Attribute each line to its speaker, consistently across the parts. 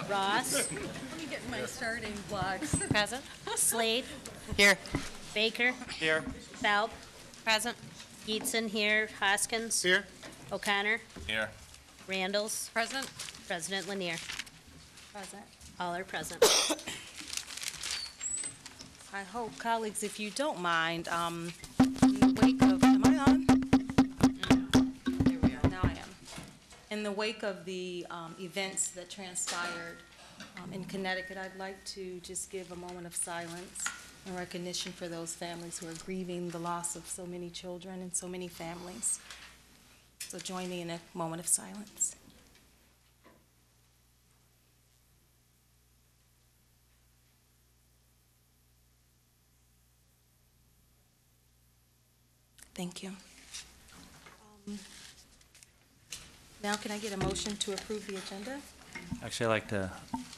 Speaker 1: Ross.
Speaker 2: Let me get my starting blocks.
Speaker 1: Present. Slade.
Speaker 3: Here.
Speaker 1: Baker.
Speaker 3: Here.
Speaker 1: Falb.
Speaker 3: Present.
Speaker 1: Eatson here. Hoskins.
Speaker 3: Here.
Speaker 1: O'Connor.
Speaker 3: Here.
Speaker 1: Randalls.
Speaker 2: Present.
Speaker 1: President Lanier.
Speaker 2: Present.
Speaker 1: All are present.
Speaker 2: I hope, colleagues, if you don't mind, in the wake of, am I on? There we are, now I am. In the wake of the events that transpired in Connecticut, I'd like to just give a moment of silence and recognition for those families who are grieving the loss of so many children and so many families. So join me in a moment of silence. Thank you. Now can I get a motion to approve the agenda?
Speaker 4: Actually, I'd like to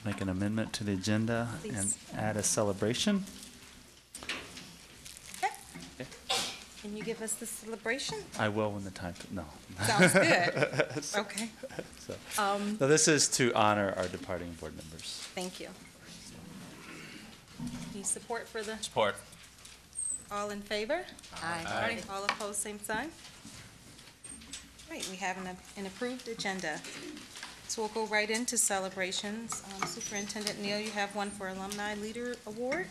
Speaker 4: make an amendment to the agenda and
Speaker 2: Please.
Speaker 4: add a celebration.
Speaker 2: Okay.
Speaker 4: Okay.
Speaker 2: Can you give us the celebration?
Speaker 4: I will when the time, no.
Speaker 2: Sounds good. Okay.
Speaker 4: So this is to honor our departing board members.
Speaker 2: Thank you. Any support for the,
Speaker 3: Support.
Speaker 2: all in favor?
Speaker 3: Aye.
Speaker 2: All opposed, same sign? Great, we have an approved agenda. So we'll go right into celebrations. Superintendent Neal, you have one for Alumni Leader Award.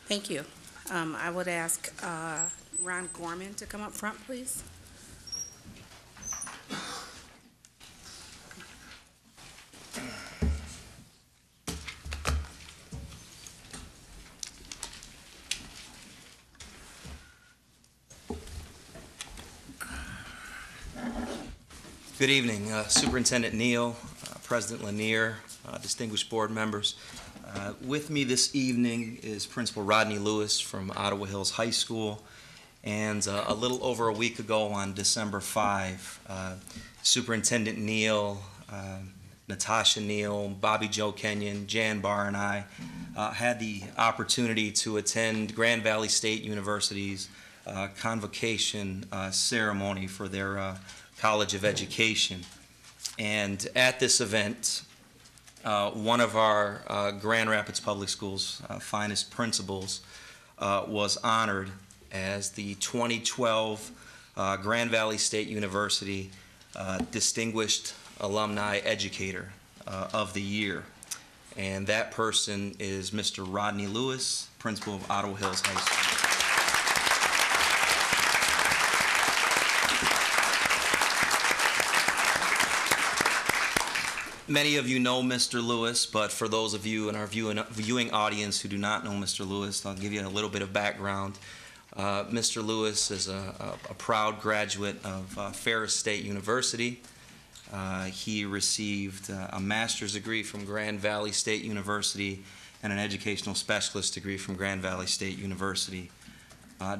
Speaker 5: Thank you. I would ask Ron Gorman to come up front, please.
Speaker 6: Good evening, Superintendent Neal, President Lanier, distinguished board members. With me this evening is Principal Rodney Lewis from Ottawa Hills High School, and a little over a week ago on December 5, Superintendent Neal, Natasha Neal, Bobby Joe Kenyon, Jan Barr, and I had the opportunity to attend Grand Valley State University's convocation ceremony for their College of Education. And at this event, one of our Grand Rapids Public Schools' finest principals was honored as the 2012 Grand Valley State University Distinguished Alumni Educator of the Year. And that person is Mr. Rodney Lewis, principal of Ottawa Hills High School. Many of you know Mr. Lewis, but for those of you in our viewing audience who do not know Mr. Lewis, I'll give you a little bit of background. Mr. Lewis is a proud graduate of Ferris State University. He received a master's degree from Grand Valley State University and an educational specialist degree from Grand Valley State University.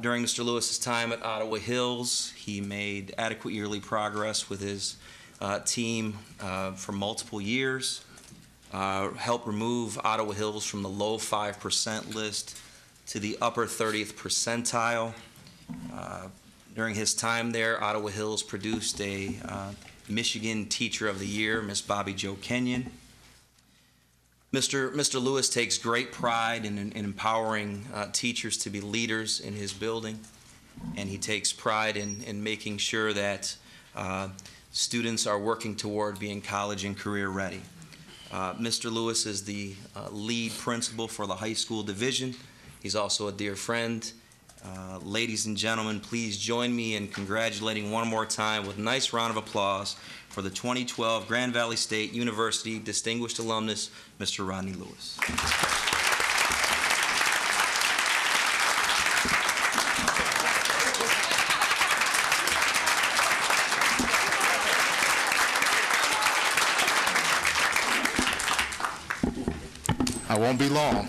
Speaker 6: During Mr. Lewis's time at Ottawa Hills, he made adequate yearly progress with his team for multiple years, helped remove Ottawa Hills from the low 5% list to the upper 30th percentile. During his time there, Ottawa Hills produced a Michigan Teacher of the Year, Miss Bobby Joe Kenyon. Mr. Lewis takes great pride in empowering teachers to be leaders in his building, and he takes pride in making sure that students are working toward being college and career ready. Mr. Lewis is the lead principal for the high school division. He's also a dear friend. Ladies and gentlemen, please join me in congratulating one more time with a nice round of applause for the 2012 Grand Valley State University Distinguished Alumnus, Mr. Rodney Lewis.
Speaker 7: I won't be long.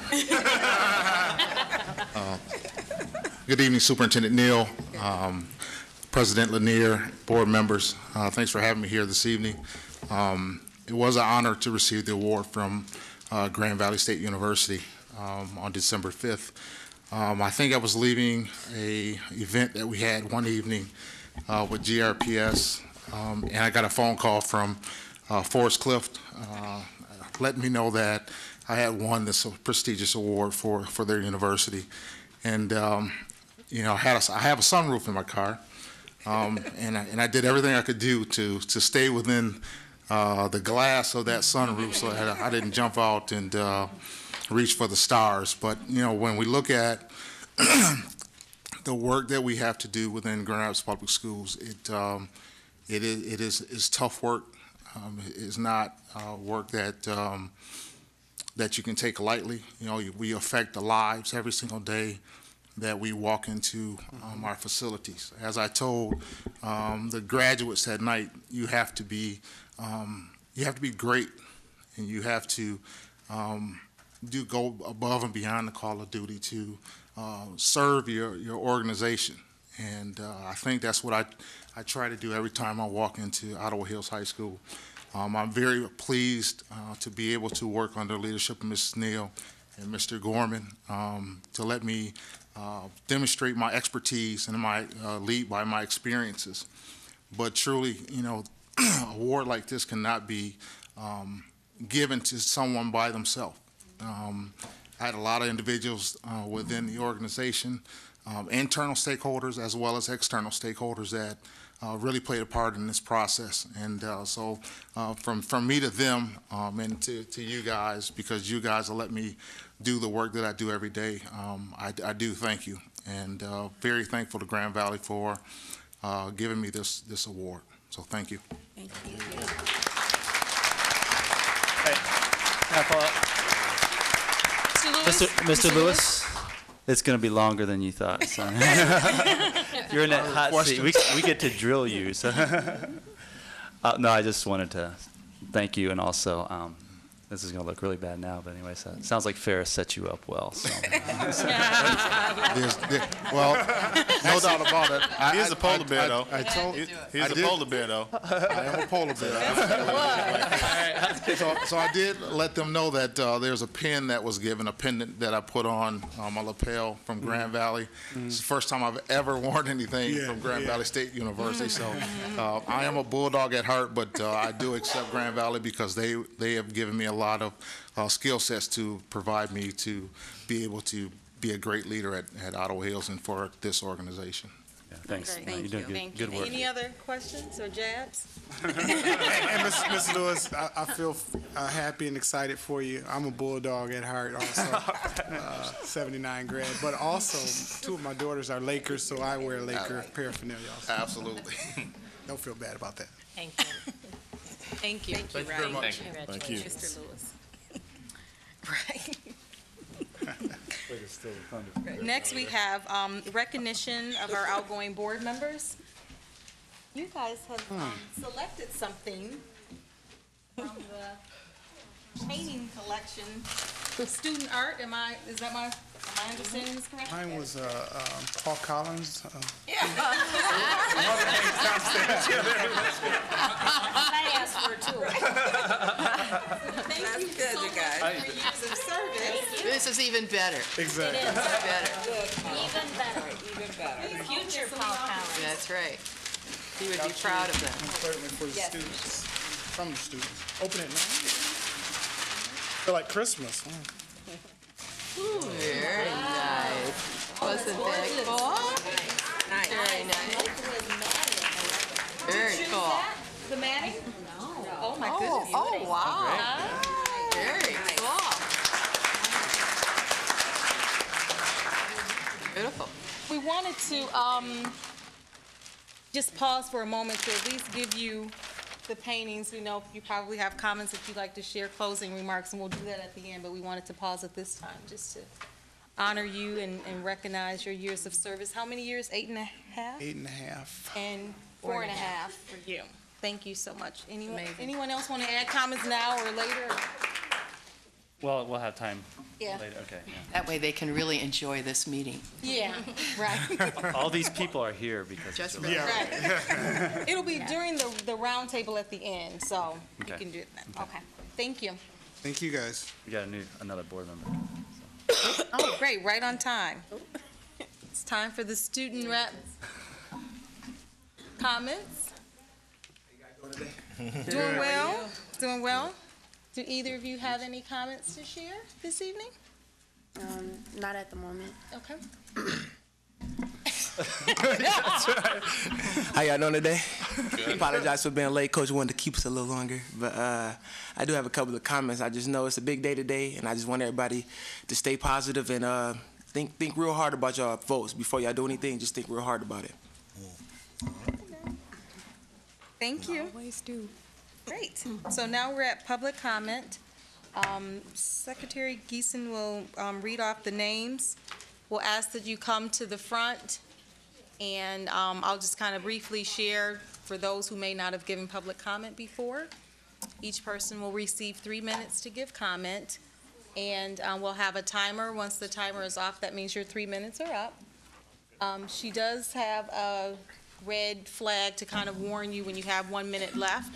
Speaker 7: Good evening, Superintendent Neal, President Lanier, board members. Thanks for having me here this evening. It was an honor to receive the award from Grand Valley State University on December 5th. I think I was leaving an event that we had one evening with GRPS, and I got a phone call from Forest Cliff, letting me know that I had won this prestigious award for their university. And, you know, I have a sunroof in my car, and I did everything I could do to stay within the glass of that sunroof so I didn't jump out and reach for the stars. But, you know, when we look at the work that we have to do within Grand Rapids Public Schools, it is tough work. It's not work that you can take lightly. You know, we affect the lives every single day that we walk into our facilities. As I told the graduates that night, you have to be great, and you have to go above and beyond the call of duty to serve your organization. And I think that's what I try to do every time I walk into Ottawa Hills High School. I'm very pleased to be able to work under the leadership of Mrs. Neal and Mr. Gorman to let me demonstrate my expertise and my lead by my experiences. But truly, you know, an award like this cannot be given to someone by themselves. I had a lot of individuals within the organization, internal stakeholders as well as external stakeholders that really played a part in this process. And so from me to them and to you guys, because you guys will let me do the work that I do every day, I do thank you. And very thankful to Grand Valley for giving me this award. So thank you.
Speaker 5: Thank you.
Speaker 4: Mr. Lewis, it's going to be longer than you thought, son. You're in that hot seat. We get to drill you. So. No, I just wanted to thank you, and also, this is going to look really bad now, but anyway, so it sounds like Ferris set you up well. So.
Speaker 7: Well, no doubt about it.
Speaker 3: He is a polar bear, though. He's a polar bear, though.
Speaker 7: I am a polar bear. So I did let them know that there's a pin that was given, a pendant that I put on my lapel from Grand Valley. It's the first time I've ever worn anything from Grand Valley State University. So I am a Bulldog at heart, but I do accept Grand Valley because they have given me a lot of skill sets to provide me to be able to be a great leader at Ottawa Hills and for this organization.
Speaker 4: Yeah, thanks.
Speaker 5: Great.
Speaker 4: No, you're doing
Speaker 5: Thank
Speaker 4: good work.
Speaker 2: Any other questions or jabs?
Speaker 3: And Ms. Lewis, I feel happy and excited for you. I'm a Bulldog at heart also, 79 grad. But also, two of my daughters are Lakers, so I wear Laker paraphernalia also.
Speaker 7: Absolutely.
Speaker 3: Don't feel bad about that.
Speaker 1: Thank you.
Speaker 2: Thank you.
Speaker 1: Thank you very much. Congratulations.
Speaker 2: Mr. Lewis. Right. Next, we have recognition of our outgoing board members. You guys have selected something from the painting collection, student art. Am I understanding this correct?
Speaker 3: Mine was Paul Collins.
Speaker 1: I asked for it too.
Speaker 2: Thank you
Speaker 5: good,
Speaker 2: so
Speaker 5: you guys.
Speaker 2: much for your years of service.
Speaker 8: This is even better.
Speaker 3: Exactly.
Speaker 1: It is.
Speaker 8: Better.
Speaker 1: Even better. Future Paul Collins.
Speaker 8: That's right. He would be proud of them.
Speaker 3: Certainly for the students, from the students. Open it now. Feel like Christmas.
Speaker 8: Very nice. Wasn't that cool? Very nice. Very cool.
Speaker 2: The Manning? No. Oh, my goodness.
Speaker 8: Oh, wow. Very cool. Beautiful.
Speaker 2: We wanted to just pause for a moment to at least give you the paintings. We know you probably have comments if you'd like to share closing remarks, and we'll do that at the end, but we wanted to pause at this time just to honor you and recognize your years of service. How many years? 8.5?
Speaker 3: 8.5.
Speaker 2: And 4.5 for you. Thank you so much.
Speaker 8: Amazing.
Speaker 2: Anyone else want to add comments now or later?
Speaker 4: Well, we'll have time
Speaker 2: Yeah.
Speaker 4: later. Okay. Yeah.
Speaker 8: That way they can really enjoy this meeting.
Speaker 2: Yeah, right.
Speaker 4: All these people are here because
Speaker 8: Just
Speaker 4: it's
Speaker 8: for
Speaker 2: Right. It'll be during the round table at the end, so you
Speaker 4: Okay.
Speaker 2: can do it then. Okay. Thank you.
Speaker 3: Thank you, guys.
Speaker 4: we got another board member.
Speaker 2: Oh, great, right on time. It's time for the student rep comments. Doing well, doing well. Do either of you have any comments to share this evening?
Speaker 9: Not at the moment.
Speaker 2: Okay.
Speaker 10: How y'all doing today? Apologize for being late. Coach wanted to keep us a little longer, but I do have a couple of comments. I just know it's a big day today, and I just want everybody to stay positive and think real hard about y'all votes. Before y'all do anything, just think real hard about it.
Speaker 2: Thank you.
Speaker 8: Always do.
Speaker 2: Great. So now we're at public comment. Secretary Geeson will read off the names. We'll ask that you come to the front, and I'll just kind of briefly share for those who may not have given public comment before. Each person will receive 3 minutes to give comment, and we'll have a timer. Once the timer is off, that means your 3 minutes are up. She does have a red flag to kind of warn you when you have 1 minute left,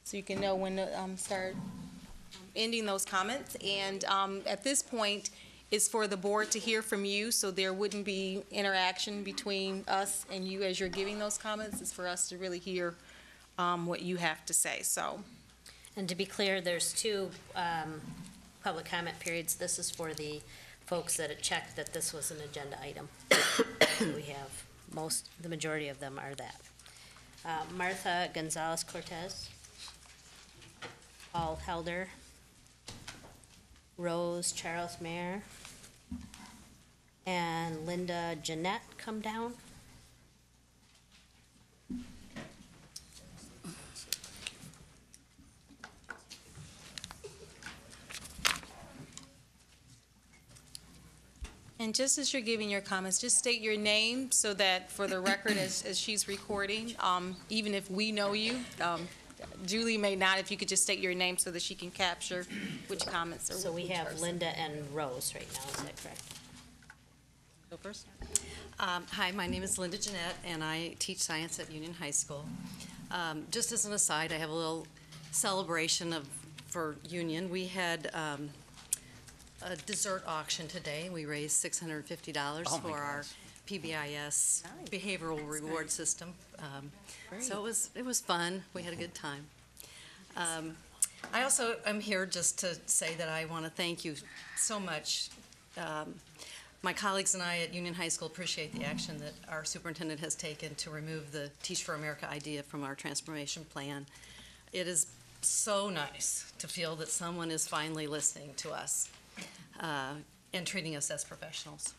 Speaker 2: so you can know when to start ending those comments. And at this point, it's for the board to hear from you, so there wouldn't be interaction between us and you as you're giving those comments. It's for us to really hear what you have to say. So,
Speaker 1: And to be clear, there's 2 public comment periods. This is for the folks that had checked that this was an agenda item. We have the majority of them are that. Martha Gonzalez-Cortez, Paul Helder, Rose Charles Mayer, and Linda Jeanette come down.
Speaker 2: and just as you're giving your comments, just state your name so that for the record as she's recording, even if we know you, Julie may not, if you could just state your name so that she can capture which comments are.
Speaker 1: So we have Linda and Rose right now, is that correct?
Speaker 2: Go first.
Speaker 11: Hi, my name is Linda Jeanette, and I teach science at Union High School. Just as an aside, I have a little celebration for Union. We had a dessert auction today. We raised $650 for our PBIS behavioral reward system. So it was fun. We had a good time. I also am here just to say that I want to thank you so much. My colleagues and I at Union High School appreciate the action that our superintendent has taken to remove the Teach for America idea from our transformation plan. It is so nice to feel that someone is finally listening to us and treating us as professionals.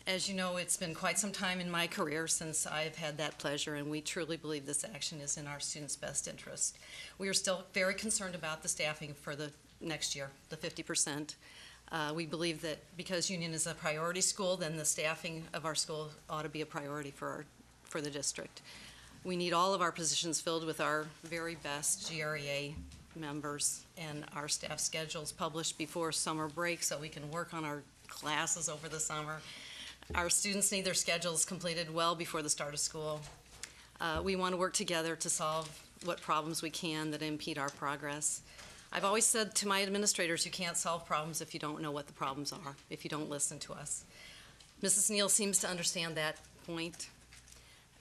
Speaker 11: As you know, it's been quite some time in my career since I've had that pleasure, and we truly believe this action is in our students' best interest. We are still very concerned about the staffing for the next year, the 50%. We believe that because Union is a priority school, then the staffing of our school ought to be a priority for the district. We need all of our positions filled with our very best GREA members, and our staff schedules published before summer break so we can work on our classes over the summer. Our students need their schedules completed well before the start of school. We want to work together to solve what problems we can that impede our progress. I've always said to my administrators, you can't solve problems if you don't know what the problems are, if you don't listen to us. Mrs. Neal seems to understand that point.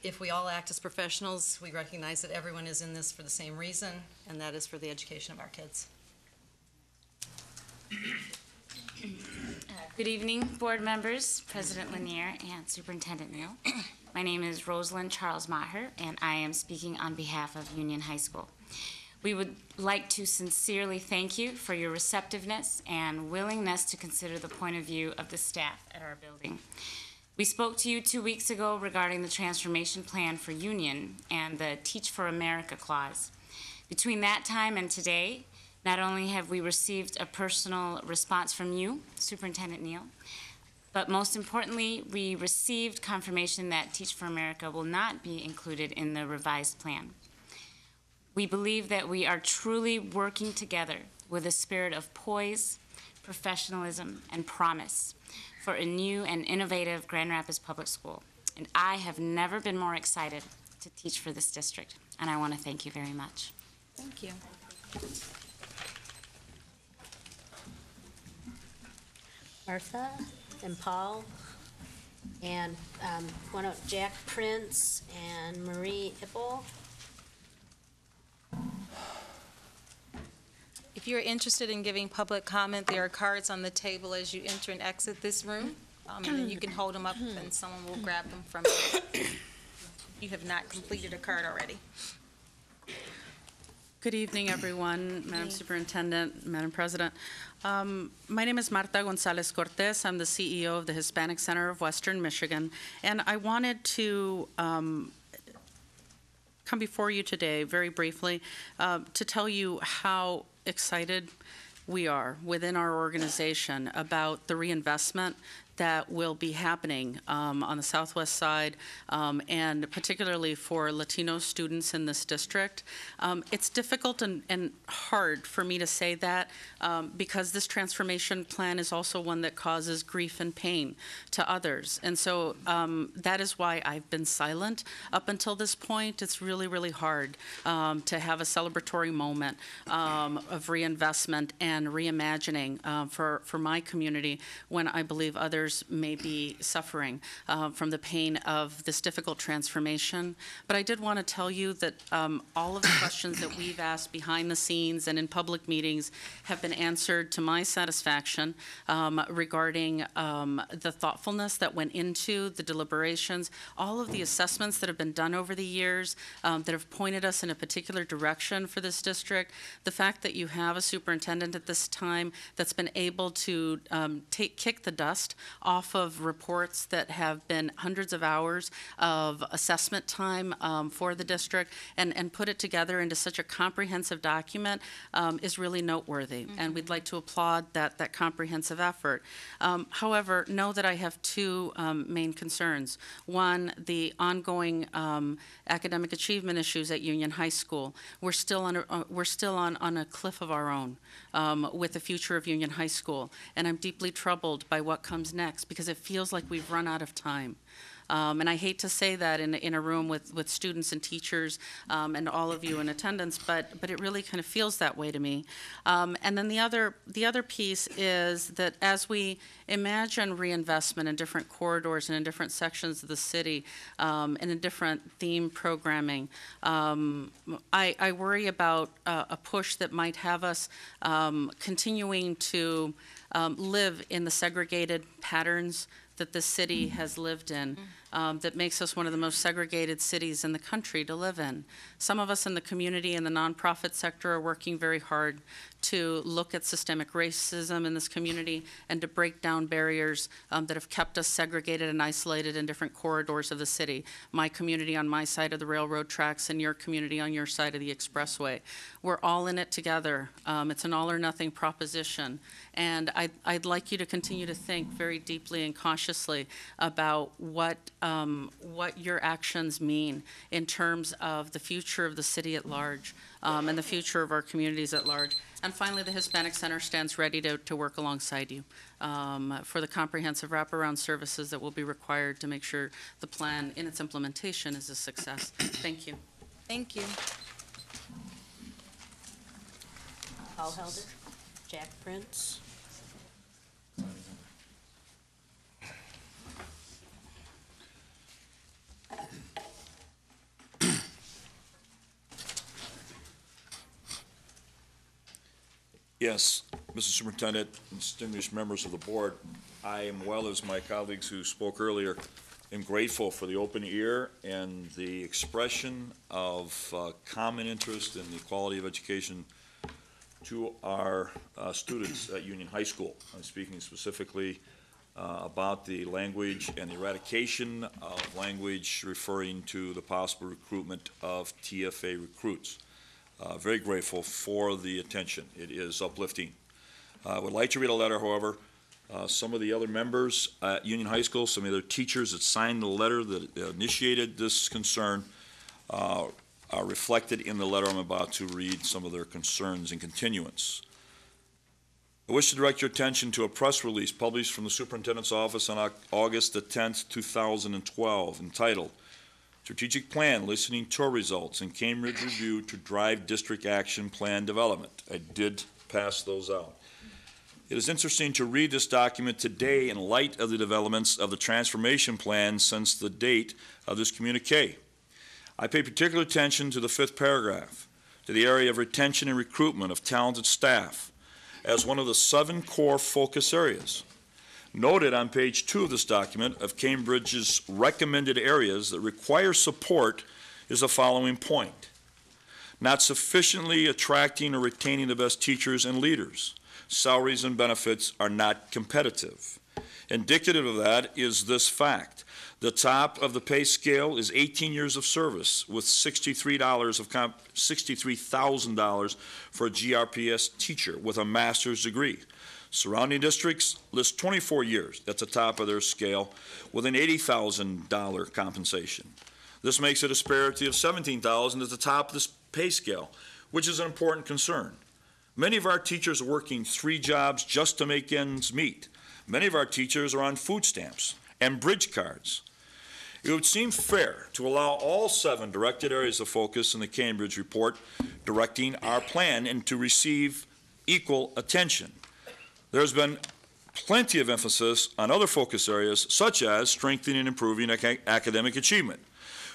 Speaker 11: If we all act as professionals, we recognize that everyone is in this for the same reason, and that is for the education of our kids.
Speaker 12: Good evening, board members, President Lanier, and Superintendent Neal. My name is Rosalind Charles Maher, and I am speaking on behalf of Union High School. We would like to sincerely thank you for your receptiveness and willingness to consider the point of view of the staff at our building. We spoke to you 2 weeks ago regarding the transformation plan for Union and the Teach for America clause. Between that time and today, not only have we received a personal response from you, Superintendent Neal, but most importantly, we received confirmation that Teach for America will not be included in the revised plan. We believe that we are truly working together with a spirit of poise, professionalism, and promise for a new and innovative Grand Rapids Public School. And I have never been more excited to teach for this district, and I want to thank you very much.
Speaker 2: Thank you.
Speaker 1: Martha and Paul, and one of Jack Prince and Marie Ippel.
Speaker 2: If you're interested in giving public comment, there are cards on the table as you enter and exit this room. And then you can hold them up and someone will grab them from you. You have not completed a card already.
Speaker 13: Good evening, everyone, Madam Superintendent, Madam President. My name is Marta Gonzalez Cortez. I'm the CEO of the Hispanic Center of Western Michigan, and I wanted to come before you today very briefly to tell you how excited we are within our organization about the reinvestment that will be happening on the southwest side, and particularly for Latino students in this district. It's difficult and hard for me to say that because this transformation plan is also one that causes grief and pain to others. And so that is why I've been silent up until this point. It's really, really hard to have a celebratory moment of reinvestment and reimagining for my community when I believe others may be suffering from the pain of this difficult transformation. But I did want to tell you that all of the questions that we've asked behind the scenes and in public meetings have been answered to my satisfaction regarding the thoughtfulness that went into the deliberations, all of the assessments that have been done over the years that have pointed us in a particular direction for this district, the fact that you have a superintendent at this time that's been able to kick the dust off of reports that have been hundreds of hours of assessment time for the district and put it together into such a comprehensive document is really noteworthy. And we'd like to applaud that comprehensive effort. However, know that I have two main concerns. One, the ongoing academic achievement issues at Union High School. We're still on a cliff of our own with the future of Union High School, and I'm deeply troubled by what comes next because it feels like we've run out of time. And I hate to say that in a room with students and teachers and all of you in attendance, but it really kind of feels that way to me. And then the other piece is that as we imagine reinvestment in different corridors and in different sections of the city and in different theme programming, I worry about a push that might have us continuing to live in the segregated patterns that the city has lived in, that makes us one of the most segregated cities in the country to live in. Some of us in the community and the nonprofit sector are working very hard to look at systemic racism in this community and to break down barriers that have kept us segregated and isolated in different corridors of the city. My community on my side of the railroad tracks and your community on your side of the expressway. We're all in it together. It's an all or nothing proposition. And I'd like you to continue to think very deeply and cautiously about what your actions mean in terms of the future of the city at large and the future of our communities at large. And finally, the Hispanic Center stands ready to work alongside you for the comprehensive wraparound services that will be required to make sure the plan in its implementation is a success. Thank you.
Speaker 2: Thank you.
Speaker 1: Paul Helder, Jack Prince.
Speaker 14: Yes, Mr. Superintendent, distinguished members of the board, I am, well as my colleagues who spoke earlier, am grateful for the open ear and the expression of common interest in the quality of education to our students at Union High School. I'm speaking specifically about the language and the eradication of language referring to the possible recruitment of TFA recruits. Very grateful for the attention. It is uplifting. I would like to read a letter, however. Some of the other members at Union High School, some of the other teachers that signed the letter that initiated this concern are reflected in the letter I'm about to read, some of their concerns and continuance. I wish to direct your attention to a press release published from the Superintendent's Office on August the 10th, 2012, entitled Strategic Plan Listening Tour Results and Cambridge Review to Drive District Action Plan Development. I did pass those out. It is interesting to read this document today in light of the developments of the transformation plan since the date of this communique. I pay particular attention to the fifth paragraph. to the area of retention and recruitment of talented staff as one of the 7 core focus areas. Noted on page 2 of this document of Cambridge's recommended areas that require support is the following point: not sufficiently attracting or retaining the best teachers and leaders. Salaries and benefits are not competitive. Indicative of that is this fact. The top of the pay scale is 18 years of service with $63,000 for a GRPS teacher with a master's degree. Surrounding districts list 24 years at the top of their scale with an $80,000 compensation. This makes a disparity of $17,000 at the top of this pay scale, which is an important concern. Many of our teachers are working 3 jobs just to make ends meet. Many of our teachers are on food stamps and bridge cards. It would seem fair to allow all 7 directed areas of focus in the Cambridge report directing our plan and to receive equal attention. There's been plenty of emphasis on other focus areas, such as strengthening and improving academic achievement.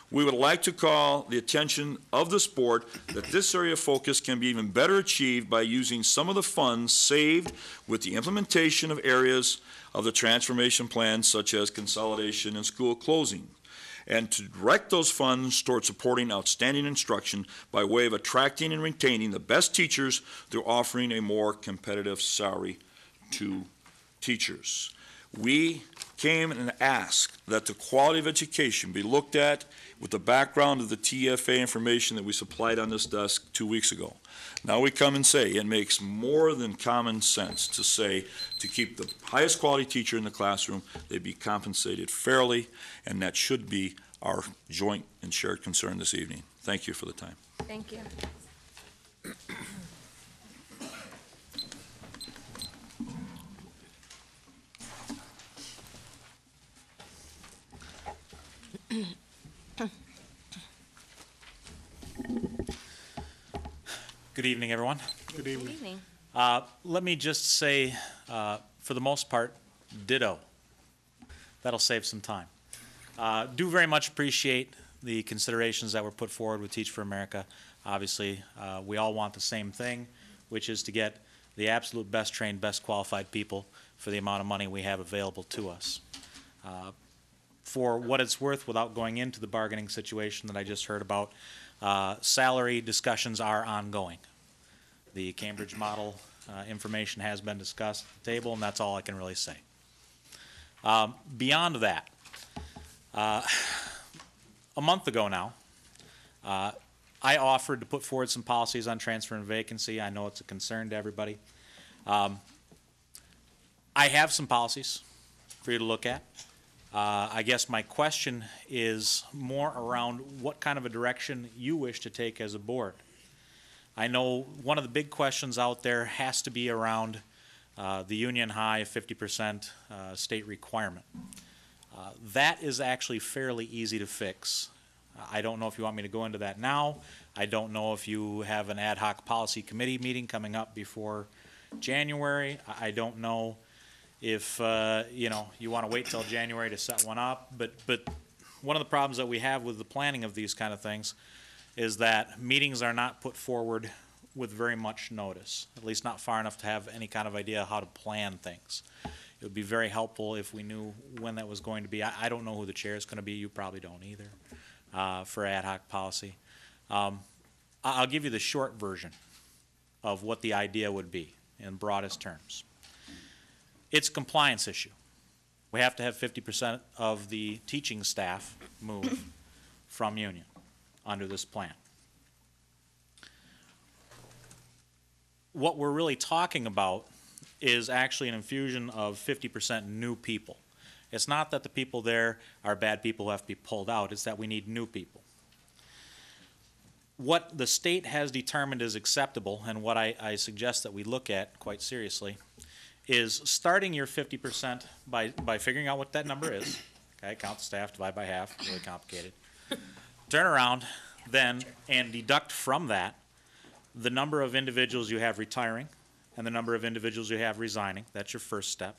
Speaker 14: We would like to call the attention of this board that this area of focus can be even better achieved by using some of the funds saved with the implementation of areas of the transformation plan, such as consolidation and school closing, and to direct those funds toward supporting outstanding instruction by way of attracting and retaining the best teachers through offering a more competitive salary to teachers. We came and asked that the quality of education be looked at with the background of the TFA information that we supplied on this desk 2 weeks ago. Now we come and say it makes more than common sense to say to keep the highest quality teacher in the classroom, they be compensated fairly, and that should be our joint and shared concern this evening. Thank you for the time.
Speaker 5: Thank you.
Speaker 15: Good evening, everyone.
Speaker 3: Good evening.
Speaker 5: Good evening.
Speaker 15: Let me just say, for the most part, ditto. That'll save some time. Do very much appreciate the considerations that were put forward with Teach for America. Obviously, we all want the same thing, which is to get the absolute best trained, best qualified people for the amount of money we have available to us. For what it's worth, without going into the bargaining situation that I just heard about, salary discussions are ongoing. The Cambridge model information has been discussed at the table, and that's all I can really say. Beyond that, a month ago now, I offered to put forward some policies on transfer and vacancy. I know it's a concern to everybody. I have some policies for you to look at. I guess my question is more around what kind of a direction you wish to take as a board. I know one of the big questions out there has to be around the union high 50% state requirement. That is actually fairly easy to fix. I don't know if you want me to go into that now. I don't know if you have an ad hoc policy committee meeting coming up before January. I don't know if you want to wait till January to set one up, but one of the problems that we have with the planning of these kind of things is that meetings are not put forward with very much notice, at least not far enough to have any kind of idea how to plan things. It would be very helpful if we knew when that was going to be. I don't know who the chair is going to be. You probably don't either for ad hoc policy. I'll give you the short version of what the idea would be in broadest terms. It's a compliance issue. We have to have 50% of the teaching staff move from union under this plan. What we're really talking about is actually an infusion of 50% new people. It's not that the people there are bad people who have to be pulled out, it's that we need new people. What the state has determined is acceptable, and what I suggest that we look at quite seriously, is starting your 50% by figuring out what that number is. Okay, count the staff, divide by half, really complicated. Turn around then and deduct from that the number of individuals you have retiring and the number of individuals you have resigning. That's your first step.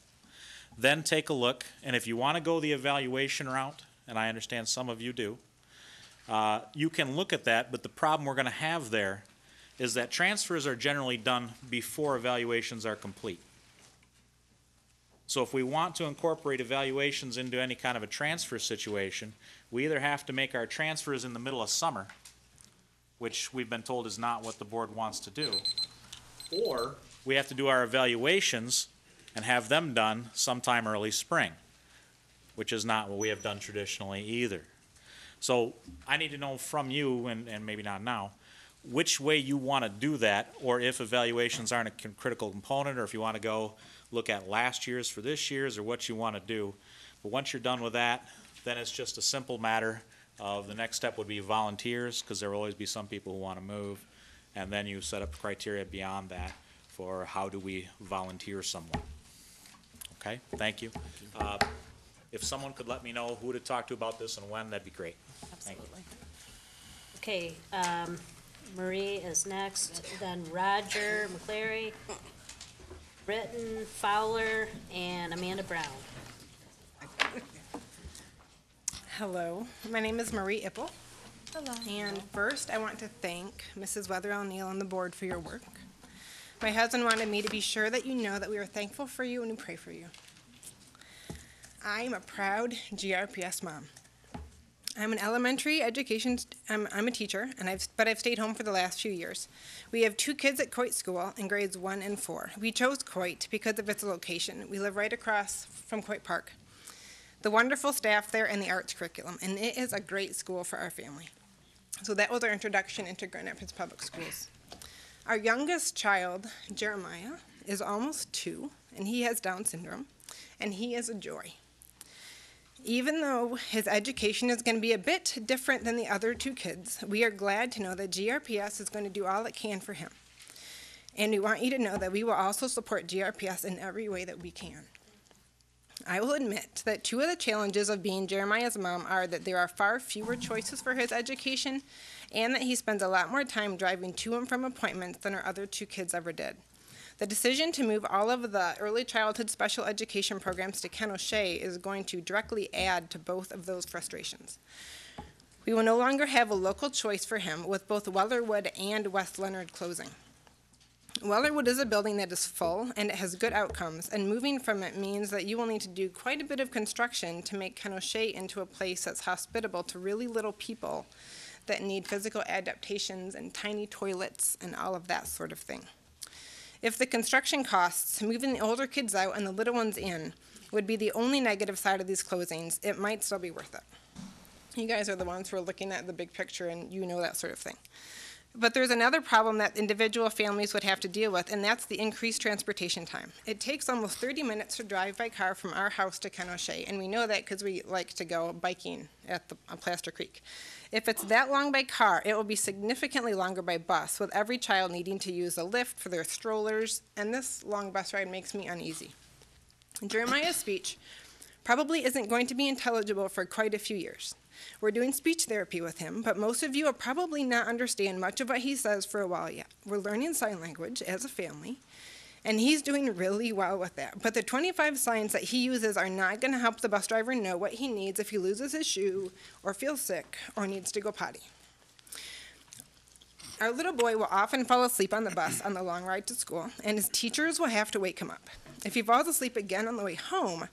Speaker 15: Then take a look, and if you want to go the evaluation route, and I understand some of you do, you can look at that, but the problem we're going to have there is that transfers are generally done before evaluations are complete. So if we want to incorporate evaluations into any kind of a transfer situation, we either have to make our transfers in the middle of summer, which we've been told is not what the board wants to do, or we have to do our evaluations and have them done sometime early spring, which is not what we have done traditionally either. So I need to know from you, and maybe not now, which way you want to do that, or if evaluations aren't a critical component, or if you want to go look at last year's for this year's, or what you want to do. But once you're done with that, then it's just a simple matter of the next step would be volunteers, because there will always be some people who want to move, and then you set up criteria beyond that for how do we volunteer someone. Okay, thank you. If someone could let me know who to talk to about this and when, that'd be great.
Speaker 1: Absolutely. Okay, Marie is next, then Roger McCleary, Britton, Fowler, and Amanda Brown.
Speaker 16: Hello, my name is Marie Ippel. Hello. And first, I want to thank Mrs. Weatherall Neal and the board for your work. My husband wanted me to be sure that you know that we are thankful for you and we pray for you. I'm a proud GRPS mom. I'm an elementary education, I'm a teacher, but I've stayed home for the last few years. We have 2 kids at Coit School in grades 1 and 4. We chose Coit because of its location. We live right across from Coit Park. The wonderful staff there and the arts curriculum, and it is a great school for our family. So that was our introduction into Grand Rapids Public Schools. Our youngest child, Jeremiah, is almost 2, and he has Down syndrome, and he is a joy. Even though his education is going to be a bit different than the other 2 kids, we are glad to know that GRPS is going to do all it can for him. And we want you to know that we will also support GRPS in every way that we can. I will admit that 2 of the challenges of being Jeremiah's mom are that there are far fewer choices for his education and that he spends a lot more time driving to and from appointments than our other 2 kids ever did. The decision to move all of the early childhood special education programs to Ken O'Shea is going to directly add to both of those frustrations. We will no longer have a local choice for him with both Wellerwood and West Leonard closing. Wellerwood is a building that is full and it has good outcomes, and moving from it means that you will need to do quite a bit of construction to make Ken O'Shea into a place that's hospitable to really little people that need physical adaptations and tiny toilets and all of that sort of thing. If the construction costs, moving the older kids out and the little ones in, would be the only negative side of these closings, it might still be worth it. You guys are the ones who are looking at the big picture and you know that sort of thing. But there's another problem that individual families would have to deal with, and that's the increased transportation time. It takes almost 30 minutes to drive by car from our house to Ken O'Shea, and we know that because we like to go biking on Plaster Creek. If it's that long by car, it will be significantly longer by bus, with every child needing to use a lift for their strollers, and this long bus ride makes me uneasy. Jeremiah's speech probably isn't going to be intelligible for quite a few years. We're doing speech therapy with him, but most of you will probably not understand much of what he says for a while yet. We're learning sign language as a family, and he's doing really well with that. But the 25 signs that he uses are not going to help the bus driver know what he needs if he loses his shoe or feels sick or needs to go potty. Our little boy will often fall asleep on the bus on the long ride to school, and his teachers will have to wake him up. If he falls asleep again on the way home,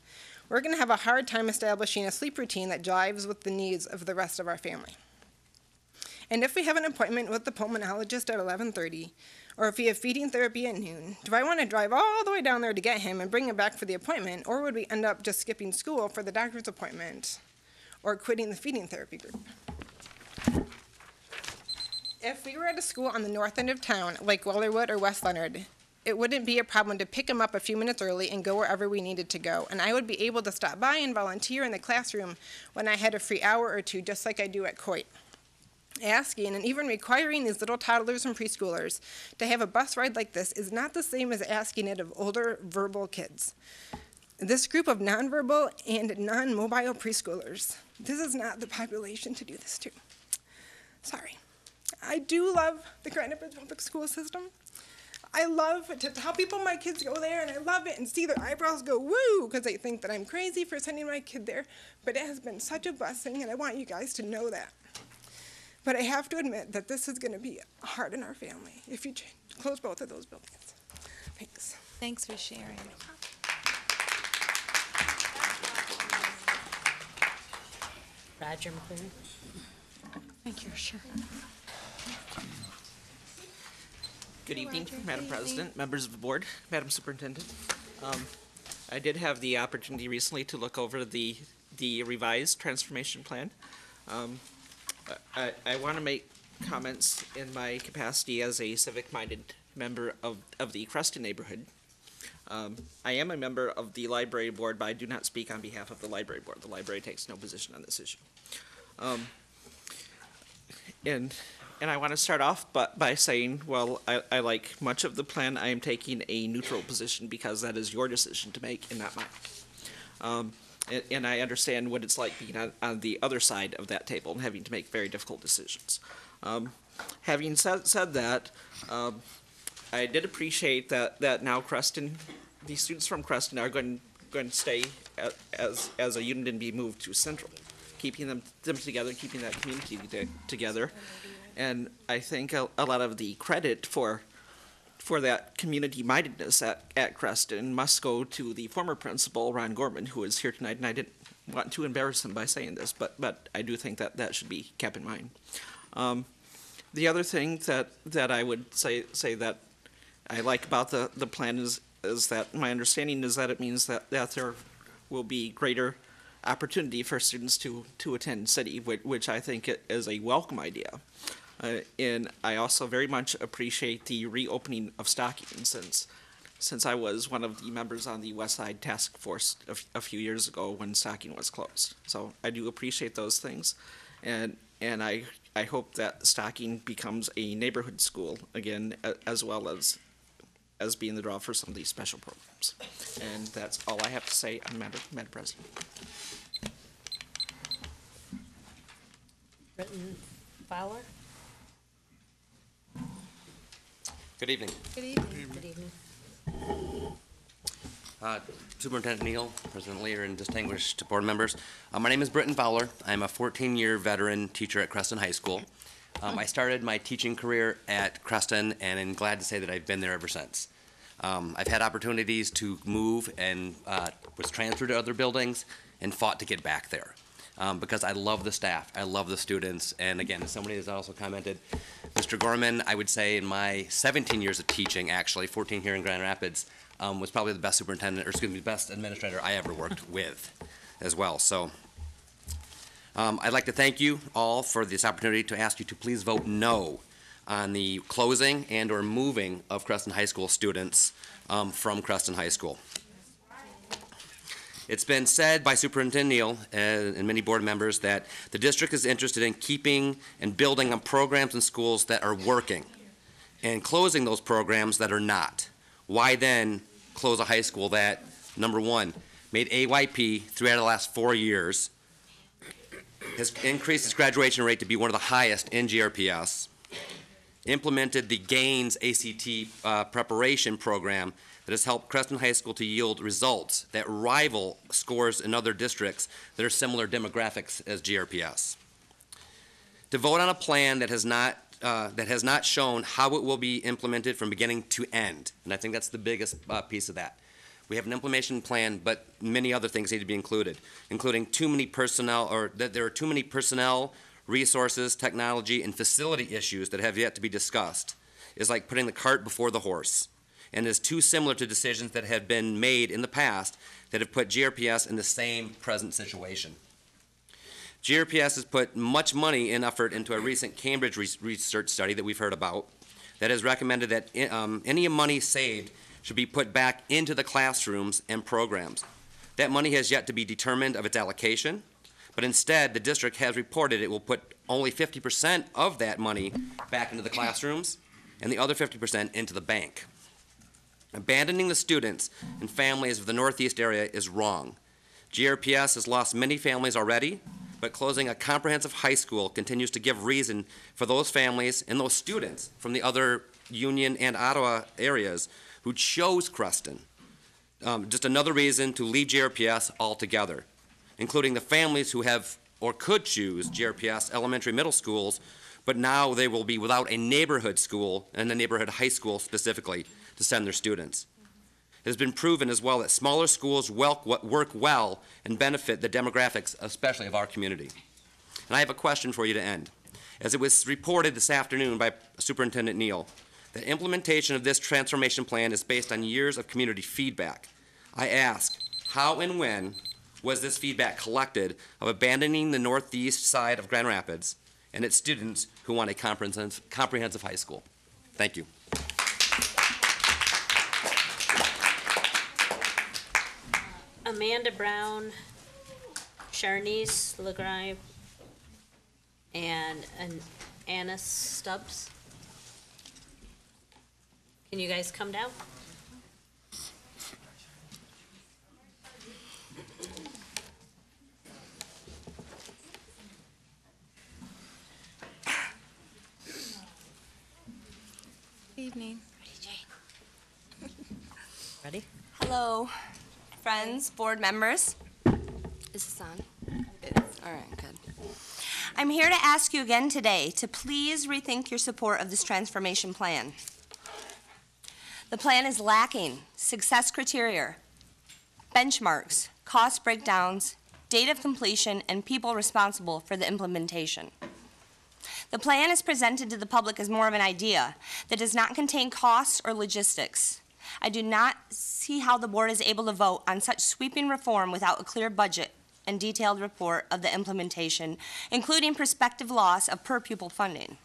Speaker 16: we're going to have a hard time establishing a sleep routine that jives with the needs of the rest of our family. And if we have an appointment with the pulmonologist at 11:30, or if we have feeding therapy at noon, do I want to drive all the way down there to get him and bring him back for the appointment, or would we end up just skipping school for the doctor's appointment, or quitting the feeding therapy group? If we were at a school on the north end of town, like Wellerwood or West Leonard, it wouldn't be a problem to pick him up a few minutes early and go wherever we needed to go, and I would be able to stop by and volunteer in the classroom when I had a free hour or two, just like I do at Coit. Asking and even requiring these little toddlers and preschoolers to have a bus ride like this is not the same as asking it of older verbal kids. This group of nonverbal and non-mobile preschoolers, this is not the population to do this to. Sorry. I do love the Grand Rapids Public School System. I love to tell people my kids go there, and I love it, and see their eyebrows go woo, because they think that I'm crazy for sending my kid there, but it has been such a blessing, and I want you guys to know that. But I have to admit that this is going to be hard in our family if you close both of those buildings. Thanks.
Speaker 2: Thanks for sharing.
Speaker 1: Roger McLean.
Speaker 2: Thank you, sure.
Speaker 17: Good evening, Madam President, members of the board, Madam Superintendent. I did have the opportunity recently to look over the revised transformation plan. I want to make comments in my capacity as a civic-minded member of the Creston neighborhood. I am a member of the library board, but I do not speak on behalf of the library board. The library takes no position on this issue. And I want to start off by saying, well, I like much of the plan. I am taking a neutral position because that is your decision to make and not mine. And I understand what it's like being on the other side of that table and having to make very difficult decisions. Having said that, I did appreciate that now Creston, the students from Creston are going to stay as a unit and be moved to Central, keeping them together, keeping that community together. And I think a lot of the credit for that community-mindedness at Creston must go to the former principal, Ron Gorman, who is here tonight, and I didn't want to embarrass him by saying this, but I do think that should be kept in mind. The other thing that I would say that I like about the plan is that my understanding is that it means that there will be greater opportunity for students to attend city, which I think is a welcome idea. And I also very much appreciate the reopening of Stocking since I was one of the members on the West Side Task Force a few years ago when Stocking was closed. So I do appreciate those things, and I hope that Stocking becomes a neighborhood school again, as well as being the draw for some of these special programs. And that's all I have to say on Madam President.
Speaker 1: Britton Fowler.
Speaker 18: Good evening.
Speaker 1: Good evening. Good evening.
Speaker 18: Superintendent Neal, President Lear, and distinguished board members. My name is Britton Fowler. I'm a 14-year veteran teacher at Creston High School. I started my teaching career at Creston, and I'm glad to say that I've been there ever since. I've had opportunities to move and was transferred to other buildings and fought to get back there. Because I love the staff, I love the students, and again, as somebody has also commented, Mr. Gorman, I would say in my 17 years of teaching, actually, 14 here in Grand Rapids, was probably the best superintendent, or excuse me, best administrator I ever worked with as well. So I'd like to thank you all for this opportunity to ask you to please vote no on the closing and or moving of Creston High School students from Creston High School. It's been said by Superintendent Neal and many board members that the district is interested in keeping and building on programs and schools that are working and closing those programs that are not. Why then close a high school that, number one, made AYP 3 out of the last 4 years, has increased its graduation rate to be one of the highest in GRPS, implemented the GAINS ACT preparation program that has helped Creston High School to yield results that rival scores in other districts that are similar demographics as GRPS. To vote on a plan that has not shown how it will be implemented from beginning to end, and I think that's the biggest piece of that. We have an implementation plan, but many other things need to be included, including too many personnel, or that there are too many personnel, resources, technology, and facility issues that have yet to be discussed. Is like putting the cart before the horse, and is too similar to decisions that have been made in the past that have put GRPS in the same present situation. GRPS has put much money and effort into a recent Cambridge research study that we've heard about that has recommended that any money saved should be put back into the classrooms and programs. That money has yet to be determined of its allocation, but instead the district has reported it will put only 50% of that money back into the classrooms and the other 50% into the bank. Abandoning the students and families of the Northeast area is wrong. GRPS has lost many families already, but closing a comprehensive high school continues to give reason for those families and those students from the other Union and Ottawa areas who chose Creston. Just another reason to leave GRPS altogether, including the families who have or could choose GRPS elementary middle schools, but now they will be without a neighborhood school and a neighborhood high school specifically to send their students. It has been proven as well that smaller schools work well and benefit the demographics, especially of our community. And I have a question for you to end. As it was reported this afternoon by Superintendent Neal, the implementation of this transformation plan is based on years of community feedback. I ask, how and when was this feedback collected of abandoning the northeast side of Grand Rapids and its students who want a comprehensive high school? Thank you.
Speaker 1: Amanda Brown, Charnice Legrive, and Anna Stubbs. Can you guys come down?
Speaker 19: Evening.
Speaker 1: Ready?
Speaker 19: Hello, friends, board members. Is this on? It is. All right, good. I'm here to ask you again today to please rethink your support of this transformation plan. The plan is lacking success criteria, benchmarks, cost breakdowns, date of completion, and people responsible for the implementation. The plan is presented to the public as more of an idea that does not contain costs or logistics. I do not see how the board is able to vote on such sweeping reform without a clear budget and detailed report of the implementation, including prospective loss of per-pupil funding.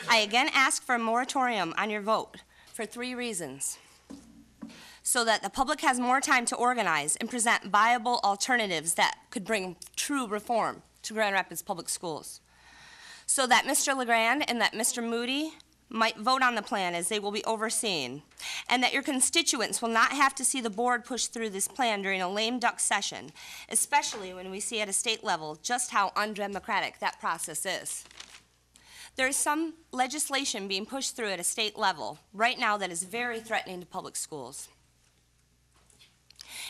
Speaker 19: I again ask for a moratorium on your vote for 3 reasons. So that the public has more time to organize and present viable alternatives that could bring true reform to Grand Rapids Public Schools. So that Mr. LeGrand and that Mr. Moody might vote on the plan as they will be overseeing, and that your constituents will not have to see the board push through this plan during a lame duck session, especially when we see at a state level just how undemocratic that process is. There is some legislation being pushed through at a state level right now that is very threatening to public schools,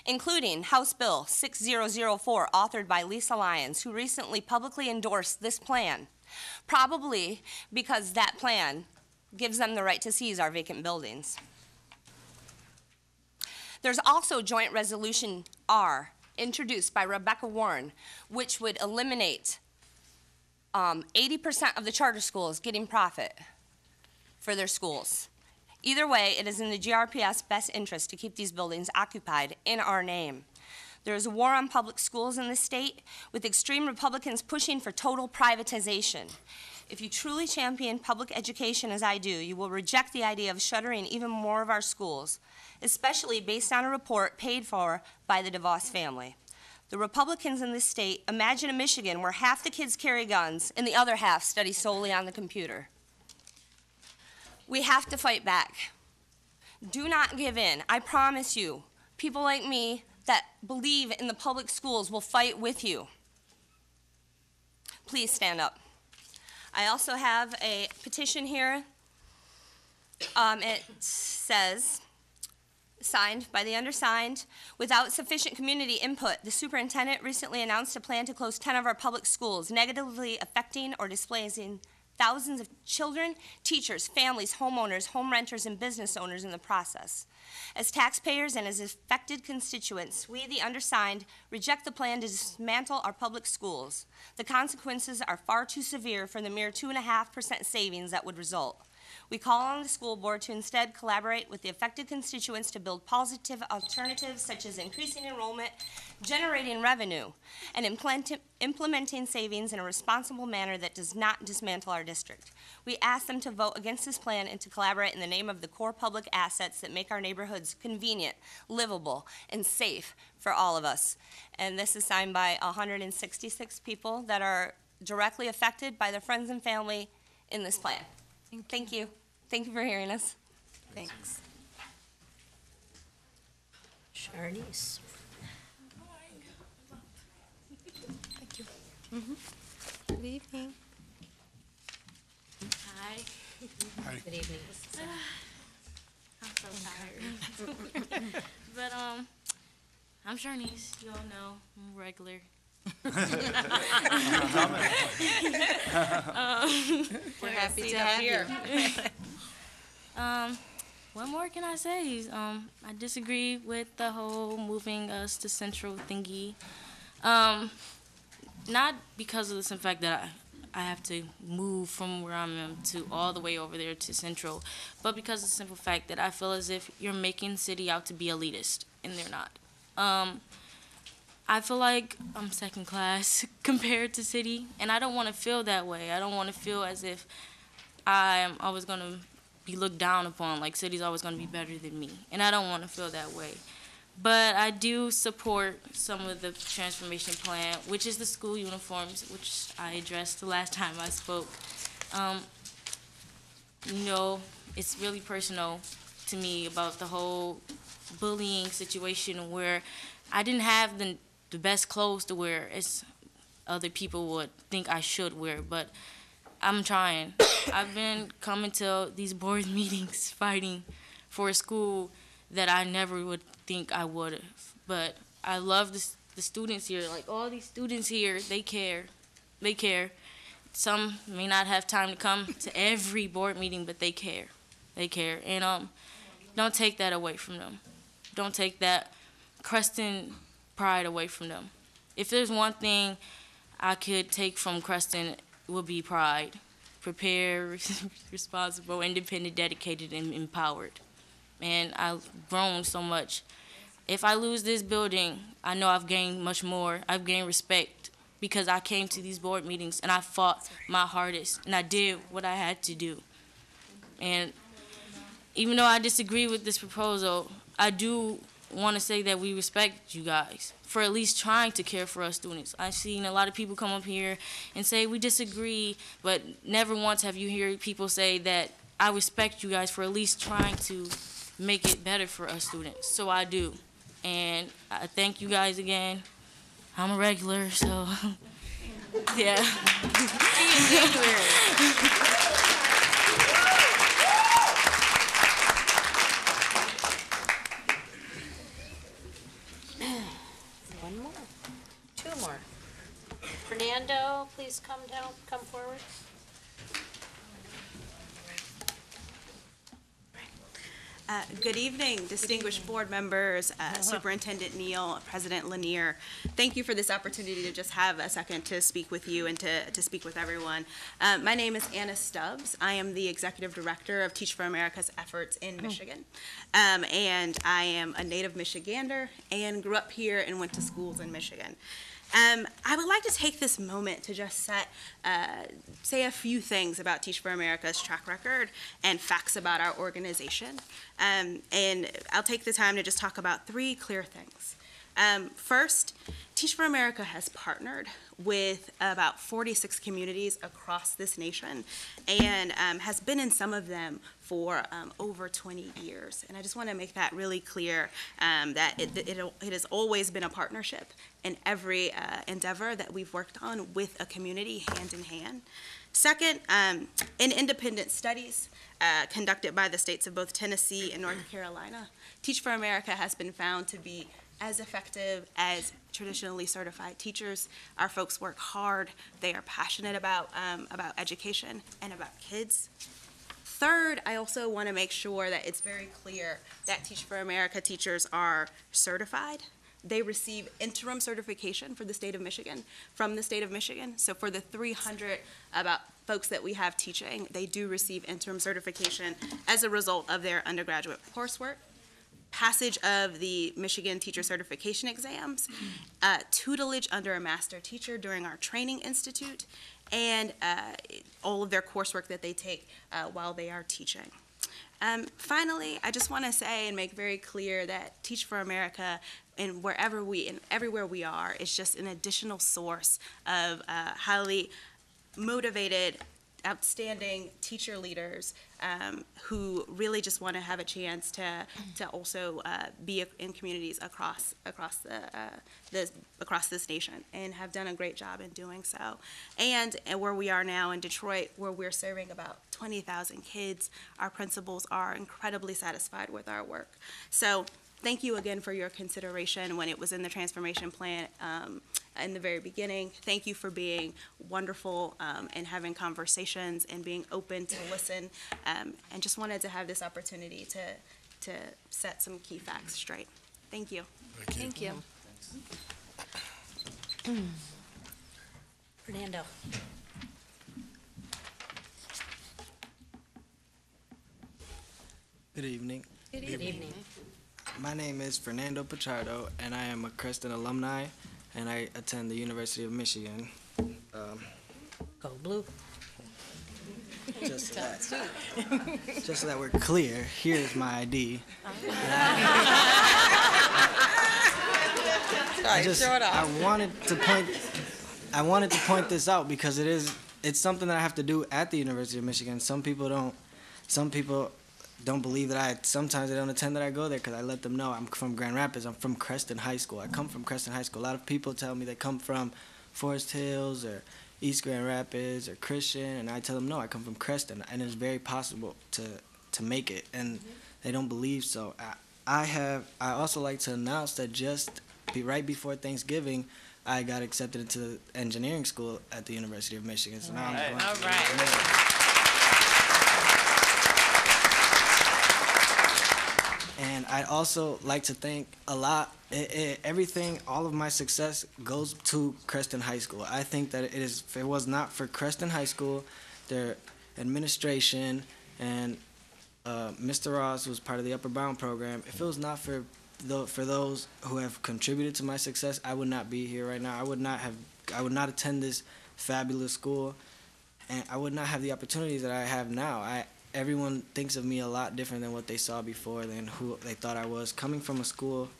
Speaker 19: including House Bill 6004, authored by Lisa Lyons, who recently publicly endorsed this plan, probably because that plan gives them the right to seize our vacant buildings. There's also Joint Resolution R, introduced by Rebecca Warren, which would eliminate 80% of the charter schools getting profit for their schools. Either way, it is in the GRPS best interest to keep these buildings occupied in our name. There is a war on public schools in this state, with extreme Republicans pushing for total privatization. If you truly champion public education as I do, you will reject the idea of shuttering even more of our schools, especially based on a report paid for by the DeVos family. The Republicans in this state imagine a Michigan where half the kids carry guns and the other half study solely on the computer. We have to fight back. Do not give in. I promise you, people like me that believe in the public schools will fight with you. Please stand up. I also have a petition here. It says, signed by the undersigned, without sufficient community input, the superintendent recently announced a plan to close 10 of our public schools, negatively affecting or displacing thousands of children, teachers, families, homeowners, home renters, and business owners in the process. As taxpayers and as affected constituents, we, the undersigned, reject the plan to dismantle our public schools. The consequences are far too severe for the mere 2.5% savings that would result. We call on the school board to instead collaborate with the affected constituents to build positive alternatives such as increasing enrollment, generating revenue, and implementing savings in a responsible manner that does not dismantle our district. We ask them to vote against this plan and to collaborate in the name of the core public assets that make our neighborhoods convenient, livable, and safe for all of us. And this is signed by 166 people that are directly affected by their friends and family in this plan. Thank you. Thank you for hearing us.
Speaker 1: Thanks. Charnice.
Speaker 19: Thank you. Good evening.
Speaker 12: Hi.
Speaker 3: Hi.
Speaker 1: Good evening.
Speaker 12: I'm so tired. But I'm Charnice. You all know I'm a regular
Speaker 8: We're happy to have you.
Speaker 12: What more can I say? I disagree with the whole moving us to Central thingy. Not because of the simple fact that I have to move from where I am to all the way over there to Central, but because of the simple fact that I feel as if you're making city out to be elitist, and they're not. I feel like I'm second class compared to city, and I don't want to feel that way. I don't want to feel as if I'm always going to be looked down upon, like city's always going to be better than me, and I don't want to feel that way. But I do support some of the transformation plan, which is the school uniforms, which I addressed the last time I spoke. You know, it's really personal to me about the whole bullying situation where I didn't have the best clothes to wear as other people would think I should wear, but I'm trying. I've been coming to these board meetings fighting for a school that I never would think I would have. But I love the students here. Like, all these students here, they care. They care. Some may not have time to come to every board meeting, but they care. They care. And don't take that away from them. Don't take that Creston pride away from them. If there's one thing I could take from Creston, it would be pride. Prepared, responsible, independent, dedicated, and empowered. And I've grown so much. If I lose this building, I know I've gained much more. I've gained respect because I came to these board meetings and I fought my hardest and I did what I had to do. And even though I disagree with this proposal, I do want to say that we respect you guys for at least trying to care for us students. I've seen a lot of people come up here and say we disagree, but never once have you heard people say that I respect you guys for at least trying to make it better for us students. So I do. And I thank you guys again. I'm a regular, so yeah. See you in January.
Speaker 1: One more. Two more. Fernando, please come forward.
Speaker 20: Good evening, distinguished board members, Superintendent Neal, President Lanier. Thank you for this opportunity to just have a second to speak with you and to speak with everyone. My name is Anna Stubbs. I am the Executive Director of Teach for America's efforts in Michigan. And I am a native Michigander and grew up here and went to schools in Michigan. I would like to take this moment to just say a few things about Teach for America's track record and facts about our organization. And I'll take the time to just talk about three clear things. First, Teach for America has partnered with about 46 communities across this nation and has been in some of them for over 20 years. And I just want to make that really clear that it has always been a partnership in every endeavor that we've worked on with a community hand in hand. Second, in independent studies conducted by the states of both Tennessee and North Carolina, Teach for America has been found to be as effective as traditionally certified teachers. Our folks work hard. They are passionate about education and about kids. Third, I also want to make sure that it's very clear that Teach for America teachers are certified. They receive interim certification for the state of Michigan, from the state of Michigan. So for the 300 about folks that we have teaching, they do receive interim certification as a result of their undergraduate coursework, passage of the Michigan teacher certification exams, tutelage under a master teacher during our training institute, and all of their coursework that they take while they are teaching. Finally, I just want to say and make very clear that Teach for America and everywhere we are is just an additional source of highly motivated, outstanding teacher leaders who really just want to have a chance to also be in communities across this nation and have done a great job in doing so. And where we are now in Detroit, where we're serving about 20,000 kids, our principals are incredibly satisfied with our work. So thank you again for your consideration when it was in the transformation plan in the very beginning. Thank you for being wonderful and having conversations and being open to listen. And just wanted to have this opportunity to set some key facts straight. Thank you.
Speaker 19: Thank you.
Speaker 1: Fernando.
Speaker 21: Good evening.
Speaker 1: Good evening.
Speaker 21: My name is Fernando Pichardo, and I am a Creston alumni, and I attend the University of Michigan.
Speaker 1: Go Blue.
Speaker 21: Just so that we're clear, here's my ID. I wanted to point this out because it's something that I have to do at the University of Michigan. Some people don't believe that sometimes they don't attend that I go there because I let them know I'm from Grand Rapids. I'm from Creston High School. I come from Creston High School. A lot of people tell me they come from Forest Hills or East Grand Rapids or Christian, and I tell them no, I come from Creston, and it's very possible to make it, and they don't believe so. I also like to announce that right before Thanksgiving, I got accepted into the engineering school at the University of Michigan. So now I'm going to And I'd also like to thank a lot, everything, all of my success goes to Creston High School. I think that if it was not for Creston High School, their administration, and Mr. Ross, who was part of the Upper Bound program, if it was not for those who have contributed to my success, I would not be here right now. I would not attend this fabulous school, and I would not have the opportunities that I have now. Everyone thinks of me a lot different than what they saw before, than who they thought I was. Coming from a school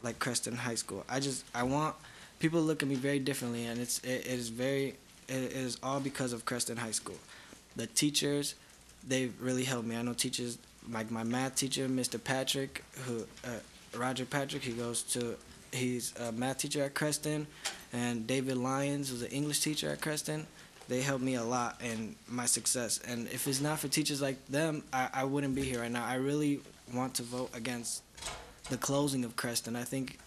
Speaker 21: like Creston High School, I want people to look at me very differently, and it is all because of Creston High School. The teachers, they really helped me. I know teachers, like my math teacher, Mr. Patrick, Roger Patrick, he's a math teacher at Creston, and David Lyons, who's an English teacher at Creston. They helped me a lot in my success. And if it's not for teachers like them, I wouldn't be here right now. I really want to vote against the closing of Creston. I think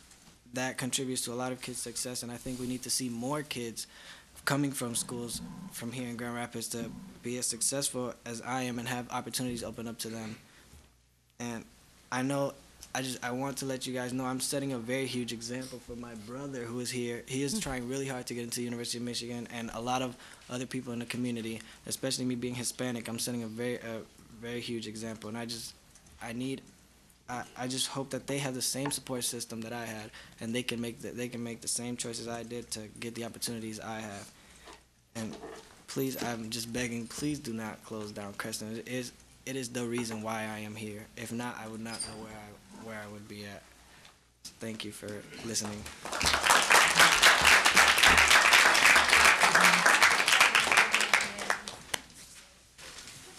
Speaker 21: that contributes to a lot of kids' success, and I think we need to see more kids coming from schools from here in Grand Rapids to be as successful as I am and have opportunities open up to them. And I want to let you guys know I'm setting a very huge example for my brother who is here. He is trying really hard to get into the University of Michigan, and a lot of other people in the community, especially me being Hispanic. I'm setting a very huge example, and I just hope that they have the same support system that I had, and they can make the same choices I did to get the opportunities I have. And please, I'm just begging, please do not close down Creston. It is the reason why I am here. If not, I would not know where I would be at. Thank you for listening.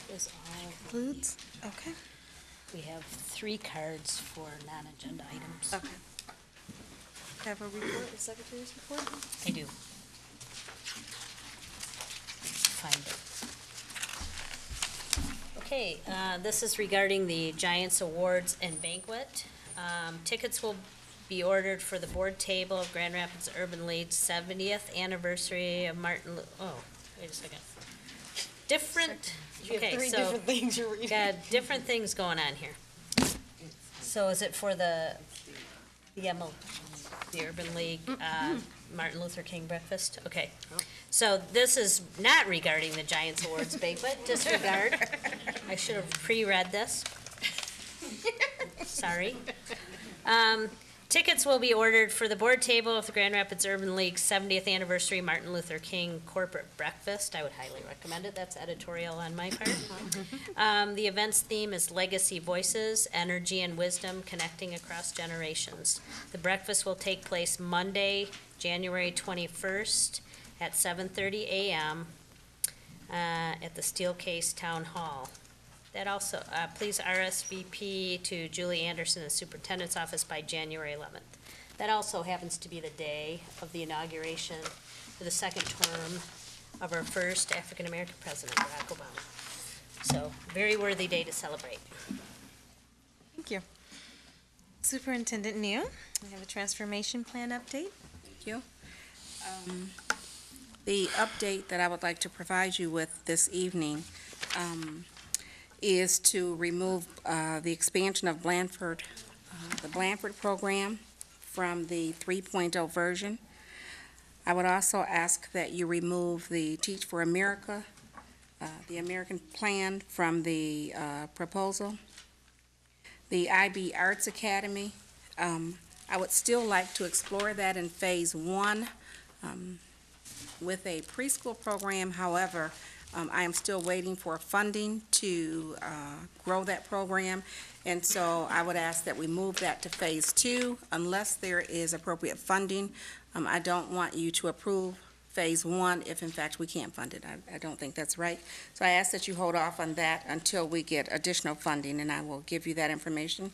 Speaker 1: This all includes? Okay. We have 3 cards for non-agenda items.
Speaker 20: Okay. Have a report, the secretary's report?
Speaker 1: I do. Find it. Okay, this is regarding the Giants Awards and Banquet. Tickets will be ordered for the board table of Grand Rapids Urban League's 70th anniversary of wait a second.
Speaker 20: You have 3 different things you're reading.
Speaker 1: Got different things going on here. So is it for the Urban League Martin Luther King breakfast? Okay. So this is not regarding the Giants Awards banquet. Disregard. I should have pre-read this. Sorry. Tickets will be ordered for the board table of the Grand Rapids Urban League's 70th anniversary Martin Luther King corporate breakfast. I would highly recommend it. That's editorial on my part. The event's theme is Legacy Voices, Energy and Wisdom Connecting Across Generations. The breakfast will take place Monday, January 21st at 7:30 a.m. At the Steelcase Town Hall. That also, please RSVP to Julie Anderson, the superintendent's office, by January 11th. That also happens to be the day of the inauguration for the second term of our first African-American president, Barack Obama. So, very worthy day to celebrate.
Speaker 20: Thank you. Superintendent Neal, we have a transformation plan update.
Speaker 5: Thank you. The update that I would like to provide you with this evening is to remove the expansion of Blanford, the Blanford program from the 3.0 version. I would also ask that you remove the Teach for America, the American Plan from the proposal. The IB Arts Academy, I would still like to explore that in phase one with a preschool program. However, I am still waiting for funding to grow that program, and so I would ask that we move that to phase two unless there is appropriate funding. I don't want you to approve phase one if in fact we can't fund it. I don't think that's right. So I ask that you hold off on that until we get additional funding, and I will give you that information.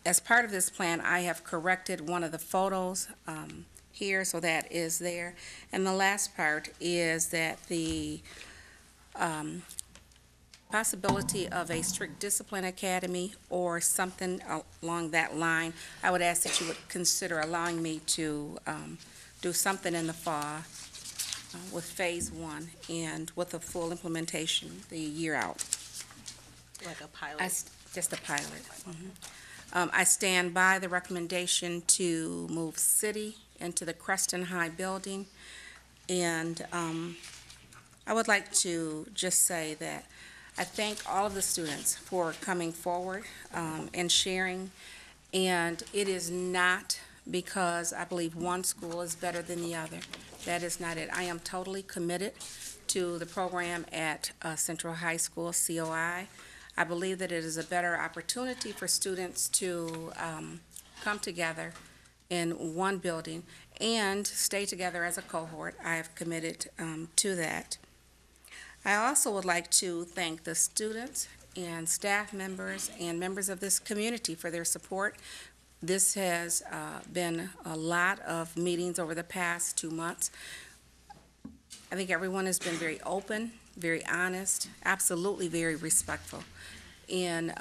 Speaker 5: As part of this plan, I have corrected one of the photos here, so that is there. And the last part is that the possibility of a strict discipline academy or something along that line, I would ask that you would consider allowing me to do something in the fall with phase one and with a full implementation the year out.
Speaker 20: Like a pilot?
Speaker 5: Just a pilot. I stand by the recommendation to move city into the Creston High building, and I would like to just say that I thank all of the students for coming forward and sharing, and it is not because I believe one school is better than the other. That is not it. I am totally committed to the program at Central High School, COI. I believe that it is a better opportunity for students to come together in one building and stay together as a cohort. I have committed to that. I also would like to thank the students and staff members and members of this community for their support. This has been a lot of meetings over the past 2 months. I think everyone has been very open, very honest, absolutely very respectful in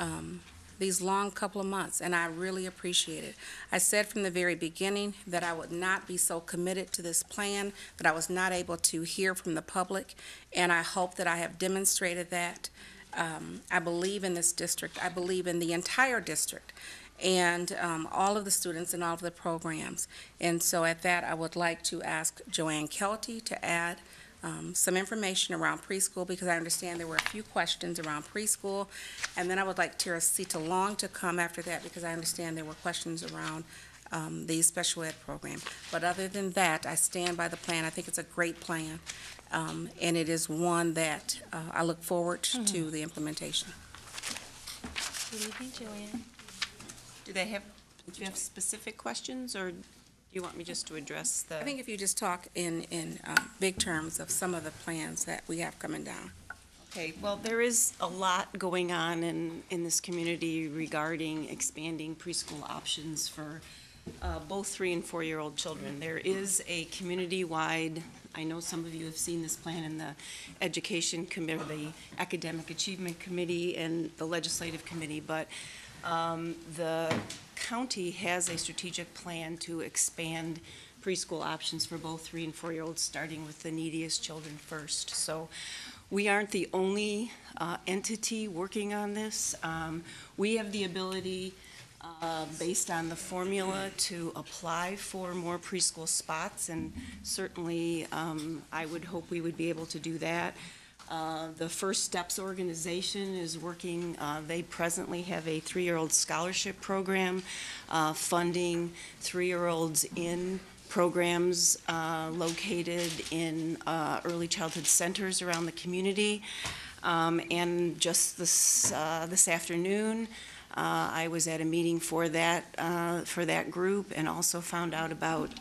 Speaker 5: these long couple of months, and I really appreciate it. I said from the very beginning that I would not be so committed to this plan, that I was not able to hear from the public, and I hope that I have demonstrated that. I believe in this district. I believe in the entire district and all of the students and all of the programs. And so at that, I would like to ask Joanne Kelty to add some information around preschool, because I understand there were a few questions around preschool. And then I would like Teresita Long to come after that, because I understand there were questions around the special ed program. But other than that, I stand by the plan. I think it's a great plan, and it is one that I look forward to the implementation.
Speaker 20: Good evening, Joanne. Do you have specific questions, or do you want me just to address the?
Speaker 5: I think if you just talk in big terms of some of the plans that we have coming down.
Speaker 20: Okay, well, there is a lot going on in this community regarding expanding preschool options for both 3- and 4-year-old children. There is a community-wide, I know some of you have seen this plan in the Education Committee, the Academic Achievement Committee, and the Legislative Committee, but the county has a strategic plan to expand preschool options for both 3- and 4-year-olds, starting with the neediest children first. So we aren't the only entity working on this. We have the ability, based on the formula, to apply for more preschool spots, and certainly I would hope we would be able to do that. The First Steps organization is working, they presently have a 3-year-old scholarship program funding 3-year-olds in programs located in early childhood centers around the community. And just this afternoon, I was at a meeting for that group, and also found out about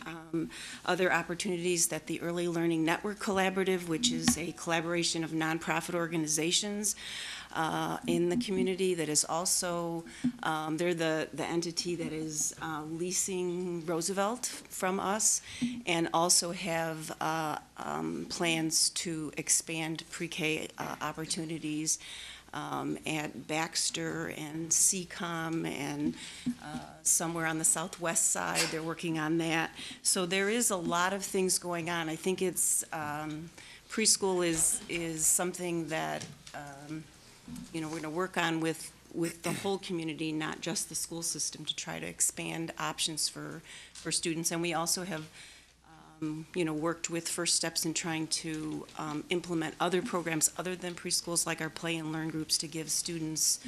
Speaker 20: other opportunities that the Early Learning Network Collaborative, which is a collaboration of nonprofit organizations in the community, that is also, they're the entity that is leasing Roosevelt from us, and also have plans to expand pre-K opportunities
Speaker 6: at Baxter and CCOM and somewhere on the southwest side, they're working on that. So there is a lot of things going on. I think it's, preschool is something that, we're going to work on with the whole community, not just the school system, to try to expand options for students. And we also have worked with First Steps in trying to implement other programs other than preschools, like our play and learn groups, to give students,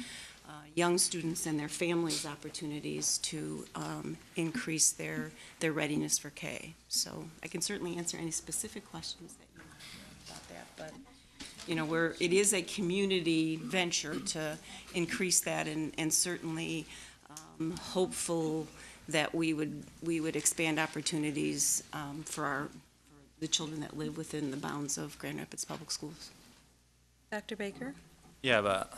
Speaker 6: young students and their families, opportunities to increase their readiness for K. So I can certainly answer any specific questions that you have about that, but it is a community venture to increase that, and certainly hopeful that we would expand opportunities for the children that live within the bounds of Grand Rapids Public Schools.
Speaker 2: Dr. Baker?
Speaker 4: Yeah, but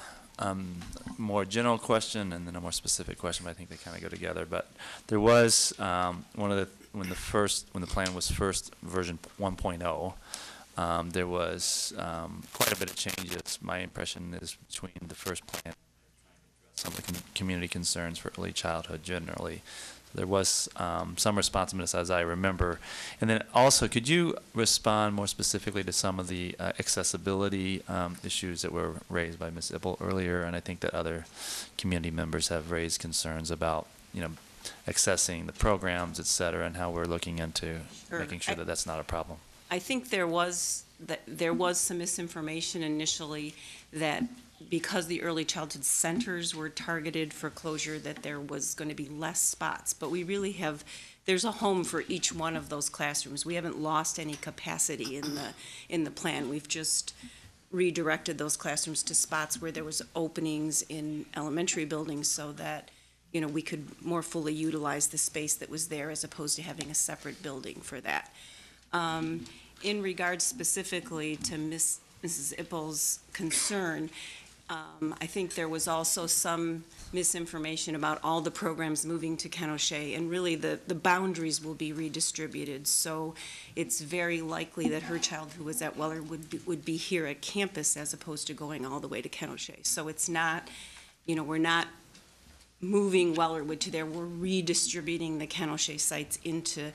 Speaker 4: more general question and then a more specific question, but I think they kind of go together. But there was when the plan was first version 1.0, there was quite a bit of changes. My impression is between the first plan, some of the community concerns for early childhood generally. There was some responsiveness, as I remember. And then also, could you respond more specifically to some of the accessibility issues that were raised by Ms. Ippel earlier? And I think that other community members have raised concerns about, accessing the programs, et cetera, and how we're looking into making sure that that's not a problem.
Speaker 6: I think there was some misinformation initially that because the early childhood centers were targeted for closure, that there was going to be less spots. But we really there's a home for each one of those classrooms. We haven't lost any capacity in the plan. We've just redirected those classrooms to spots where there was openings in elementary buildings so that, we could more fully utilize the space that was there as opposed to having a separate building for that. In regards specifically to Mrs. Ippel's concern, I think there was also some misinformation about all the programs moving to Ken O'Shea, and really the boundaries will be redistributed. So it's very likely that her child who was at Weller would be here at campus as opposed to going all the way to Ken O'Shea. So it's not, we're not moving Wellerwood to there. We're redistributing the Ken O'Shea sites into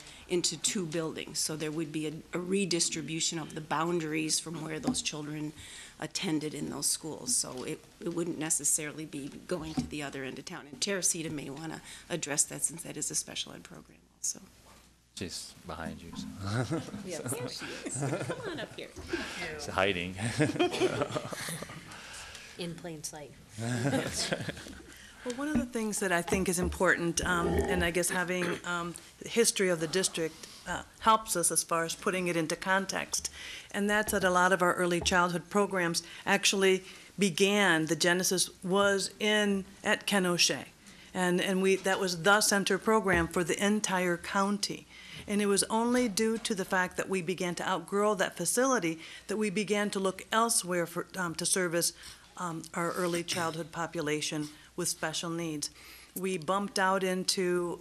Speaker 6: two buildings. So there would be a redistribution of the boundaries from where those children attended in those schools. So it wouldn't necessarily be going to the other end of town. And Teresita may want to address that since that is a special ed program also.
Speaker 4: She's behind you. So.
Speaker 6: Yes, there she is. Come on up here.
Speaker 4: She's hiding.
Speaker 1: In plain sight.
Speaker 22: Well, one of the things that I think is important, and I guess having the history of the district helps us as far as putting it into context, and that's that a lot of our early childhood programs actually began, the genesis was at Ken O'Shea, and that was the center program for the entire county. And it was only due to the fact that we began to outgrow that facility that we began to look elsewhere to service our early childhood population with special needs. We bumped out into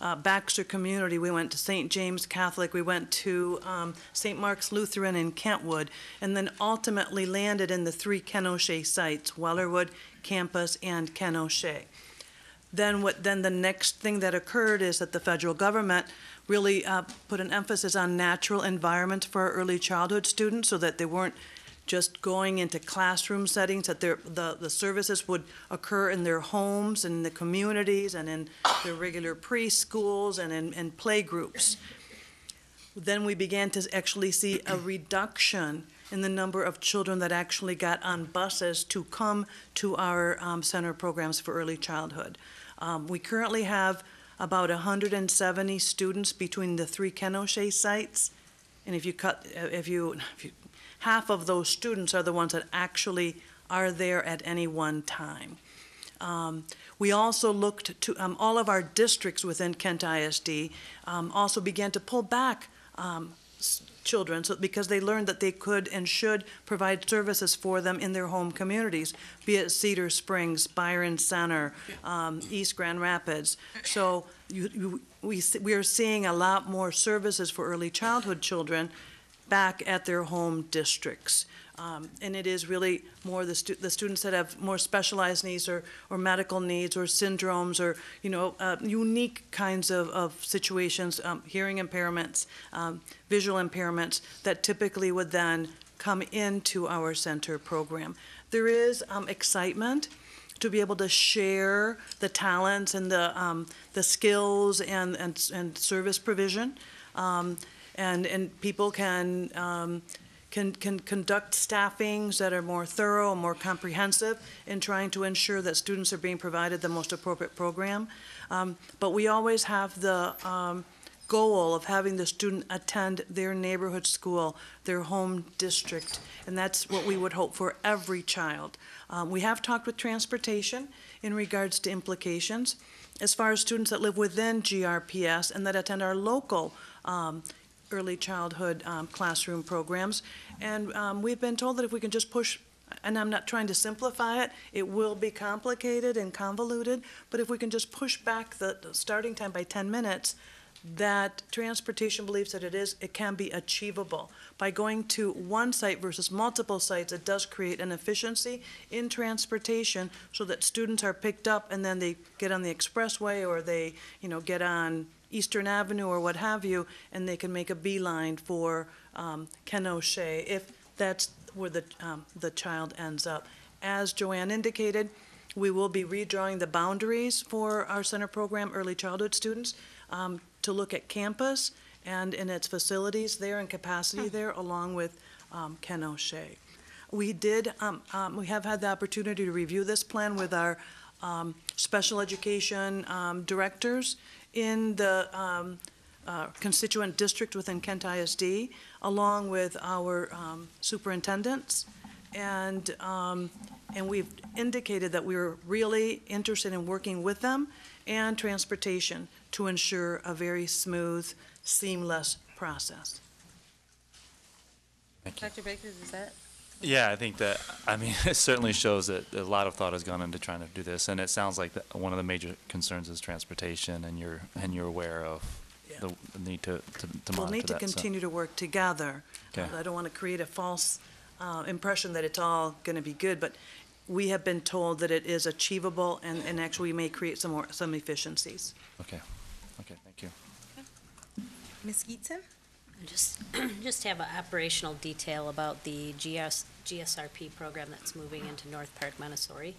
Speaker 22: Baxter Community. We went to St. James Catholic. We went to St. Mark's Lutheran in Kentwood, and then ultimately landed in the 3 Ken O'Shea sites, Wellerwood, Campus, and Ken O'Shea. Then the next thing that occurred is that the federal government really put an emphasis on natural environment for our early childhood students so that they weren't just going into classroom settings, that the services would occur in their homes and in the communities and in their regular preschools and in play groups. Then we began to actually see a reduction in the number of children that actually got on buses to come to our center programs for early childhood. We currently have about 170 students between the 3 Ken O'Shea sites, and if you half of those students are the ones that actually are there at any one time. We also looked to all of our districts within Kent ISD also began to pull back children because they learned that they could and should provide services for them in their home communities, be it Cedar Springs, Byron Center, East Grand Rapids. So we are seeing a lot more services for early childhood children back at their home districts. And it is really more the students that have more specialized needs or medical needs or syndromes or, unique kinds of situations, hearing impairments, visual impairments that typically would then come into our center program. There is excitement to be able to share the talents and the skills and service provision, and people can conduct staffings that are more thorough, more comprehensive in trying to ensure that students are being provided the most appropriate program. But we always have the goal of having the student attend their neighborhood school, their home district, and that's what we would hope for every child. We have talked with transportation in regards to implications. As far as students that live within GRPS and that attend our local early childhood classroom programs. And we've been told that if we can just push, and I'm not trying to simplify it, it will be complicated and convoluted, but if we can just push back the starting time by 10 minutes, that transportation believes that it can be achievable. By going to one site versus multiple sites, it does create an efficiency in transportation so that students are picked up and then they get on the expressway or they, get on Eastern Avenue or what have you, and they can make a beeline for Ken O'Shea if that's where the child ends up. As Joanne indicated, we will be redrawing the boundaries for our center program, early childhood students, to look at campus and in its facilities there and capacity there, along with Ken O'Shea. We have had the opportunity to review this plan with our special education directors in the constituent district within Kent ISD, along with our superintendents, and we've indicated that we were really interested in working with them and transportation to ensure a very smooth, seamless process.
Speaker 4: Thank you.
Speaker 1: Dr. Baker, is that?
Speaker 4: Yeah, I think that, it certainly shows that a lot of thought has gone into trying to do this, and it sounds like one of the major concerns is transportation, and you're aware of the need to monitor that.
Speaker 22: We'll need to continue to work together.
Speaker 4: Okay.
Speaker 22: I don't want to create a false impression that it's all going to be good, but we have been told that it is achievable, and actually we may create some efficiencies.
Speaker 4: Okay, thank you.
Speaker 16: Ms. Geetson?
Speaker 1: Just have an operational detail about the GSRP program that's moving into North Park, Montessori.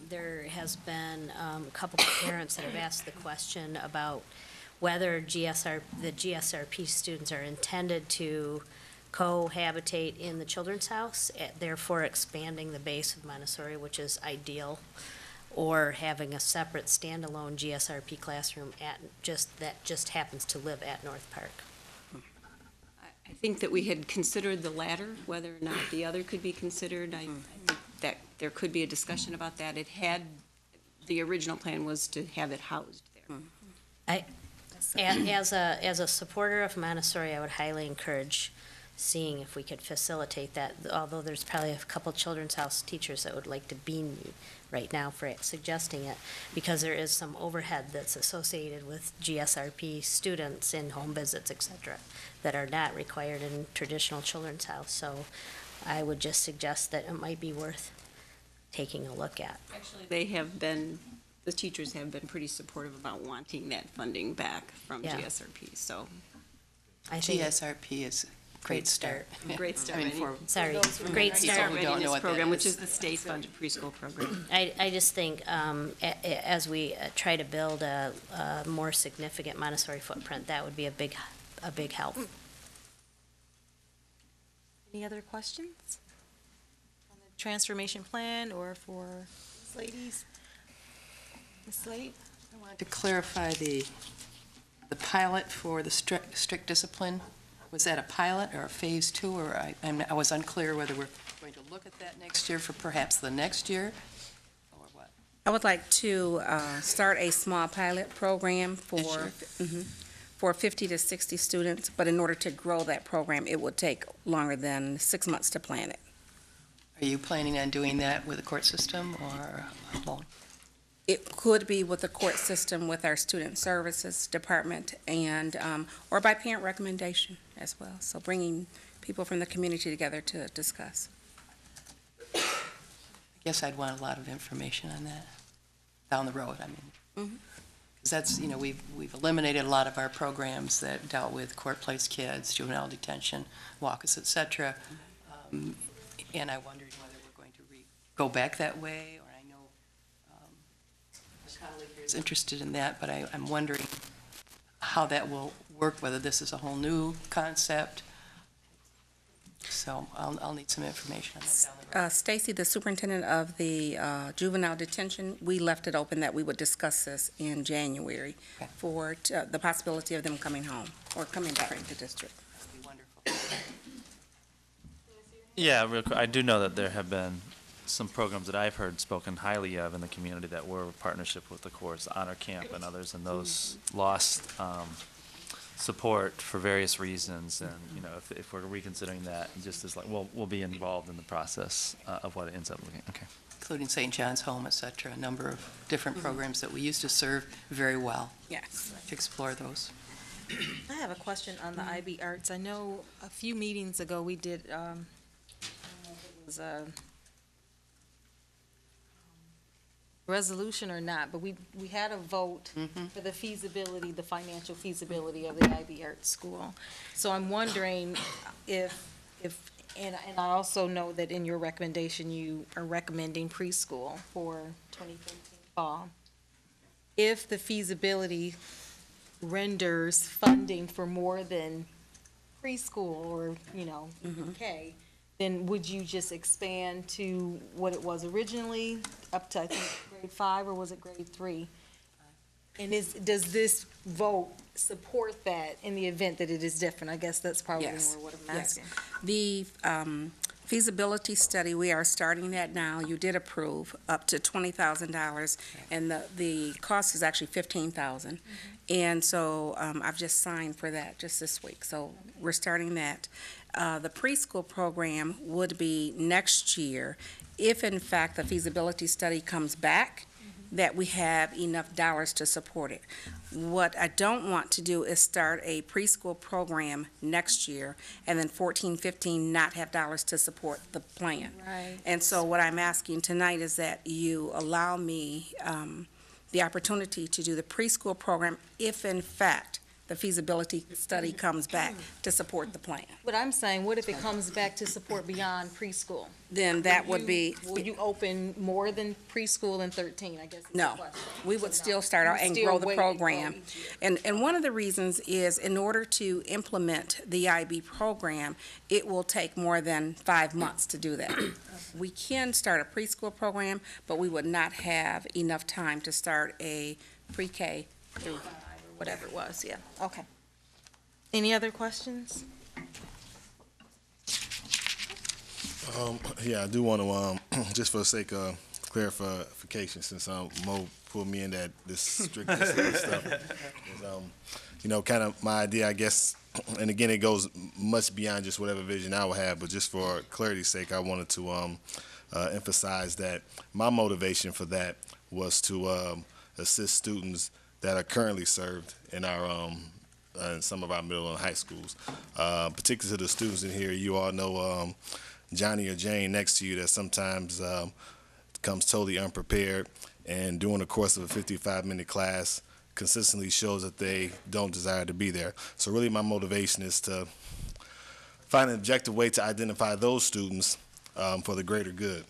Speaker 1: There has been a couple of parents that have asked the question about whether the GSRP students are intended to cohabitate in the Children's House, therefore expanding the base of Montessori, which is ideal, or having a separate standalone GSRP classroom that just happens to live at North Park.
Speaker 6: I think that we had considered the latter, whether or not the other could be considered. I think that there could be a discussion about that. The original plan was to have it housed there.
Speaker 1: As a supporter of Montessori, I would highly encourage seeing if we could facilitate that, although there's probably a couple Children's House teachers that would like to bean me right now for suggesting it, because there is some overhead that's associated with GSRP students in home visits, et cetera, that are not required in traditional Children's House. So I would just suggest that it might be worth taking a look at.
Speaker 6: Actually, the teachers have been pretty supportive about wanting that funding back from GSRP, so.
Speaker 1: I think
Speaker 8: GSRP is great start.
Speaker 6: Great start.
Speaker 1: Great start
Speaker 6: readiness program, which is the state-funded preschool program.
Speaker 1: I just think as we try to build a more significant Montessori footprint, that would be a big help.
Speaker 2: Any other questions on the transformation plan or for these ladies? Ms. Slade?
Speaker 8: I wanted to clarify the pilot for the strict discipline. Was that a pilot or a phase 2, or I was unclear whether we're going to look at that next year for perhaps the next year, or what?
Speaker 5: I would like to start a small pilot program for 50 to 60 students, but in order to grow that program, it would take longer than 6 months to plan it.
Speaker 8: Are you planning on doing that with the court system or alone?
Speaker 5: It could be with the court system, with our student services department, and, or by parent recommendation as well. So bringing people from the community together to discuss.
Speaker 8: I guess I'd want a lot of information on that down the road, I mean. Because that's, you know, we've eliminated a lot of our programs that dealt with court-placed kids, juvenile detention, WACAS, et cetera. And I wondered whether we're going to go back that way, or I know a colleague here is interested in that, but I'm wondering how that will work, whether this is a whole new concept. So I'll need some information on that down the road.
Speaker 5: Stacy, the superintendent of the juvenile detention, we left it open that we would discuss this in January for the possibility of them coming home or coming back into district.
Speaker 4: Yeah, real quick, I do know that there have been some programs that I've heard spoken highly of in the community that were a partnership with the courts, Honor Camp and others, and those lost support for various reasons. And, you know, if we're reconsidering that, just as like, we'll be involved in the process of what it ends up looking. Okay.
Speaker 8: Including St. John's Home, et cetera, a number of different programs that we used to serve very well.
Speaker 5: Yes.
Speaker 8: To explore those.
Speaker 16: I have a question on the IB Arts. I know a few meetings ago we did, I don't know if it was a resolution or not, but we had a vote for the feasibility, the financial feasibility of the IB Arts School. So I'm wondering if and I also know that in your recommendation, you are recommending preschool for 2013 fall. If the feasibility renders funding for more than preschool or, you know, K, then would you just expand to what it was originally, up to, I think, grade 5, or was it grade 3? And does this vote support that in the event that it is different? I guess that's probably more what I'm asking.
Speaker 5: The feasibility study, we are starting that now. You did approve up to $20,000, and the cost is actually $15,000. And so I've just signed for that just this week. So we're starting that. The preschool program would be next year if, in fact, the feasibility study comes back that we have enough dollars to support it. What I don't want to do is start a preschool program next year and then 14, 15 not have dollars to support the plan.
Speaker 16: Right.
Speaker 5: And so what I'm asking tonight is that you allow me the opportunity to do the preschool program if, in fact, the feasibility study comes back to support the plan.
Speaker 16: But I'm saying, what if it comes back to support beyond preschool?
Speaker 5: Then that would be.
Speaker 16: Will you open more than preschool in 13, I guess is the
Speaker 5: No,
Speaker 16: question.
Speaker 5: we would still start out and grow the program. And one of the reasons is in order to implement the IB program, it will take more than 5 months to do that. We can start a preschool program, but we would not have enough time to start a pre-K through
Speaker 16: Whatever it was, yeah, okay. Any other questions?
Speaker 7: Yeah, I do want to, just for the sake of clarification, since Mo pulled me in that this strict discipline stuff, is, you know, kind of my idea, I guess, and again, it goes much beyond just whatever vision I would have, but just for clarity's sake, I wanted to emphasize that my motivation for that was to assist students that are currently served in our in some of our middle and high schools. Particularly to the students in here, you all know Johnny or Jane next to you that sometimes comes totally unprepared, and during the course of a 55-minute class consistently shows that they don't desire to be there. So really my motivation is to find an objective way to identify those students for the greater good.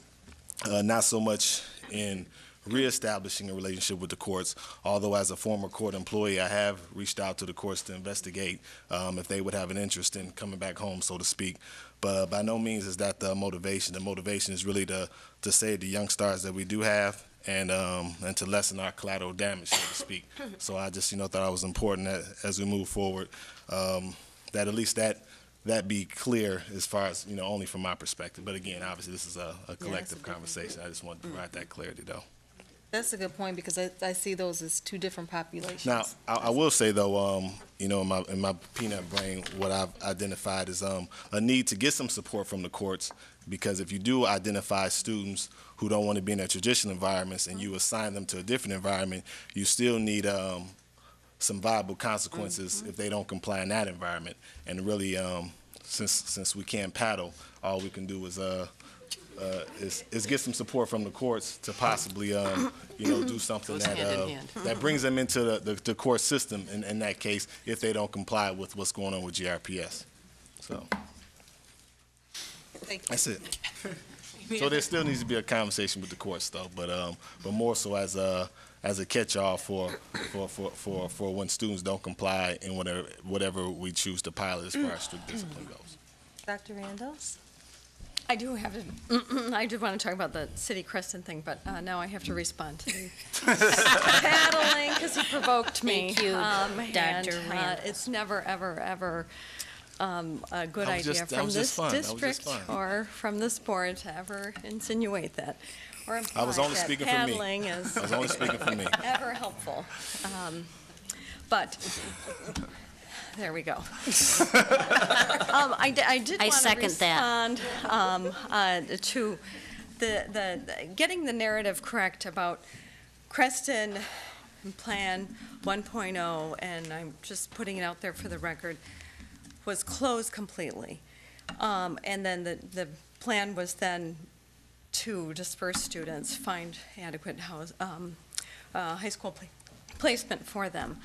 Speaker 7: Not so much in reestablishing a relationship with the courts, although as a former court employee, I have reached out to the courts to investigate if they would have an interest in coming back home, so to speak. But by no means is that the motivation. The motivation is really to save the young stars that we do have and to lessen our collateral damage, so to speak. So I just, thought it was important that as we move forward, that at least that be clear as far as, only from my perspective. But again, obviously this is a collective conversation. I just wanted to provide that clarity, though.
Speaker 2: That's a good point, because I see those as two different populations.
Speaker 7: Now, I will say though, you know, in my peanut brain, what I've identified is a need to get some support from the courts, because if you do identify students who don't want to be in their traditional environments and you assign them to a different environment, you still need some viable consequences if they don't comply in that environment. And really, since we can't paddle, all we can do is get some support from the courts to possibly, you know, do something
Speaker 8: Goes hand in hand.
Speaker 7: that brings them into the court system in that case if they don't comply with what's going on with GRPS. So
Speaker 2: Thank you.
Speaker 7: that's it. So there still needs to be a conversation with the courts though, but more so as a catch-all for when students don't comply in whatever we choose to pilot as far as strict discipline goes.
Speaker 2: Dr. Randalls?
Speaker 9: I do have to, I did want to talk about the city Creston thing, but now I have to respond to the paddling, because he provoked me.
Speaker 1: Thank you,
Speaker 9: And,
Speaker 1: Dr. Randall.
Speaker 9: it's never, ever, ever a good
Speaker 7: I was
Speaker 9: idea
Speaker 7: just- that
Speaker 9: from
Speaker 7: was
Speaker 9: this
Speaker 7: just fun. That was just
Speaker 9: district
Speaker 7: fun.
Speaker 9: or from this board to ever insinuate that, or imply
Speaker 7: I was only
Speaker 9: that
Speaker 7: speaking for me.
Speaker 9: paddling is
Speaker 7: I was only speaking for me.
Speaker 9: ever helpful. But there we go. I did
Speaker 1: I
Speaker 9: want to
Speaker 1: second that.
Speaker 9: respond to the getting the narrative correct about Creston Plan 1.0, and I'm just putting it out there for the record, was closed completely. And then the plan was then to disperse students, find adequate high school placement for them.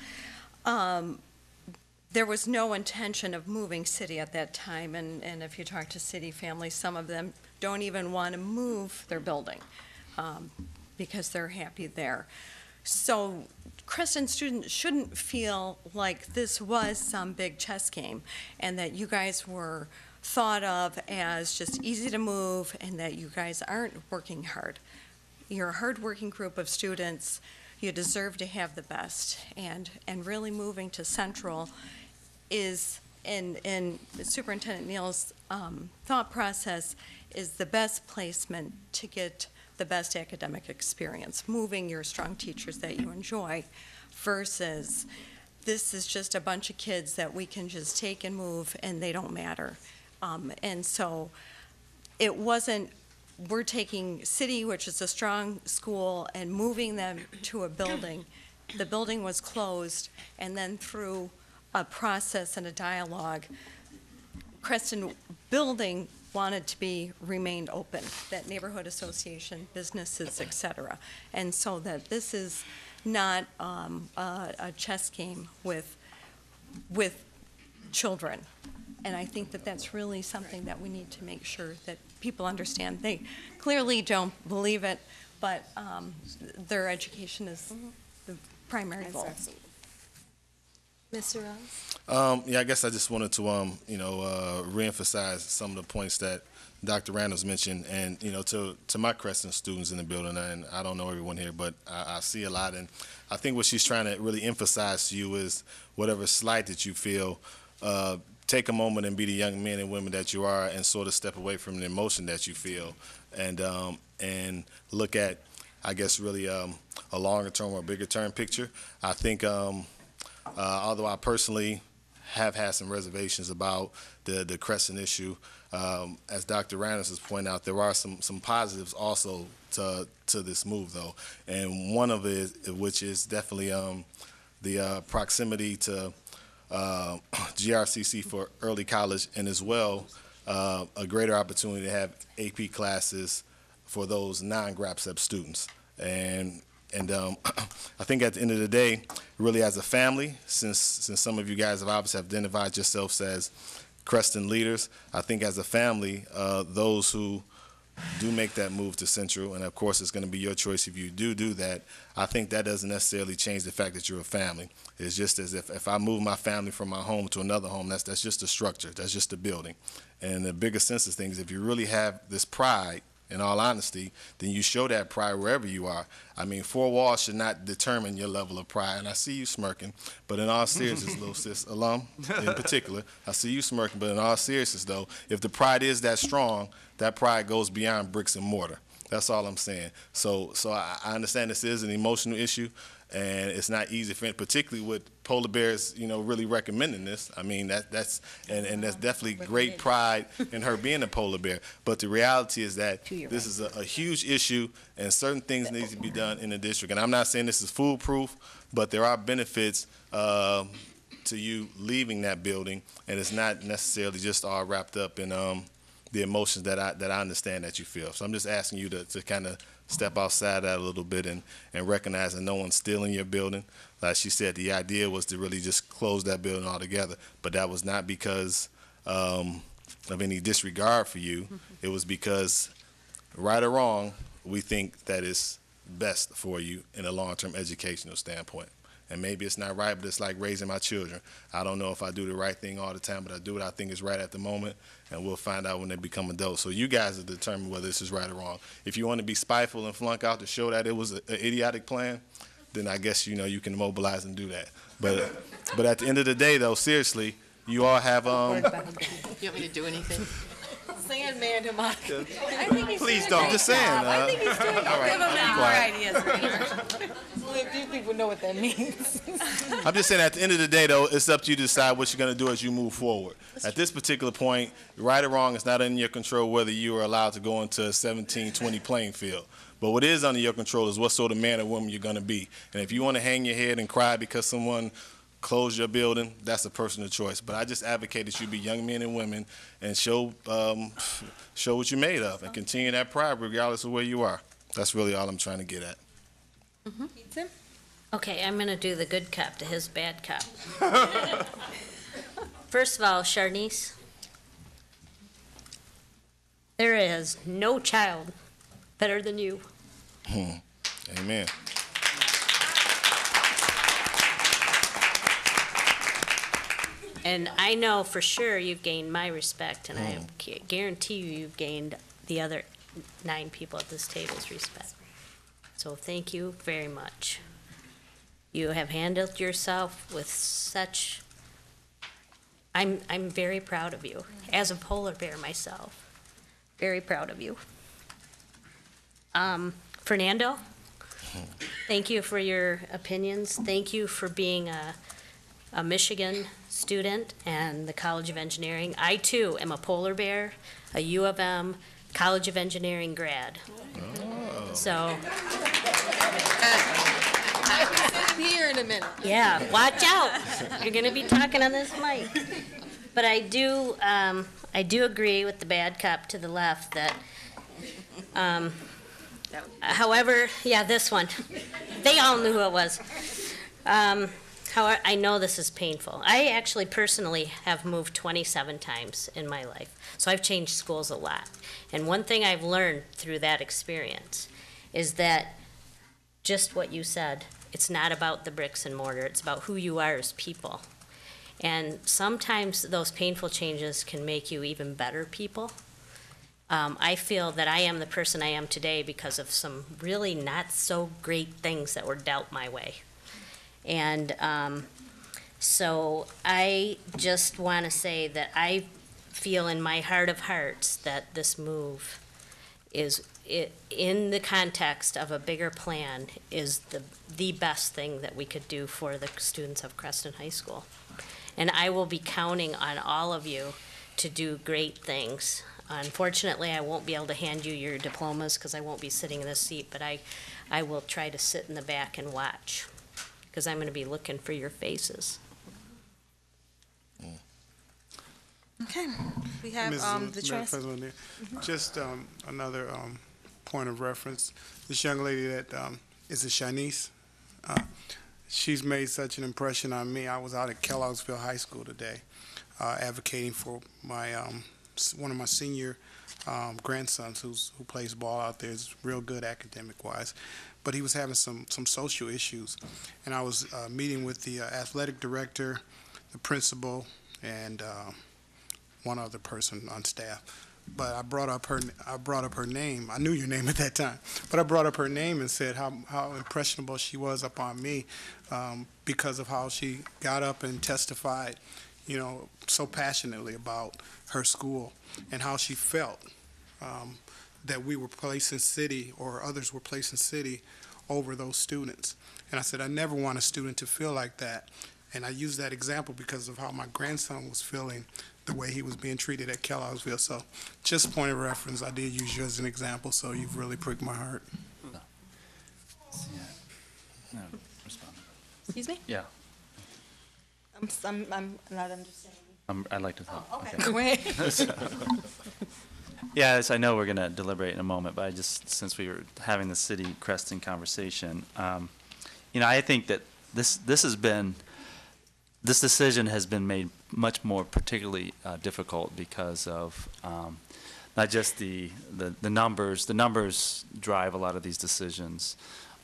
Speaker 9: There was no intention of moving city at that time, and if you talk to city families, some of them don't even want to move their building because they're happy there. So Creston students shouldn't feel like this was some big chess game and that you guys were thought of as just easy to move and that you guys aren't working hard. You're a hard-working group of students. You deserve to have the best, and really moving to Central is, in Superintendent Neal's thought process, is the best placement to get the best academic experience, moving your strong teachers that you enjoy, versus this is just a bunch of kids that we can just take and move and they don't matter. And so it wasn't, we're taking City, which is a strong school, and moving them to a building. The building was closed, and then through a process and a dialogue, Creston building wanted to be remained open, that neighborhood association, businesses, et cetera. And so that this is not a chess game with children. And I think that that's really something that we need to make sure that people understand. They clearly don't believe it, but their education is the primary goal.
Speaker 1: Mr. Ross?
Speaker 7: Yeah, I guess I just wanted to, reemphasize some of the points that Dr. Randalls mentioned, and to my Creston students in the building, and I don't know everyone here, but I see a lot, and I think what she's trying to really emphasize to you is whatever slight that you feel, take a moment and be the young men and women that you are, and sort of step away from the emotion that you feel, and look at, I guess, really a longer term or bigger term picture. I think, although I personally have had some reservations about the Creston issue, as Dr. Randalls has pointed out, there are some positives also to this move, though, and one of it, which is definitely the proximity to GRCC for early college, and as well a greater opportunity to have AP classes for those non-GRPS students. And I think at the end of the day, really as a family, since some of you guys have obviously identified yourselves as Creston leaders, I think as a family, those who do make that move to Central, and of course it's going to be your choice if you do that, I think that doesn't necessarily change the fact that you're a family. It's just as if I move my family from my home to another home, that's just a structure, that's just a building. And the bigger sense of things, if you really have this pride, in all honesty, then you show that pride wherever you are. I mean, four walls should not determine your level of pride. And I see you smirking, but in all seriousness, little sis, alum in particular, I see you smirking, but in all seriousness, though, if the pride is that strong, that pride goes beyond bricks and mortar. That's all I'm saying. So I understand this is an emotional issue, and it's not easy for, particularly with polar bears, really recommending this. I mean, that's definitely great pride in her being a polar bear. But the reality is that this is a huge issue, and certain things need to be done in the district. And I'm not saying this is foolproof, but there are benefits to you leaving that building, and it's not necessarily just all wrapped up in the emotions that I understand that you feel. So I'm just asking you to kind of step outside that a little bit and recognize that no one's stealing your building. Like she said, the idea was to really just close that building altogether, but that was not because of any disregard for you. It was because, right or wrong, we think that it's best for you in a long-term educational standpoint. And maybe it's not right, but it's like raising my children. I don't know if I do the right thing all the time, but I do what I think is right at the moment, and we'll find out when they become adults. So you guys will determine whether this is right or wrong. If you want to be spiteful and flunk out to show that it was an idiotic plan, then I guess you can mobilize and do that. But at the end of the day, though, seriously, you all have
Speaker 8: You want me to do anything?
Speaker 9: Sandman him out.
Speaker 7: Please don't. I'm just saying.
Speaker 9: I think he's doing
Speaker 7: all right,
Speaker 9: Give him any more
Speaker 7: quiet.
Speaker 9: ideas. Few people know what that means.
Speaker 7: I'm just saying, at the end of the day, though, it's up to you to decide what you're going to do as you move forward. At this particular point, right or wrong, it's not in your control whether you are allowed to go into a 17-20 playing field. But what is under your control is what sort of man or woman you're going to be. And if you want to hang your head and cry because someone closed your building, that's a personal choice. But I just advocate that you be young men and women and show what you're made of and continue that pride regardless of where you are. That's really all I'm trying to get at.
Speaker 1: Okay, I'm gonna do the good cop to his bad cop. First of all, Charnice, there is no child better than you.
Speaker 7: Amen.
Speaker 1: And I know for sure you've gained my respect, and I guarantee you've gained the other 9 people at this table's respect. So thank you very much. You have handled yourself with such, I'm very proud of you, as a polar bear myself. Very proud of you. Fernando, thank you for your opinions. Thank you for being a Michigan student and the College of Engineering. I too am a polar bear, a U of M College of Engineering grad.
Speaker 7: Oh.
Speaker 1: So.
Speaker 9: I'll be here in a minute.
Speaker 1: Yeah, watch out. You're gonna be talking on this mic. But I do agree with the bad cop to the left that, however, yeah, this one. They all knew who it was. However, I know this is painful. I actually personally have moved 27 times in my life, so I've changed schools a lot. And one thing I've learned through that experience is that just what you said, it's not about the bricks and mortar, it's about who you are as people. And sometimes those painful changes can make you even better people. I feel that I am the person I am today because of some really not so great things that were dealt my way. And so I just want to say that I feel in my heart of hearts that this move is, in the context of a bigger plan, is the best thing that we could do for the students of Creston High School. And I will be counting on all of you to do great things. Unfortunately, I won't be able to hand you your diplomas because I won't be sitting in this seat, but I will try to sit in the back and watch, because I'm going to be looking for your faces.
Speaker 9: Okay, we have the
Speaker 3: President, just another point of reference. This young lady that is a Shanice, she's made such an impression on me. I was out at Kelloggsville High School today advocating for my one of my senior grandsons who plays ball out there. Is real good academic-wise, but he was having some social issues. And I was meeting with the athletic director, the principal, and one other person on staff. But I brought up her name. I knew your name at that time, but I brought up her name and said how impressionable she was upon me because of how she got up and testified, so passionately about her school and how she felt that we were placing city, or others were placing city over those students. And I said, I never want a student to feel like that. And I use that example because of how my grandson was feeling, the way he was being treated at Kellogg'sville. So just point of reference, I did use you as an example, so you've really pricked my heart.
Speaker 4: No, respond.
Speaker 2: Excuse me?
Speaker 4: Yeah,
Speaker 2: I'm not understanding.
Speaker 4: I'd like to talk.
Speaker 2: Okay. Go ahead.
Speaker 4: Yes, I know we're going to deliberate in a moment, but since we were having the city Creston conversation, I think that this decision has been made much more particularly difficult because of not just the numbers. The numbers drive a lot of these decisions,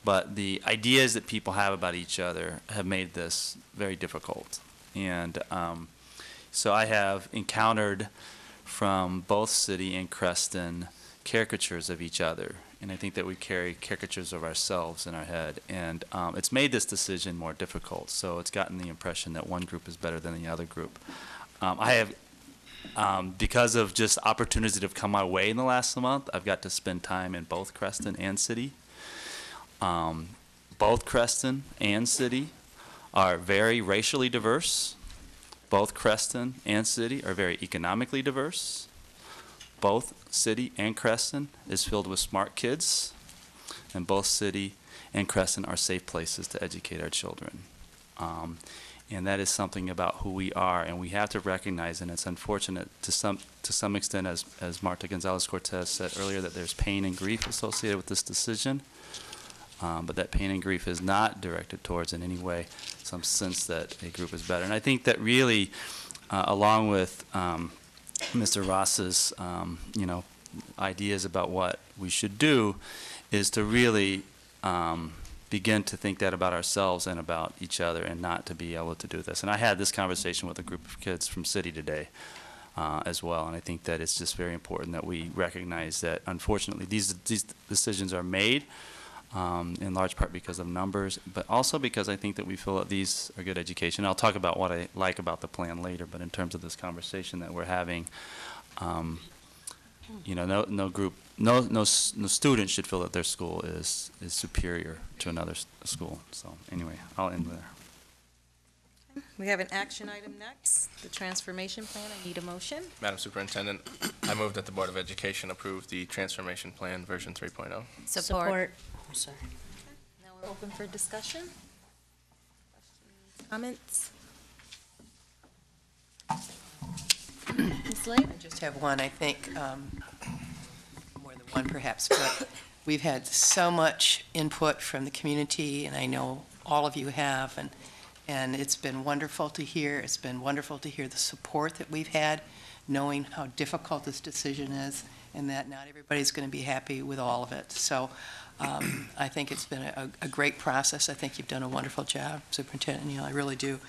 Speaker 4: but the ideas that people have about each other have made this very difficult. And so I have encountered from both City and Creston caricatures of each other. And I think that we carry caricatures of ourselves in our head. And it's made this decision more difficult. So it's gotten the impression that one group is better than the other group. I have, because of just opportunities that have come my way in the last month, I've got to spend time in both Creston and City. Both Creston and City are very racially diverse. Both Creston and City are very economically diverse. Both City and Creston is filled with smart kids, and both City and Creston are safe places to educate our children. And that is something about who we are, and we have to recognize, and it's unfortunate to some extent, as Marta Gonzalez-Cortez said earlier, that there's pain and grief associated with this decision. But that pain and grief is not directed towards in any way some sense that a group is better. And I think that really, along with Mr. Ross's, ideas about what we should do, is to really begin to think that about ourselves and about each other, and not to be able to do this. And I had this conversation with a group of kids from City today as well, and I think that it's just very important that we recognize that, unfortunately, these decisions are made in large part because of numbers, but also because I think that we feel that these are good education. I'll talk about what I like about the plan later, but in terms of this conversation that we're having, no student should feel that their school is superior to another school. So anyway, I'll end there.
Speaker 2: We have an action item next, the transformation plan. I need a motion.
Speaker 10: Madam Superintendent, I move that the Board of Education approve the transformation plan version 3.0.
Speaker 1: Support. Oh, sorry.
Speaker 2: Now we're open for discussion. Questions, comments? Ms. Slade?
Speaker 8: I just have one, I think, more than one perhaps, but we've had so much input from the community, and I know all of you have, and it's been wonderful to hear. It's been wonderful to hear the support that we've had, knowing how difficult this decision is, and that not everybody's going to be happy with all of it. So I think it's been a great process. I think you've done a wonderful job, Superintendent Neal. I really do.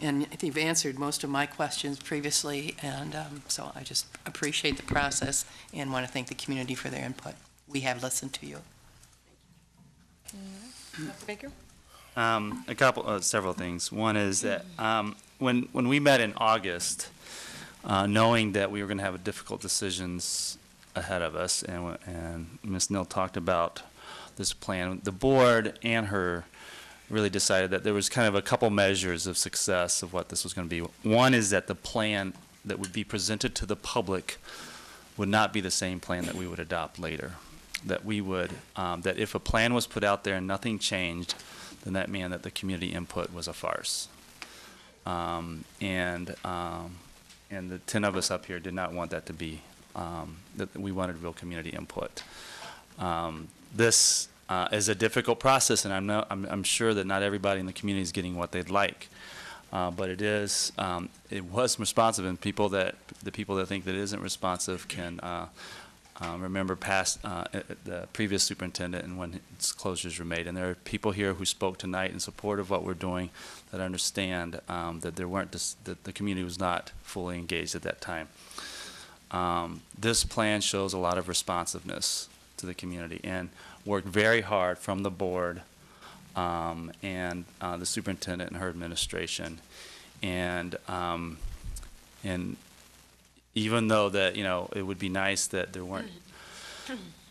Speaker 8: And I think you've answered most of my questions previously, and so I just appreciate the process and want to thank the community for their input. We have listened to you.
Speaker 2: Dr. Baker?
Speaker 4: Several things. One is that when we met in August, knowing that we were going to have difficult decisions ahead of us, and Ms. Neal talked about this plan, the board and her really decided that there was kind of a couple measures of success of what this was going to be. One is that the plan that would be presented to the public would not be the same plan that we would adopt later. That we would, that if a plan was put out there and nothing changed, then that meant that the community input was a farce. And the 10 of us up here did not want that to be, that we wanted real community input. This is a difficult process, and I'm sure that not everybody in the community is getting what they'd like. But it was responsive, and the people that think that it isn't responsive can remember past the previous superintendent and when its closures were made. And there are people here who spoke tonight in support of what we're doing that understand that that the community was not fully engaged at that time. This plan shows a lot of responsiveness to the community and worked very hard from the board and the superintendent and her administration. And even though that, it would be nice that there weren't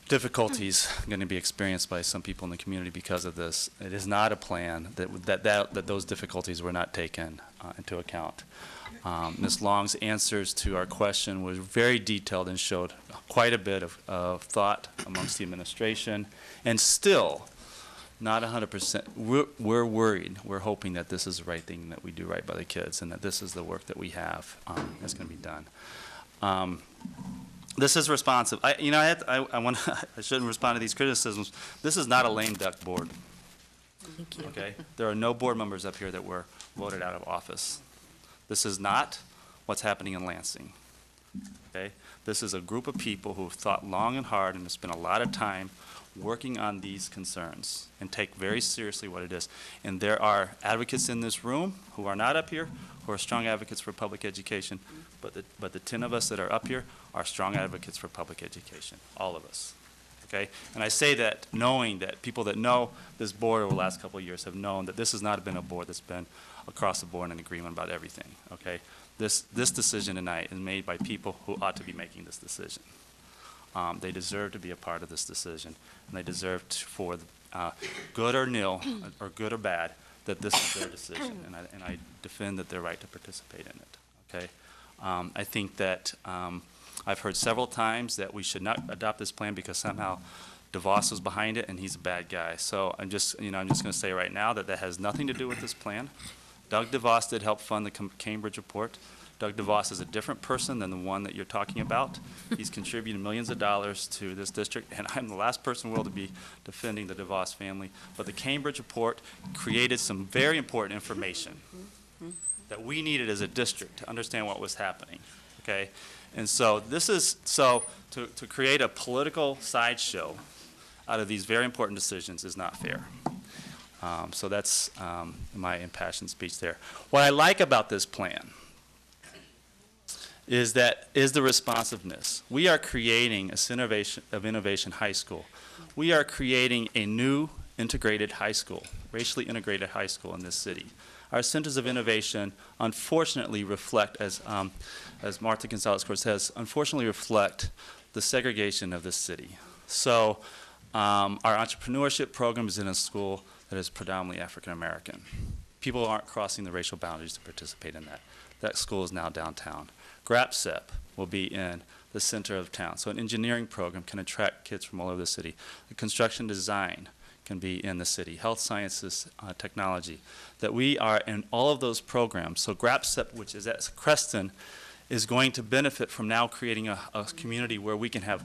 Speaker 4: difficulties going to be experienced by some people in the community because of this. It is not a plan that those difficulties were not taken into account. Ms. Long's answers to our question was very detailed and showed quite a bit of thought amongst the administration, and still not 100%. We're worried. We're hoping that this is the right thing, that we do right by the kids, and that this is the work that we have that's going to be done. This is responsive. I shouldn't respond to these criticisms. This is not a lame duck board.
Speaker 1: Thank you.
Speaker 4: Okay? There are no board members up here that were voted out of office. This is not what's happening in Lansing. Okay? This is a group of people who have thought long and hard and have spent a lot of time working on these concerns and take very seriously what it is. And there are advocates in this room who are not up here who are strong advocates for public education, but the 10 of us that are up here are strong advocates for public education, all of us. Okay? And I say that knowing that people that know this board over the last couple of years have known that this has not been a board that's been across the board in agreement about everything. Okay? This decision tonight is made by people who ought to be making this decision. They deserve to be a part of this decision, and they deserve for good or nil, or good or bad, that this is their decision, and I defend that their right to participate in it. Okay, I think that I've heard several times that we should not adopt this plan because somehow DeVos was behind it and he's a bad guy. So I'm just going to say right now that has nothing to do with this plan. Doug DeVos did help fund the Cambridge report. Doug DeVos is a different person than the one that you're talking about. He's contributed millions of dollars to this district, and I'm the last person in the world to be defending the DeVos family. But the Cambridge report created some very important information that we needed as a district to understand what was happening. Okay, and so this is to create a political sideshow out of these very important decisions is not fair. So that's my impassioned speech there. What I like about this plan is the responsiveness. We are creating a Center of Innovation High School. We are creating a new integrated high school, racially integrated high school in this city. Our centers of innovation unfortunately reflect, as Martha Gonzalez-Cortez says, unfortunately reflect the segregation of this city. So our entrepreneurship program is in a school that is predominantly African American. People aren't crossing the racial boundaries to participate in that. That school is now downtown. GRPS will be in the center of town. So an engineering program can attract kids from all over the city. The construction design can be in the city. Health sciences, technology. That we are in all of those programs. So GRPS, which is at Creston, is going to benefit from now creating a community where we can have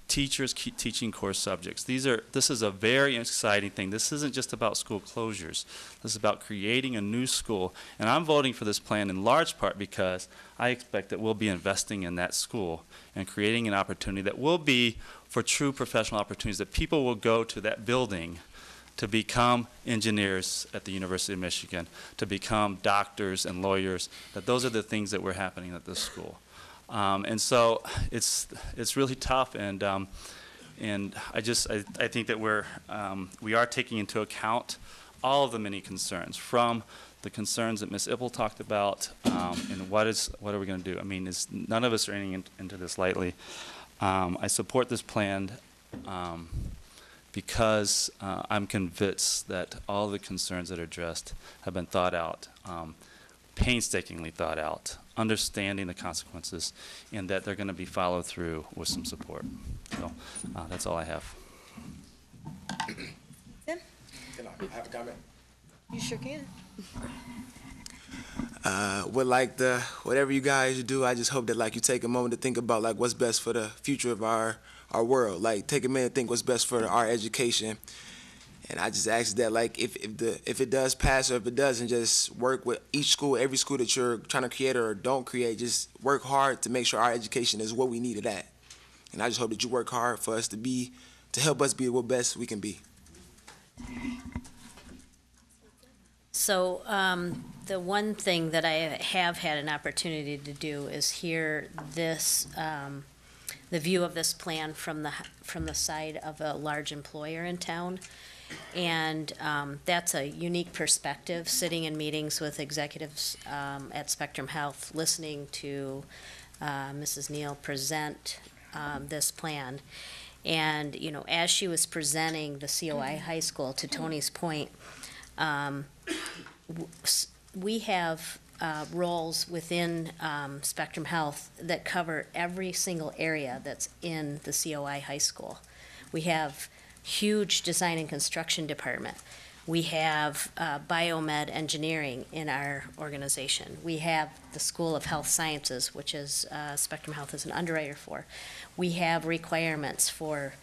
Speaker 4: teachers keep teaching core subjects. This is a very exciting thing. This isn't just about school closures. This is about creating a new school. And I'm voting for this plan in large part because I expect that we'll be investing in that school and creating an opportunity that will be for true professional opportunities, that people will go to that building to become engineers at the University of Michigan, to become doctors and lawyers, that those are the things that were happening at this school. And so it's really tough, and I think that we are taking into account all of the many concerns, from the concerns that Ms. Ipple talked about, and what are we going to do? I mean, none of us are entering into this lightly. I support this plan because I'm convinced that all the concerns that are addressed have been thought out, painstakingly thought out, understanding the consequences, and that they're going to be followed through with some support. So that's all I have.
Speaker 11: Can I have a comment?
Speaker 9: You sure can.
Speaker 11: Whatever you guys do, I just hope that you take a moment to think about what's best for the future of our world. Take a minute to think what's best for our education. And I just ask that if it does pass or if it doesn't, just work with each school, every school that you're trying to create or don't create. Just work hard to make sure our education is what we need it at. And I just hope that you work hard for us to help us be what best we can be.
Speaker 1: So the one thing that I have had an opportunity to do is hear this, the view of this plan from the side of a large employer in town. And that's a unique perspective, sitting in meetings with executives at Spectrum Health, listening to Mrs. Neal present this plan. And, you know, as she was presenting the COI high school, to Tony's point, we have roles within Spectrum Health that cover every single area that's in the COI high school. We have huge design and construction department. We have biomed engineering in our organization. We have the School of Health Sciences, which is Spectrum Health is an underwriter for. We have requirements for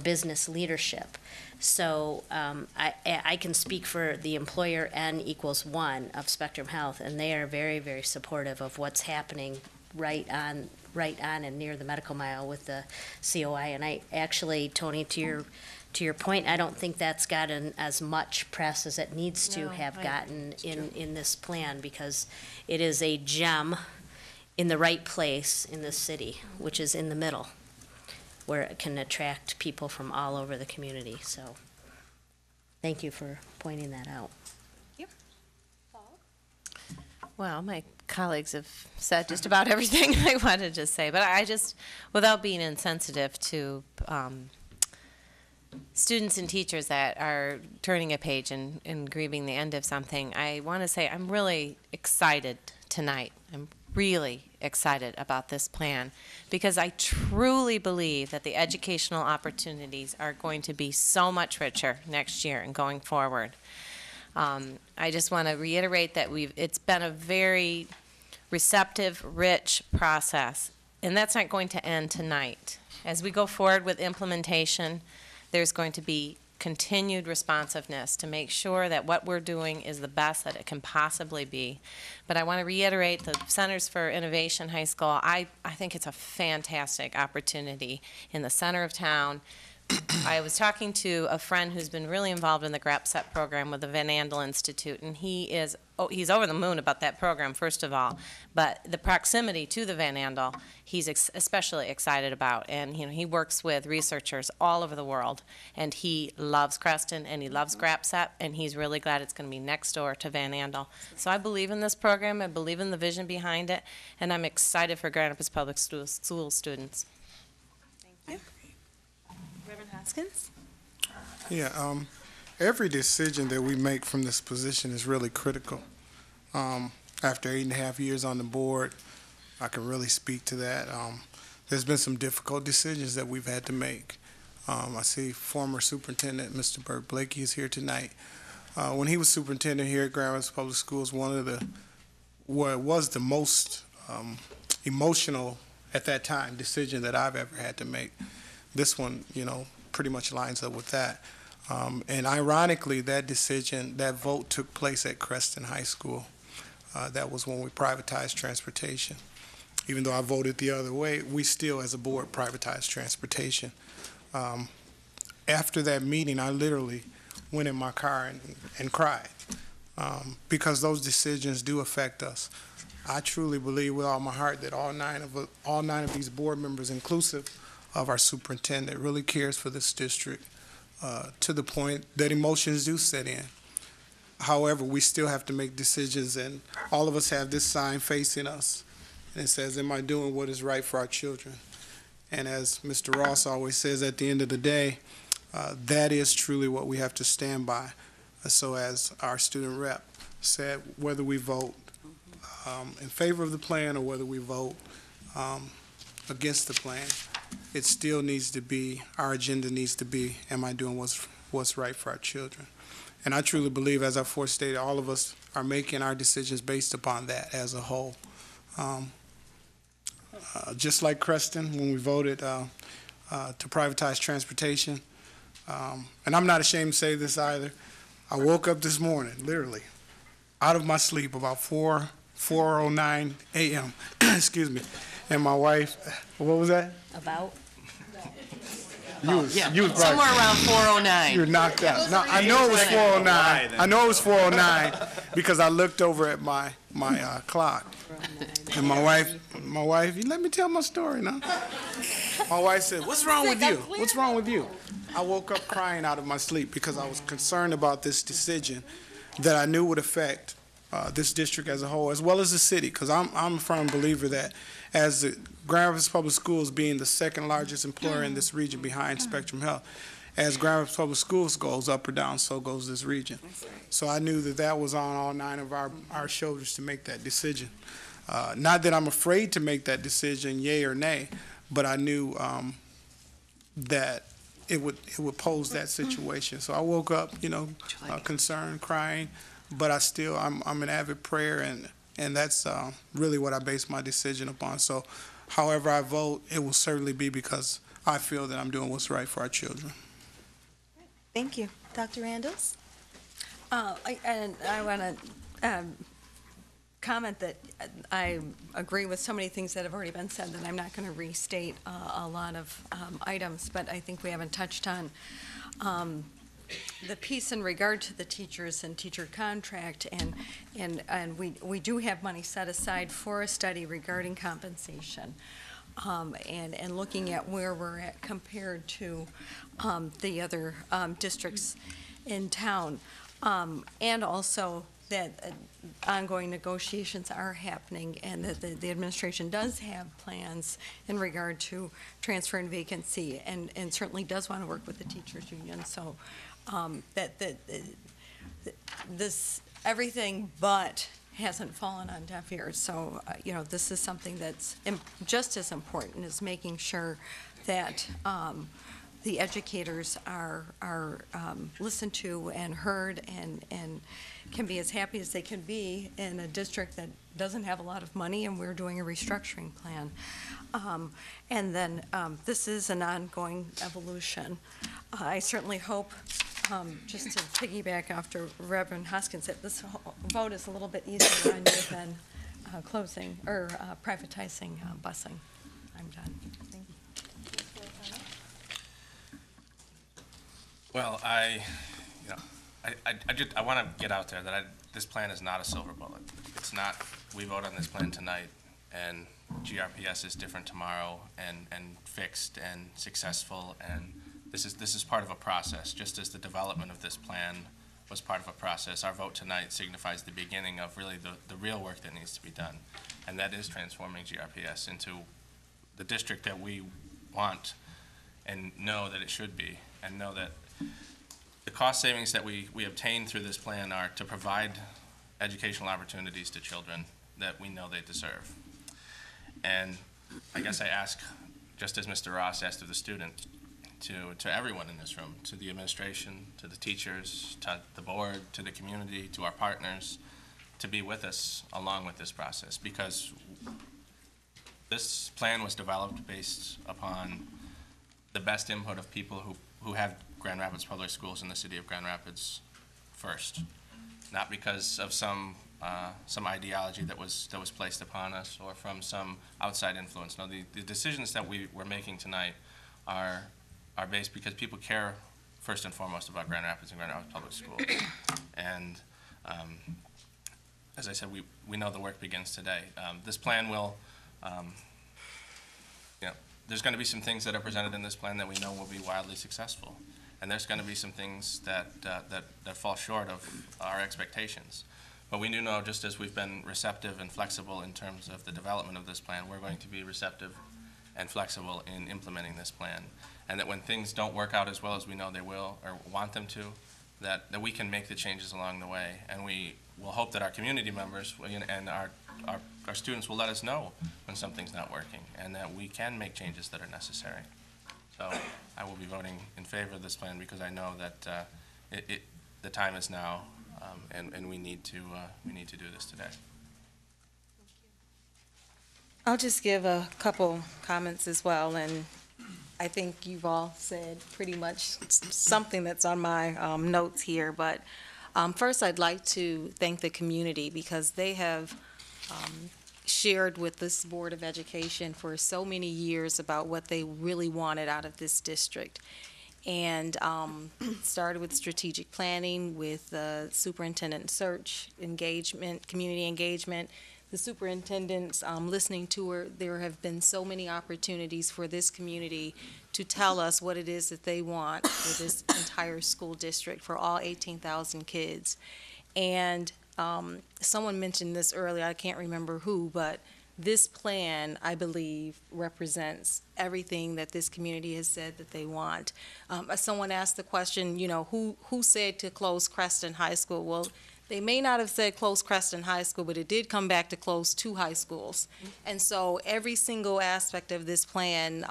Speaker 1: business leadership. So I can speak for the employer N=1 of Spectrum Health, and they are very, very supportive of what's happening right on and near the medical mile with the COI. And I actually, Tony, to your point, I don't think that's gotten as much press as it needs to have gotten in this plan, because it is a gem in the right place in this city, which is in the middle, where it can attract people from all over the community. So thank you for pointing that out.
Speaker 13: Well, my colleagues have said just about everything I wanted to say, but I just, without being insensitive to students and teachers that are turning a page and grieving the end of something, I want to say I'm really excited tonight. I'm really excited about this plan, because I truly believe that the educational opportunities are going to be so much richer next year and going forward. I just want to reiterate that it's been a very receptive, rich process, and that's not going to end tonight. As we go forward with implementation, there's going to be continued responsiveness to make sure that what we're doing is the best that it can possibly be. But I want to reiterate the Centers for Innovation High School. I think it's a fantastic opportunity in the center of town. I was talking to a friend who's been really involved in the GRPS program with the Van Andel Institute, and he's over the moon about that program, first of all. But the proximity to the Van Andel, he's especially excited about. And he works with researchers all over the world, and he loves Creston and he loves GRPS, and he's really glad it's going to be next door to Van Andel. So I believe in this program, I believe in the vision behind it, and I'm excited for Grand Rapids Public School students.
Speaker 2: Reverend Hoskins?
Speaker 3: Yeah, every decision that we make from this position is really critical. After 8.5 years on the board, I can really speak to that. There's been some difficult decisions that we've had to make. I see former superintendent, Mr. Burt Blakey, is here tonight. When he was superintendent here at Grand Rapids Public Schools, what was the most emotional at that time decision that I've ever had to make. This one, pretty much lines up with that. And ironically, that decision, that vote took place at Creston High School. That was when we privatized transportation. Even though I voted the other way, we still, as a board, privatized transportation. After that meeting, I literally went in my car and cried, because those decisions do affect us. I truly believe with all my heart that all nine of these board members, inclusive of our superintendent, really cares for this district, to the point that emotions do set in. However, we still have to make decisions, and all of us have this sign facing us, and it says, am I doing what is right for our children? And as Mr. Ross always says, at the end of the day, that is truly what we have to stand by. So as our student rep said, whether we vote in favor of the plan or whether we vote against the plan, it still needs to be, our agenda needs to be, am I doing what's right for our children? And I truly believe, as I forestated, all of us are making our decisions based upon that as a whole. Just like Creston, when we voted to privatize transportation, and I'm not ashamed to say this either, I woke up this morning, literally, out of my sleep about 4:09 a.m., excuse me, and my wife, what was that?
Speaker 1: About?
Speaker 3: You was
Speaker 8: somewhere around 4:09.
Speaker 3: You were knocked out. No, I know it was 4:09. I know it was 4:09 because I looked over at my clock. And my wife, you let me tell my story now. My wife said, "What's wrong with you? What's wrong with you?" I woke up crying out of my sleep because I was concerned about this decision that I knew would affect this district as a whole, as well as the city, because I'm a firm believer that as the Grand Rapids Public Schools being the second largest employer in this region behind Spectrum Health, as Grand Rapids Public Schools goes up or down, so goes this region. So I knew that that was on all 9 of our shoulders to make that decision. Not that I'm afraid to make that decision, yay or nay, but I knew that it would pose that situation. So I woke up, concerned, crying, but I'm an avid prayer, and that's really what I base my decision upon. So however I vote, it will certainly be because I feel that I'm doing what's right for our children.
Speaker 9: Thank you. Dr. Randalls? I want to comment that I agree with so many things that have already been said that I'm not going to restate a lot of items, but I think we haven't touched on the piece in regard to the teachers and teacher contract, and we do have money set aside for a study regarding compensation, and looking at where we're at compared to the other districts in town, and also that ongoing negotiations are happening, and that the administration does have plans in regard to transfer and vacancy, and certainly does want to work with the teachers union. So that this everything but hasn't fallen on deaf ears. So this is something that's just as important as making sure that the educators are listened to and heard, and can be as happy as they can be in a district that doesn't have a lot of money, and we're doing a restructuring plan. And then this is an ongoing evolution. I certainly hope, just to piggyback after Reverend Hoskins, that this vote is a little bit easier on you than closing or privatizing busing. I'm done. Thank you.
Speaker 10: Well, I want to get out there that this plan is not a silver bullet. It's not, we vote on this plan tonight and GRPS is different tomorrow and fixed and successful, and this is part of a process. Just as the development of this plan was part of a process, our vote tonight signifies the beginning of really the real work that needs to be done, and that is transforming GRPS into the district that we want and know that it should be, and know that the cost savings that we obtain through this plan are to provide educational opportunities to children that we know they deserve. And I guess I ask, just as Mr. Ross asked of the student, to everyone in this room, to the administration, to the teachers, to the board, to the community, to our partners, to be with us along with this process, because this plan was developed based upon the best input of people who have Grand Rapids Public Schools in the city of Grand Rapids first, not because of some ideology that was placed upon us or from some outside influence. No, the decisions that we're making tonight are based because people care first and foremost about Grand Rapids and Grand Rapids Public Schools. And as I said, we know the work begins today. This plan will, there's going to be some things that are presented in this plan that we know will be wildly successful. And there's going to be some things that fall short of our expectations. But we do know, just as we've been receptive and flexible in terms of the development of this plan, we're going to be receptive and flexible in implementing this plan. And that when things don't work out as well as we know they will or want them to, that we can make the changes along the way. And we will hope that our community members and our students will let us know when something's not working, and that we can make changes that are necessary. So I will be voting in favor of this plan because I know that the time is now, and we need to do this today.
Speaker 2: I'll just give a couple comments as well, and I think you've all said pretty much something that's on my notes here, but first I'd like to thank the community because they have shared with this Board of Education for so many years about what they really wanted out of this district. And started with strategic planning, with superintendent search, engagement, community engagement, the superintendent's listening tour. There have been so many opportunities for this community to tell us what it is that they want for this entire school district, for all 18,000 kids. And someone mentioned this earlier, I can't remember who, but this plan, I believe, represents everything that this community has said that they want. Someone asked the question, who said to close Creston High School? Well, they may not have said close Creston High School, but it did come back to close 2 high schools. And so every single aspect of this plan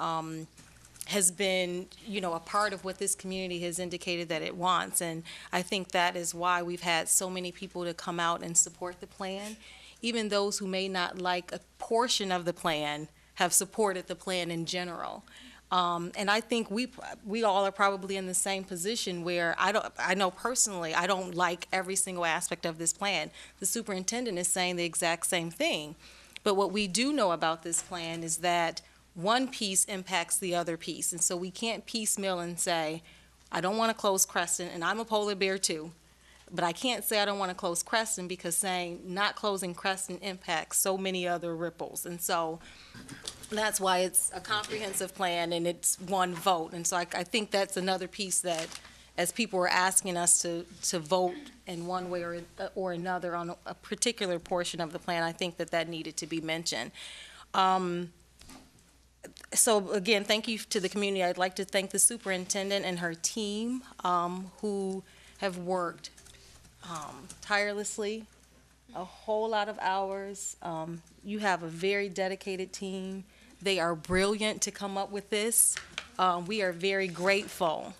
Speaker 2: has been, a part of what this community has indicated that it wants. And I think that is why we've had so many people to come out and support the plan. Even those who may not like a portion of the plan have supported the plan in general. And I think we all are probably in the same position where I know personally, I don't like every single aspect of this plan. The superintendent is saying the exact same thing. But what we do know about this plan is that one piece impacts the other piece. And so we can't piecemeal and say, I don't want to close Creston, and I'm a polar bear too. But I can't say I don't want to close Creston because saying not closing Creston impacts so many other ripples. And so that's why it's a comprehensive plan and it's one vote. And so I think that's another piece that, as people were asking us to vote in one way or another on a particular portion of the plan, I think that needed to be mentioned. So again, thank you to the community. I'd like to thank the superintendent and her team who have worked tirelessly, a whole lot of hours. You have a very dedicated team. They are brilliant to come up with this. We are very grateful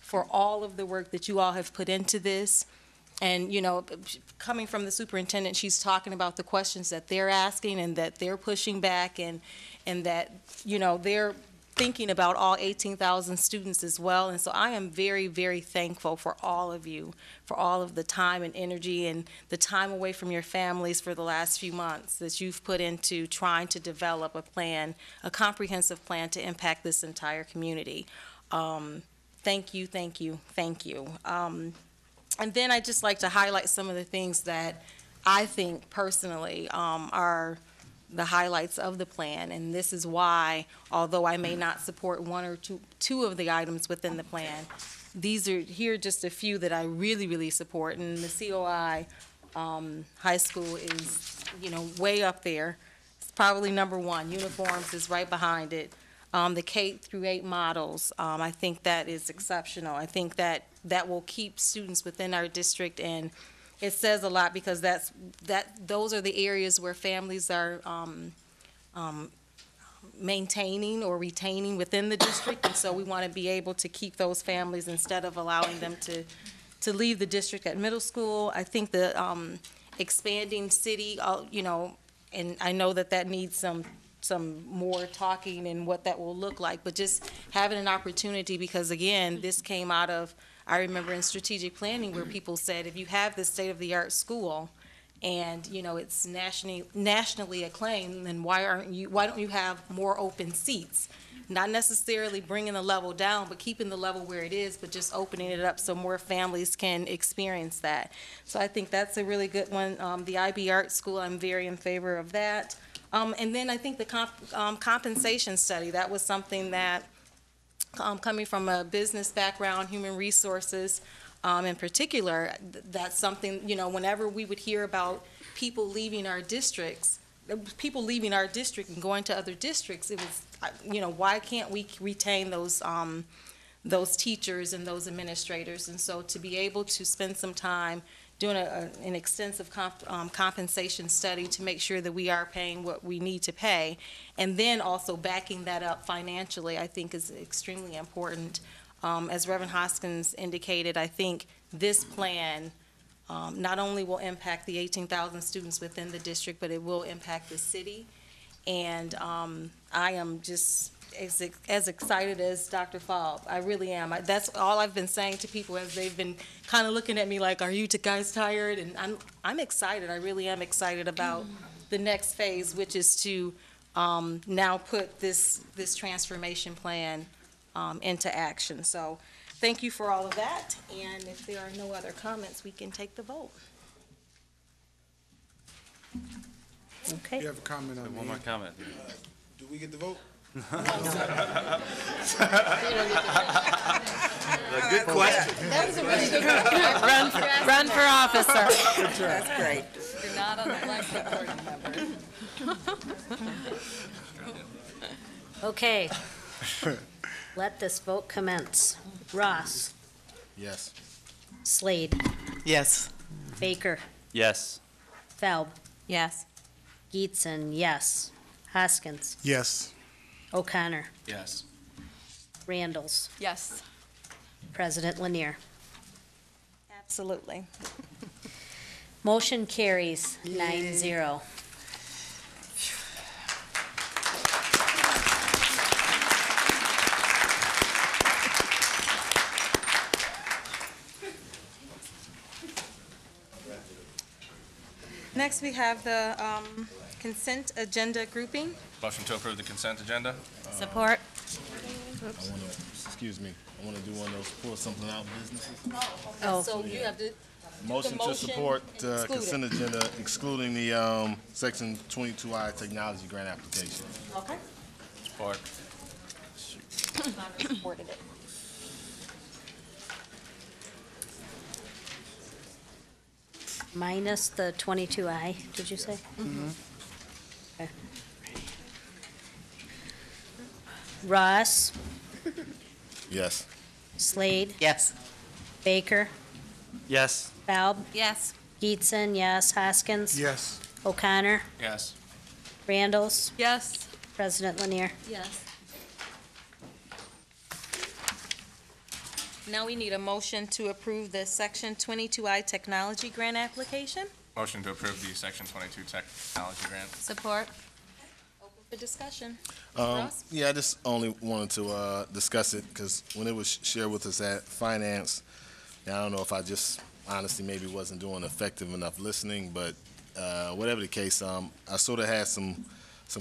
Speaker 2: for all of the work that you all have put into this. And, coming from the superintendent, she's talking about the questions that they're asking and that they're pushing back and that, they're thinking about all 18,000 students as well. And so I am very, very thankful for all of you, for all of the time and energy and the time away from your families for the last few months that you've put into trying to develop a plan, a comprehensive plan to impact this entire community. Thank you, thank you, thank you. And then I'd just like to highlight some of the things that I think personally are the highlights of the plan. And this is why, although I may not support one or two of the items within the plan, here are just a few that I really, really support. And the COI high school is, way up there. It's probably number 1. Uniforms is right behind it. The K-8 models, I think that is exceptional. I think that will keep students within our district, and it says a lot because those are the areas where families are maintaining or retaining within the district, and so we want to be able to keep those families instead of allowing them to leave the district at middle school. I think the expanding city, and I know that needs some more talking and what that will look like, but just having an opportunity, because again, this came out of, I remember in strategic planning where people said, if you have this state-of-the-art school and, it's nationally acclaimed, then why don't you have more open seats? Not necessarily bringing the level down, but keeping the level where it is, but just opening it up so more families can experience that. So I think that's a really good one. The IB Art School, I'm very in favor of that. And then I think the compensation study, that was something that, coming from a business background, human resources in particular, that's something, whenever we would hear about people leaving our districts and going to other districts, it was, why can't we retain those teachers and those administrators? And so to be able to spend some time doing an extensive compensation study to make sure that we are paying what we need to pay, and then also backing that up financially, I think is extremely important. As Reverend Hoskins indicated, I think this plan not only will impact the 18,000 students within the district, but it will impact the city. And I am just as excited as Dr. Falb. I really am. That's all I've been saying to people as they've been kind of looking at me like, are you guys tired? And I'm excited. I really am excited about the next phase, which is to now put this transformation plan into action. So thank you for all of that. And if there are no other comments, we can take the vote. Okay.
Speaker 3: You have a comment on
Speaker 4: one more comment.
Speaker 3: Do we get the vote?
Speaker 4: Good question.
Speaker 13: That was a really good run for officer.
Speaker 5: That's great.
Speaker 9: You're not on the elected board member.
Speaker 1: Okay. Let this vote commence. Ross,
Speaker 7: Yes.
Speaker 1: Slade,
Speaker 21: Yes.
Speaker 1: Baker,
Speaker 4: Yes.
Speaker 1: Falb,
Speaker 13: Yes.
Speaker 1: Geetson, yes. Hoskins,
Speaker 3: Yes.
Speaker 1: O'Connor,
Speaker 10: Yes.
Speaker 1: Randalls,
Speaker 9: Yes.
Speaker 1: President Lanier.
Speaker 2: Absolutely.
Speaker 1: Motion carries 9-0.
Speaker 2: Next, we have the consent agenda grouping.
Speaker 10: Motion to approve the consent agenda?
Speaker 13: Support.
Speaker 7: Excuse me, I want to do one of those pull something out businesses.
Speaker 1: Oh.
Speaker 9: So you have to.
Speaker 7: Motion to support consent agenda excluding the section 22I technology grant application.
Speaker 2: Okay.
Speaker 10: Support.
Speaker 2: Supported it.
Speaker 1: Minus the 22I, did you say? Okay. Ross,
Speaker 7: Yes.
Speaker 1: Slade,
Speaker 21: Yes.
Speaker 1: Baker,
Speaker 4: Yes.
Speaker 1: Falb,
Speaker 13: Yes.
Speaker 1: Geetson, yes. Hoskins,
Speaker 3: Yes.
Speaker 1: O'Connor,
Speaker 10: Yes.
Speaker 1: Randalls,
Speaker 9: Yes.
Speaker 1: President Lanier.
Speaker 9: Yes.
Speaker 2: Now we need a motion to approve the Section 22I technology grant application.
Speaker 10: Motion to approve the Section 22 technology grant?
Speaker 13: Support.
Speaker 2: Open for discussion. Ross?
Speaker 7: Yeah, I just only wanted to discuss it because when it was shared with us at finance, I don't know if I just honestly maybe wasn't doing effective enough listening, but whatever the case, I sort of had some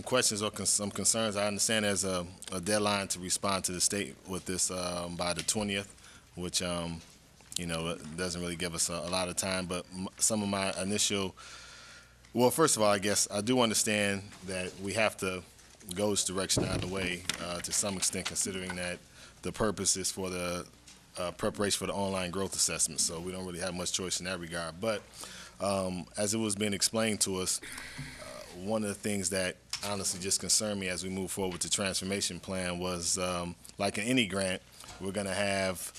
Speaker 7: questions or some concerns. I understand there's a deadline to respond to the state with this by the 20th, which it doesn't really give us a lot of time. But some of my initial, well, first of all, I guess I do understand that we have to go this direction out of the way to some extent, considering that the purpose is for the preparation for the online growth assessment. So we don't really have much choice in that regard. But as it was being explained to us, one of the things that honestly just concerned me as we move forward with the transformation plan was, like in any grant, we're going to have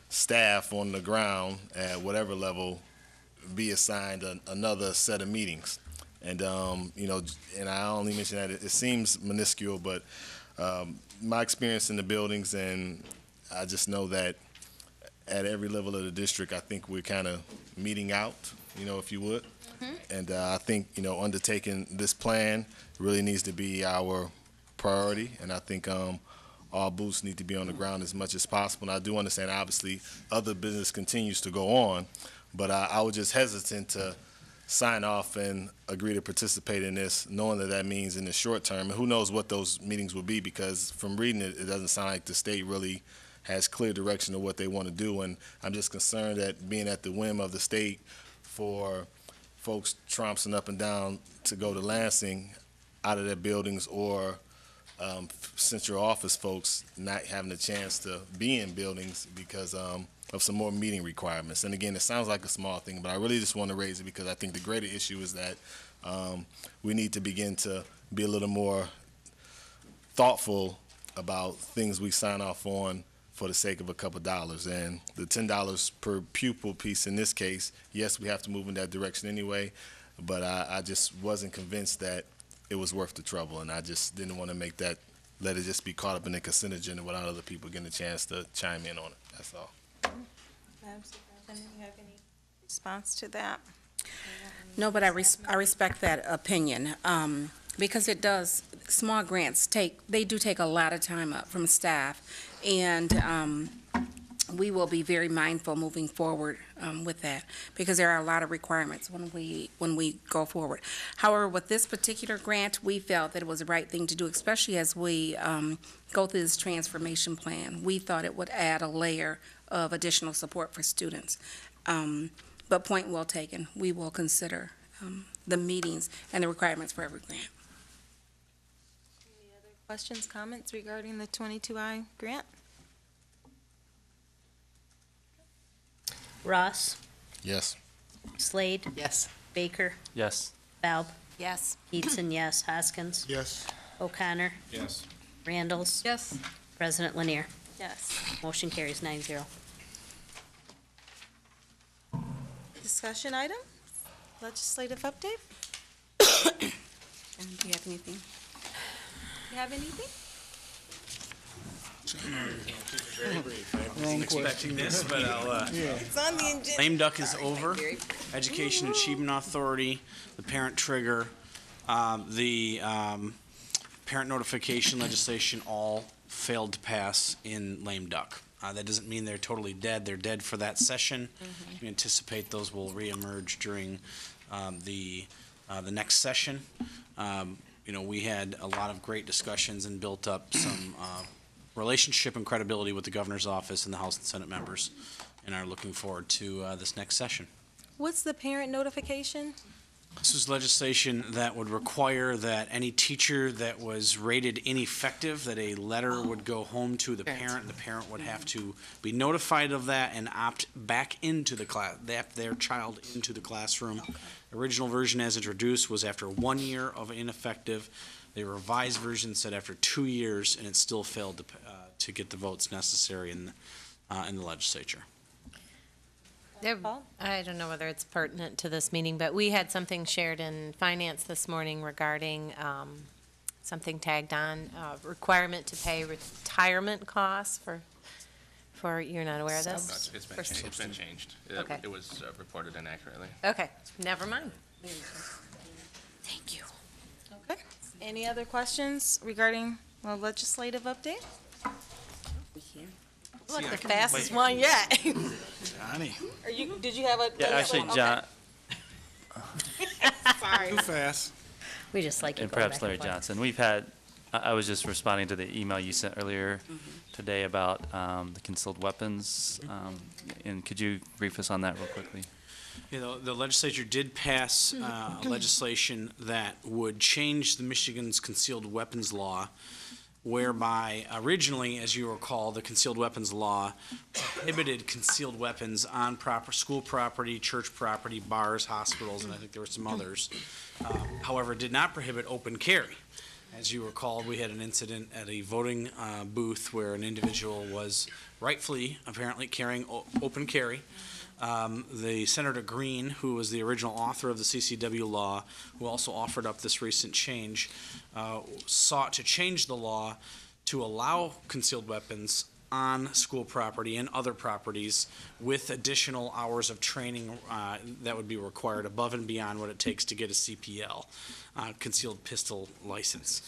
Speaker 7: staff on the ground at whatever level be assigned another set of meetings. And, and I only mention that it seems minuscule, but my experience in the buildings, and I just know that at every level of the district, I think we're kind of meeting out, if you would. And I think, undertaking this plan really needs to be our priority. And I think all booths need to be on the ground as much as possible. And I do understand, obviously, other business continues to go on, but I was just hesitant to sign off and agree to participate in this, knowing that means in the short term. And who knows what those meetings will be, because from reading it, it doesn't sound like the state really has clear direction of what they want to do. And I'm just concerned that being at the whim of the state for folks tromping up and down to go to Lansing out of their buildings, or central office folks not having a chance to be in buildings because of some more meeting requirements. And again, it sounds like a small thing, but I really just want to raise it because I think the greater issue is that we need to begin to be a little more thoughtful about things we sign off on for the sake of a couple dollars. And the $10 per pupil piece in this case, yes, we have to move in that direction anyway, but I just wasn't convinced that it was worth the trouble, and I just didn't want to let it just be caught up in the consent agenda without other people getting a chance to chime in on it. That's all.
Speaker 2: Superintendent, you have any response to that?
Speaker 5: No, but I respect that opinion, because it does, small grants do take a lot of time up from staff, and we will be very mindful moving forward with that, because there are a lot of requirements when we go forward. However, with this particular grant, we felt that it was the right thing to do, especially as we go through this transformation plan. We thought it would add a layer of additional support for students. But point well taken. We will consider the meetings and the requirements for every grant.
Speaker 2: Any other questions, comments regarding the 22I grant?
Speaker 1: Ross,
Speaker 7: Yes.
Speaker 1: Slade,
Speaker 8: Yes.
Speaker 1: Baker,
Speaker 4: Yes.
Speaker 1: Balb,
Speaker 19: Yes.
Speaker 1: Eaton, yes, Hoskins,
Speaker 3: Yes.
Speaker 1: O'Connor,
Speaker 10: Yes.
Speaker 1: Randalls,
Speaker 9: Yes.
Speaker 1: President Lanier.
Speaker 19: Yes.
Speaker 1: Motion carries 9-0.
Speaker 20: Discussion item? Legislative update?
Speaker 19: Do you have anything?
Speaker 20: You have anything?
Speaker 14: Wasn't expecting this, but I'll,
Speaker 20: It's on the agenda.
Speaker 14: lame duck is over. Education Achievement Authority, the parent trigger, the parent notification legislation all failed to pass in lame duck. That doesn't mean they're totally dead. They're dead for that session. We anticipate those will reemerge during the next session. We had a lot of great discussions and built up some relationship and credibility with the governor's office and the House and Senate members, and are looking forward to this next session.
Speaker 20: What's the parent notification?
Speaker 14: This is legislation that would require that any teacher that was rated ineffective, that a letter would go home to the parent, and the parent would have to be notified of that and opt back into the class, their child into the classroom. The original version as introduced was after 1 year of ineffective. The revised version said after 2 years, and it still failed to get the votes necessary in the legislature.
Speaker 13: I don't know whether it's pertinent to this meeting, but we had something shared in finance this morning regarding something tagged on, requirement to pay retirement costs for, you're not aware of this?
Speaker 10: It's been changed.
Speaker 13: Okay.
Speaker 10: It was reported inaccurately.
Speaker 13: Okay, never mind.
Speaker 20: Thank you. Okay. Any other questions regarding the legislative update? Look, the fastest one yet.
Speaker 14: Johnny.
Speaker 20: Did you have a?
Speaker 4: Yeah, actually, John,
Speaker 20: Sorry.
Speaker 3: Too fast.
Speaker 1: We just like it
Speaker 4: and
Speaker 1: going
Speaker 4: perhaps
Speaker 1: back
Speaker 4: Larry
Speaker 1: and forth.
Speaker 4: Johnson, we've had, I was just responding to the email you sent earlier today about the concealed weapons. And could you brief us on that real quickly?
Speaker 14: The legislature did pass legislation that would change the Michigan's concealed weapons law, whereby originally, as you recall, the concealed weapons law prohibited concealed weapons on school property, church property, bars, hospitals, and I think there were some others. However, it did not prohibit open carry. As you recall, we had an incident at a voting booth where an individual was rightfully, apparently, carrying open carry. The Senator Green, who was the original author of the CCW law, who also offered up this recent change, sought to change the law to allow concealed weapons on school property and other properties with additional hours of training that would be required above and beyond what it takes to get a CPL, concealed pistol license.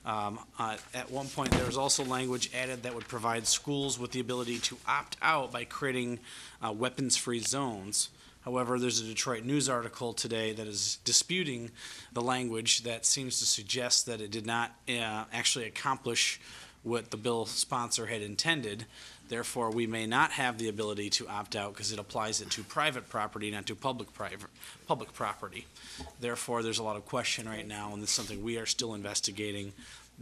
Speaker 14: At one point, there was also language added that would provide schools with the ability to opt out by creating weapons-free zones. However, there's a Detroit News article today that is disputing the language that seems to suggest that it did not actually accomplish what the bill sponsor had intended. Therefore, we may not have the ability to opt out because it applies it to private property, not to public property. Therefore, there's a lot of question right now, and this is something we are still investigating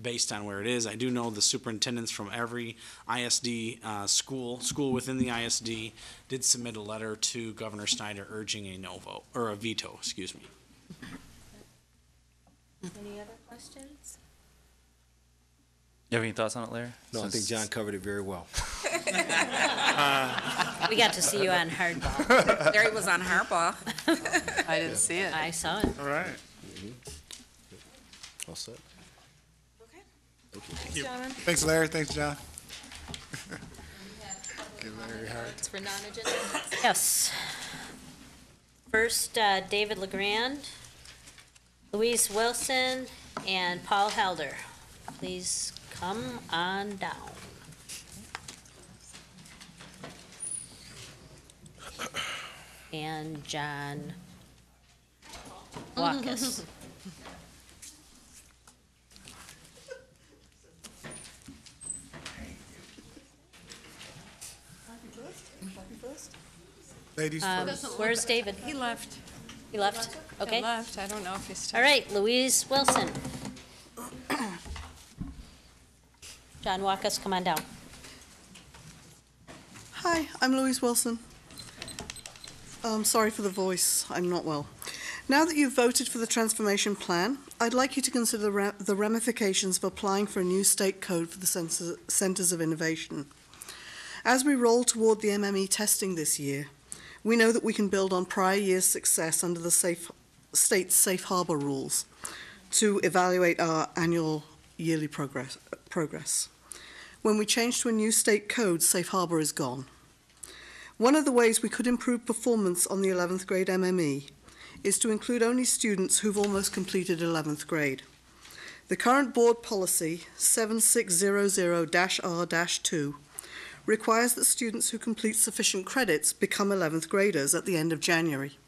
Speaker 14: based on where it is. I do know the superintendents from every ISD school within the ISD did submit a letter to Governor Snyder urging a no vote, or a veto, excuse me.
Speaker 20: Any other questions?
Speaker 4: You have any thoughts on it, Larry?
Speaker 15: No, I think John covered it very well.
Speaker 1: We got to see you on hardball.
Speaker 5: Larry was on hardball.
Speaker 8: I didn't see it.
Speaker 1: I saw it.
Speaker 3: All right.
Speaker 15: All set.
Speaker 20: Thanks, John.
Speaker 3: Thanks, Larry. Thanks, John. Give Larry a heart.
Speaker 1: For non-agenda? Yes. First, David LeGrand, Louise Wilson, and Paul Helder. Please come on down. And John Walkus.
Speaker 3: Ladies first.
Speaker 1: Where's David?
Speaker 9: He left.
Speaker 1: He left? Okay.
Speaker 9: He left. I don't know if he's still.
Speaker 1: All right, Louise Wilson. John Walkus, come on down.
Speaker 23: Hi, I'm Louise Wilson.
Speaker 17: Sorry for the voice, I'm not well. Now that you've voted for the transformation plan, I'd like you to consider the ramifications of applying for a new state code for the Centers of Innovation. As we roll toward the MME testing this year, we know that we can build on prior year's success under the state's safe harbor rules to evaluate our annual yearly progress. When we change to a new state code, safe harbor is gone. One of the ways we could improve performance on the 11th grade MME is to include only students who've almost completed 11th grade. The current board policy 7600-R-2 requires that students who complete sufficient credits become 11th graders at the end of January.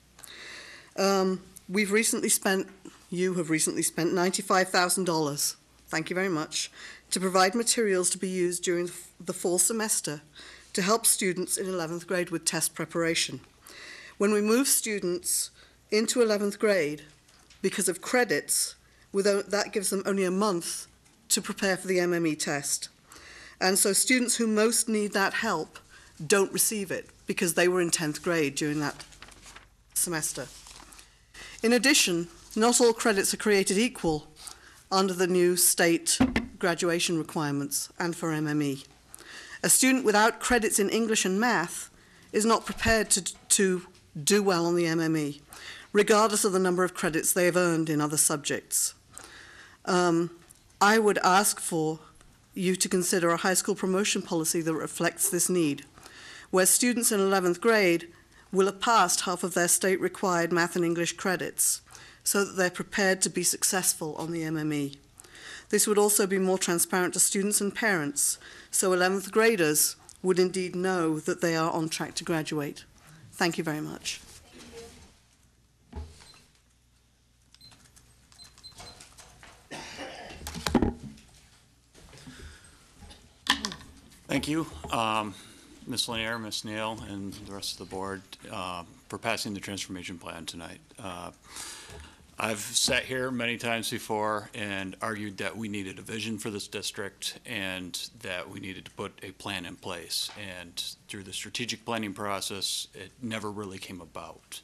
Speaker 17: You have recently spent $95,000, thank you very much, to provide materials to be used during the fall semester to help students in 11th grade with test preparation. When we move students into 11th grade, because of credits, that gives them only a month to prepare for the MME test. And so students who most need that help don't receive it because they were in 10th grade during that semester. In addition, not all credits are created equal under the new state graduation requirements and for MME. A student without credits in English and math is not prepared to do well on the MME, regardless of the number of credits they have earned in other subjects. I would ask for you to consider a high school promotion policy that reflects this need, where students in 11th grade will have passed half of their state-required math and English credits, so that they're prepared to be successful on the MME. This would also be more transparent to students and parents, so 11th graders would indeed know that they are on track to graduate. Thank you very much.
Speaker 18: Thank you, Ms. Lanier, Ms. Neal, and the rest of the board for passing the transformation plan tonight. I've sat here many times before and argued that we needed a vision for this district and that we needed to put a plan in place. And through the strategic planning process, it never really came about.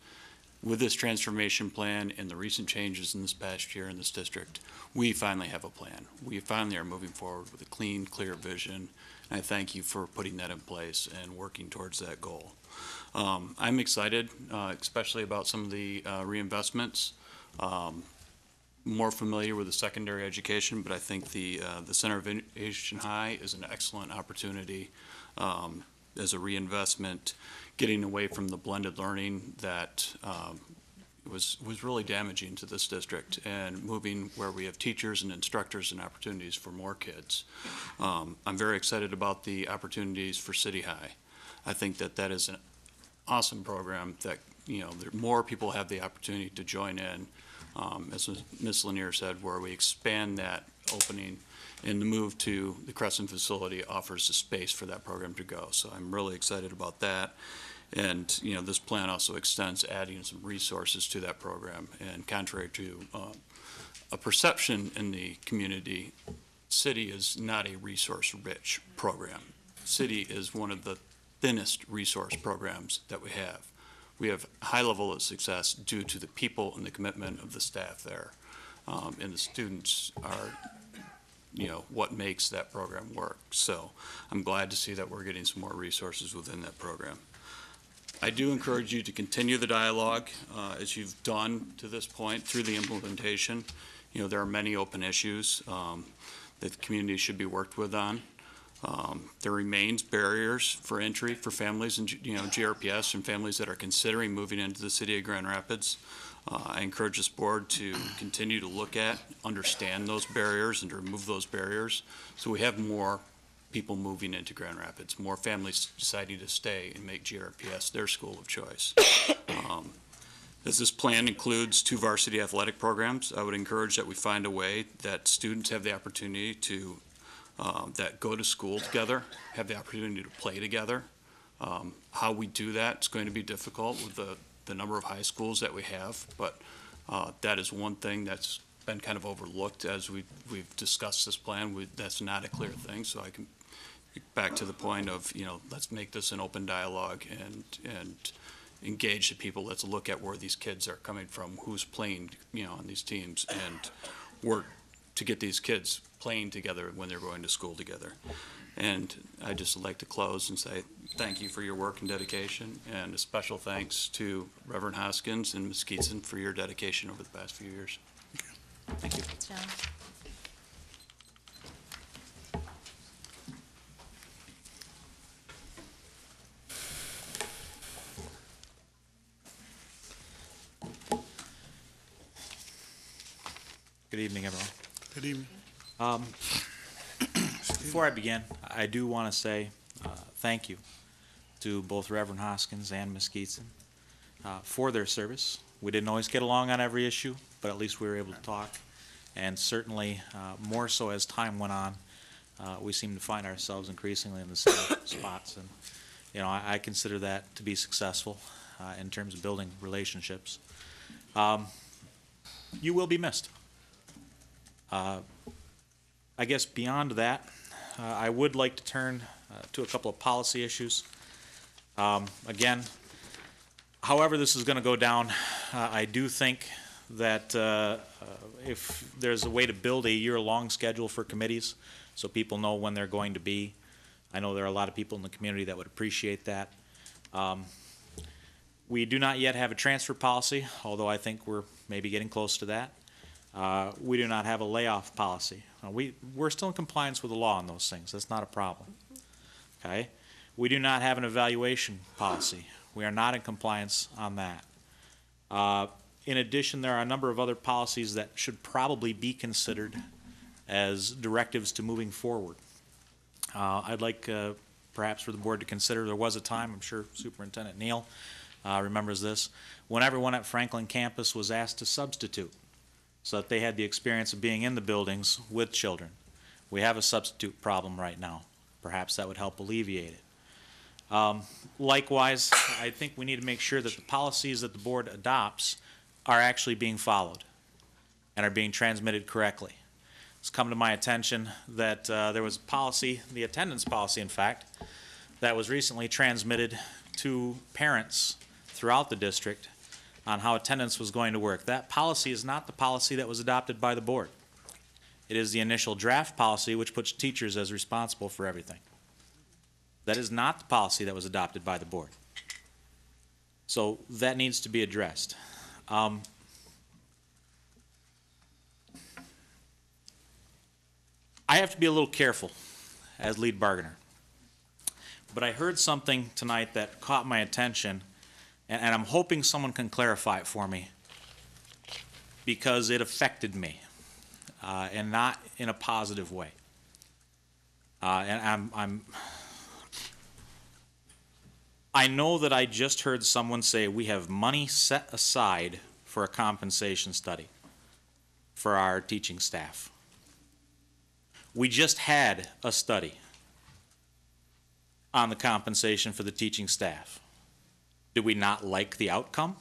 Speaker 18: With this transformation plan and the recent changes in this past year in this district, we finally have a plan. We finally are moving forward with a clean, clear vision. And I thank you for putting that in place and working towards that goal. I'm excited, especially about some of the reinvestments. More familiar with the secondary education, but I think the Center of Innovation High is an excellent opportunity as a reinvestment, getting away from the blended learning that was really damaging to this district and moving where we have teachers and instructors and opportunities for more kids. I'm very excited about the opportunities for City High. I think that is an awesome program that, more people have the opportunity to join in. As Ms. Lanier said, where we expand that opening and the move to the Crescent facility offers the space for that program to go. So I'm really excited about that. And, this plan also extends adding some resources to that program. And contrary to a perception in the community, City is not a resource-rich program. City is one of the thinnest resource programs that we have. We have a high level of success due to the people and the commitment of the staff there. And the students are, what makes that program work. So I'm glad to see that we're getting some more resources within that program. I do encourage you to continue the dialogue as you've done to this point through the implementation. There are many open issues that the community should be worked with on. There remains barriers for entry for families and GRPS and families that are considering moving into the city of Grand Rapids. I encourage this board to continue to look at, understand those barriers and to remove those barriers so we have more people moving into Grand Rapids, more families deciding to stay and make GRPS their school of choice. As this plan includes 2 varsity athletic programs, I would encourage that we find a way that students have the opportunity to that go to school together, have the opportunity to play together. How we do that is going to be difficult with the number of high schools that we have, but that is one thing that's been kind of overlooked as we've discussed this plan. That's not a clear thing, so I can get back to the point of, let's make this an open dialogue and engage the people. Let's look at where these kids are coming from, who's playing, on these teams, and work to get these kids playing together when they're going to school together. And I'd just like to close and say thank you for your work and dedication, and a special thanks to Reverend Hoskins and Ms. Keatson for your dedication over the past few years. Thank you.
Speaker 13: John.
Speaker 12: Good evening, everyone.
Speaker 3: Good evening.
Speaker 12: Before I begin, I do want to say thank you to both Reverend Hoskins and Ms. Keatson for their service. We didn't always get along on every issue, but at least we were able to talk. And certainly, more so as time went on, we seem to find ourselves increasingly in the same spots. And, I consider that to be successful in terms of building relationships. You will be missed. I guess beyond that, I would like to turn to a couple of policy issues. Again, however this is going to go down, I do think that if there's a way to build a year-long schedule for committees so people know when they're going to be, I know there are a lot of people in the community that would appreciate that. We do not yet have a transfer policy, although I think we're maybe getting close to that. We do not have a layoff policy. We're still in compliance with the law on those things. That's not a problem. Okay? We do not have an evaluation policy. We are not in compliance on that. In addition, there are a number of other policies that should probably be considered as directives to moving forward. I'd like perhaps for the board to consider, there was a time, I'm sure Superintendent Neal remembers this, when everyone at Franklin campus was asked to substitute so that they had the experience of being in the buildings with children. We have a substitute problem right now. Perhaps that would help alleviate it. Likewise, I think we need to make sure that the policies that the board adopts are actually being followed and are being transmitted correctly. It's come to my attention that there was a policy, the attendance policy in fact, that was recently transmitted to parents throughout the district on how attendance was going to work. That policy is not the policy that was adopted by the board. It is the initial draft policy which puts teachers as responsible for everything. That is not the policy that was adopted by the board. So that needs to be addressed. I have to be a little careful as lead bargainer. But I heard something tonight that caught my attention, and I'm hoping someone can clarify it for me, because it affected me, and not in a positive way. And I know that I just heard someone say we have money set aside for a compensation study for our teaching staff. We just had a study on the compensation for the teaching staff. Do we not like the outcome?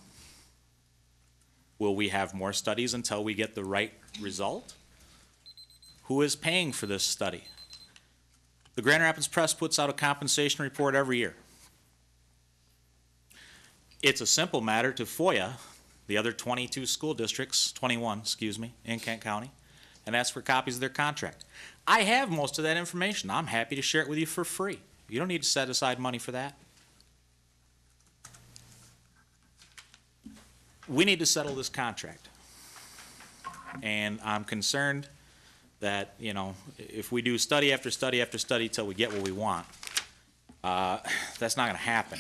Speaker 12: Will we have more studies until we get the right result? Who is paying for this study? The Grand Rapids Press puts out a compensation report every year. It's a simple matter to FOIA the other 22 school districts, 21, excuse me, in Kent County, and ask for copies of their contract. I have most of that information. I'm happy to share it with you for free. You don't need to set aside money for that. We need to settle this contract. And I'm concerned that, if we do study after study after study till we get what we want, that's not going to happen.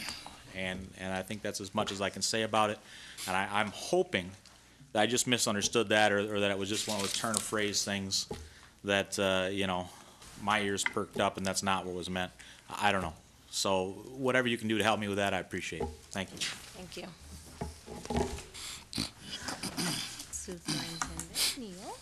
Speaker 12: And I think that's as much as I can say about it. And I'm hoping that I just misunderstood that, or that it was just one of those turn of phrase things that, my ears perked up and that's not what was meant. I don't know. So whatever you can do to help me with that, I appreciate it. Thank you.
Speaker 13: Thank you. Superintendent Neal.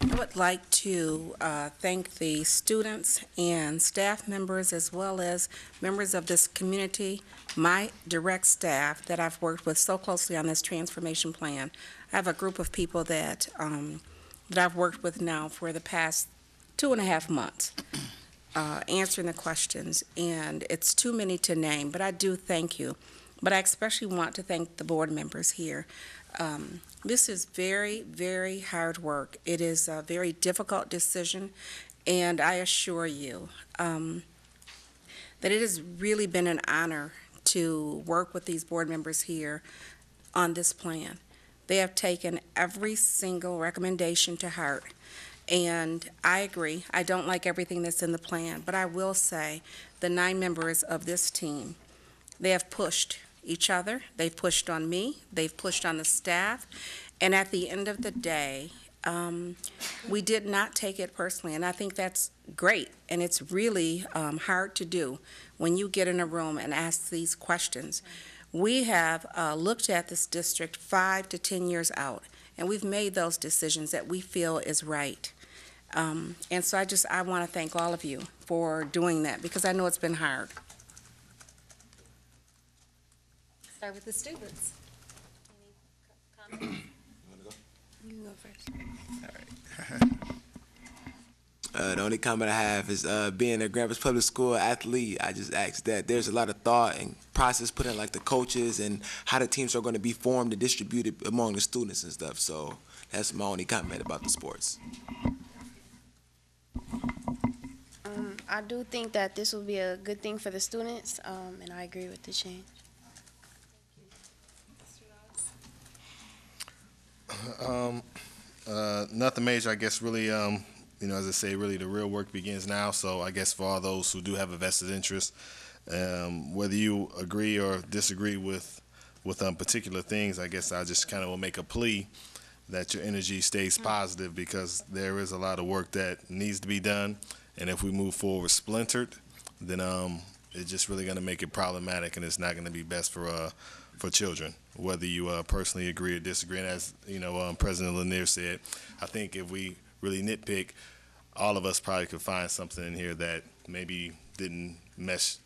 Speaker 5: I would like to thank the students and staff members, as well as members of this community, my direct staff that I've worked with so closely on this transformation plan. I have a group of people that I've worked with now for the past 2.5 months. answering the questions, and it's too many to name, but I do thank you. But I especially want to thank the board members here. This is very, very hard work. It is a very difficult decision, and I assure you that it has really been an honor to work with these board members here on this plan. They have taken every single recommendation to heart, and I agree. I don't like everything that's in the plan, but I will say the 9 members of this team, they have pushed each other, they've pushed on me, they've pushed on the staff, and at the end of the day, we did not take it personally, and I think that's great, and it's really hard to do when you get in a room and ask these questions. We have looked at this district 5 to 10 years out, and we've made those decisions that we feel is right. And so I want to thank all of you for doing that, because I know it's been hard.
Speaker 13: Start with the students. Any comments?
Speaker 5: You can go first.
Speaker 11: The only comment I have is being a Grand Rapids Public School athlete, I just ask that there's a lot of thought and process put in, like the coaches and how the teams are going to be formed and distributed among the students and stuff. So that's my only comment about the sports.
Speaker 6: I do think that this will be a good thing for the students, and I agree with the change.
Speaker 7: Nothing major, I guess. Really, you know, as I say, really the real work begins now. So I guess for all those who do have a vested interest, whether you agree or disagree with particular things, I guess I just kind of will make a plea that your energy stays positive, because there is a lot of work that needs to be done, and if we move forward splintered, then it's just really going to make it problematic, and it's not going to be best for children, whether you personally agree or disagree. And as you know, President Lanier said, I think if we really nitpick, all of us probably could find something in here that maybe didn't mesh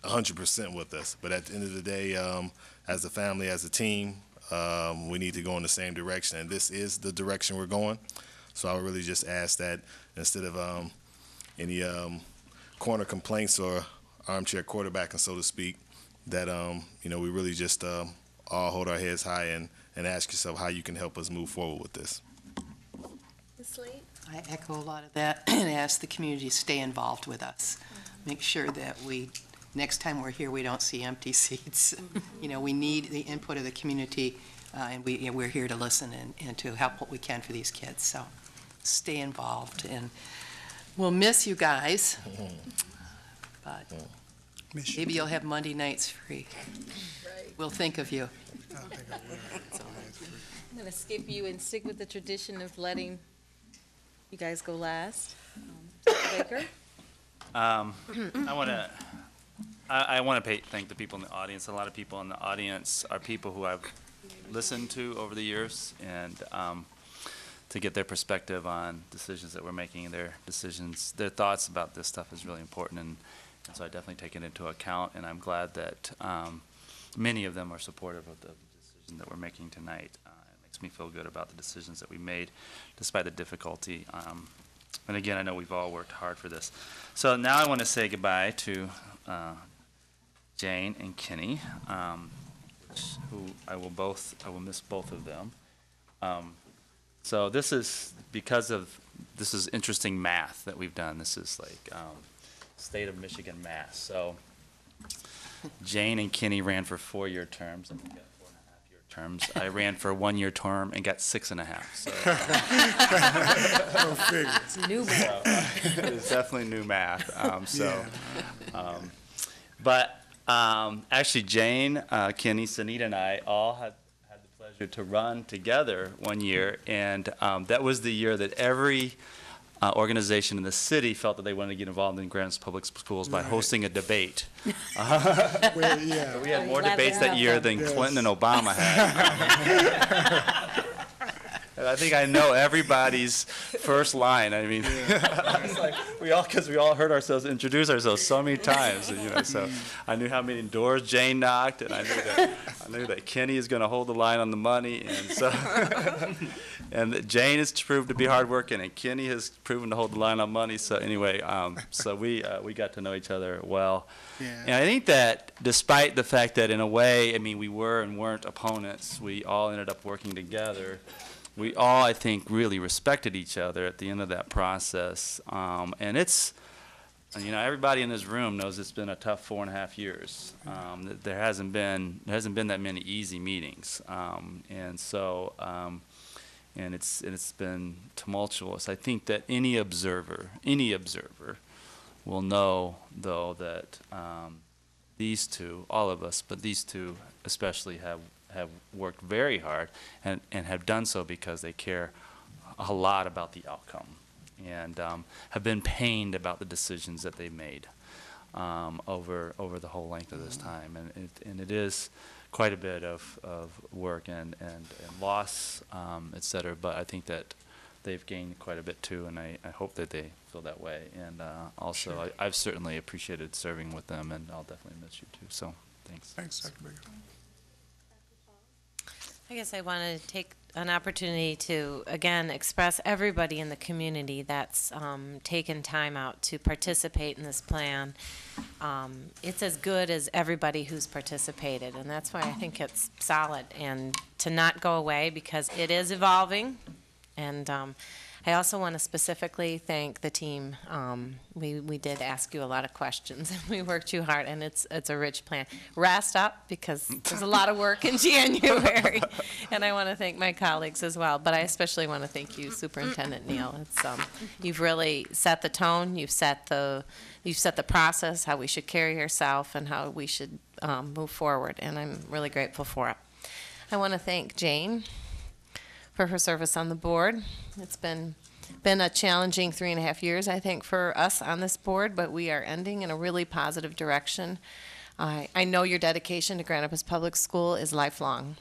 Speaker 7: 100% with us. But at the end of the day, as a family, as a team, we need to go in the same direction, and this is the direction we're going. So I would really just ask that instead of any corner complaints or armchair quarterbacking, so to speak, that you know, we really just all hold our heads high and ask yourself how you can help us move forward with this.
Speaker 13: Ms. Lee?
Speaker 8: I echo a lot of that and ask the community to stay involved with us. Make sure that next time we're here, we don't see empty seats. You know, we need the input of the community, and we're here to listen and to help what we can for these kids. So stay involved, and we'll miss you guys, but maybe you'll have Monday nights free. We'll think of you.
Speaker 2: I'm going to skip you and stick with the tradition of letting you guys go last. Baker?
Speaker 4: I want to thank the people in the audience. A lot of people in the audience are people who I've listened to over the years, and to get their perspective on decisions that we're making, their thoughts about this stuff is really important, and so I definitely take it into account, and I'm glad that many of them are supportive of the decision that we're making tonight. It makes me feel good about the decisions that we made, despite the difficulty. And again, I know we've all worked hard for this. So now I want to say goodbye to Jane and Kenny, who I will miss both of them. So this is this is interesting math that we've done. This is like state of Michigan math. So Jane and Kenny ran for 4-year terms, and we got 4.5-year terms. I ran for a 1-year term and got 6.5. So
Speaker 2: It's new math.
Speaker 4: It's definitely new math. But actually, Jane, Kenny, Sunita, and I all had the pleasure to run together 1 year, and that was the year that every organization in the city felt that they wanted to get involved in Grand Rapids Public Schools by hosting a debate. We had more debates that year than Clinton and Obama had. And I think I know everybody's first line. I mean, it's like because we all heard ourselves introduce ourselves so many times. You know, so I knew how many doors Jane knocked, and I knew that Kenny is going to hold the line on the money, and so and that Jane has proved to be hardworking, and Kenny has proven to hold the line on money. So anyway, so we got to know each other well.
Speaker 3: Yeah.
Speaker 4: And I think that despite the fact that in a way, I mean, we were and weren't opponents, we all ended up working together. We all, I think, really respected each other at the end of that process. And it's, you know, everybody in this room knows it's been a tough 4.5 years. There hasn't been that many easy meetings. And so, and it's been tumultuous. I think that any observer will know, though, that these two, all of us, but these two especially have worked very hard and have done so because they care a lot about the outcome and have been pained about the decisions that they made over the whole length of this time. And it is quite a bit of work and loss, et cetera, but I think that they've gained quite a bit too, and I hope that they feel that way. And also,
Speaker 3: Sure.
Speaker 4: I've certainly appreciated serving with them, and I'll definitely miss you too. So, thanks.
Speaker 3: Thanks, Dr. Baker.
Speaker 13: I guess I want to take an opportunity to, again, express everybody in the community that's taken time out to participate in this plan. It's as good as everybody who's participated, and that's why I think it's solid, and to not go away because it is evolving. And I also want to specifically thank the team. We did ask you a lot of questions, and we worked you hard, and it's a rich plan. Rest up, because there's a lot of work in January, and I want to thank my colleagues as well. But I especially want to thank you, Superintendent Neal. It's you've really set the tone. You've set the process, how we should carry ourselves, and how we should move forward. And I'm really grateful for it. I want to thank Jane for her service on the board. It's been a challenging 3.5 years, I think, for us on this board, but we are ending in a really positive direction. I know your dedication to Grand Rapids Public School is lifelong.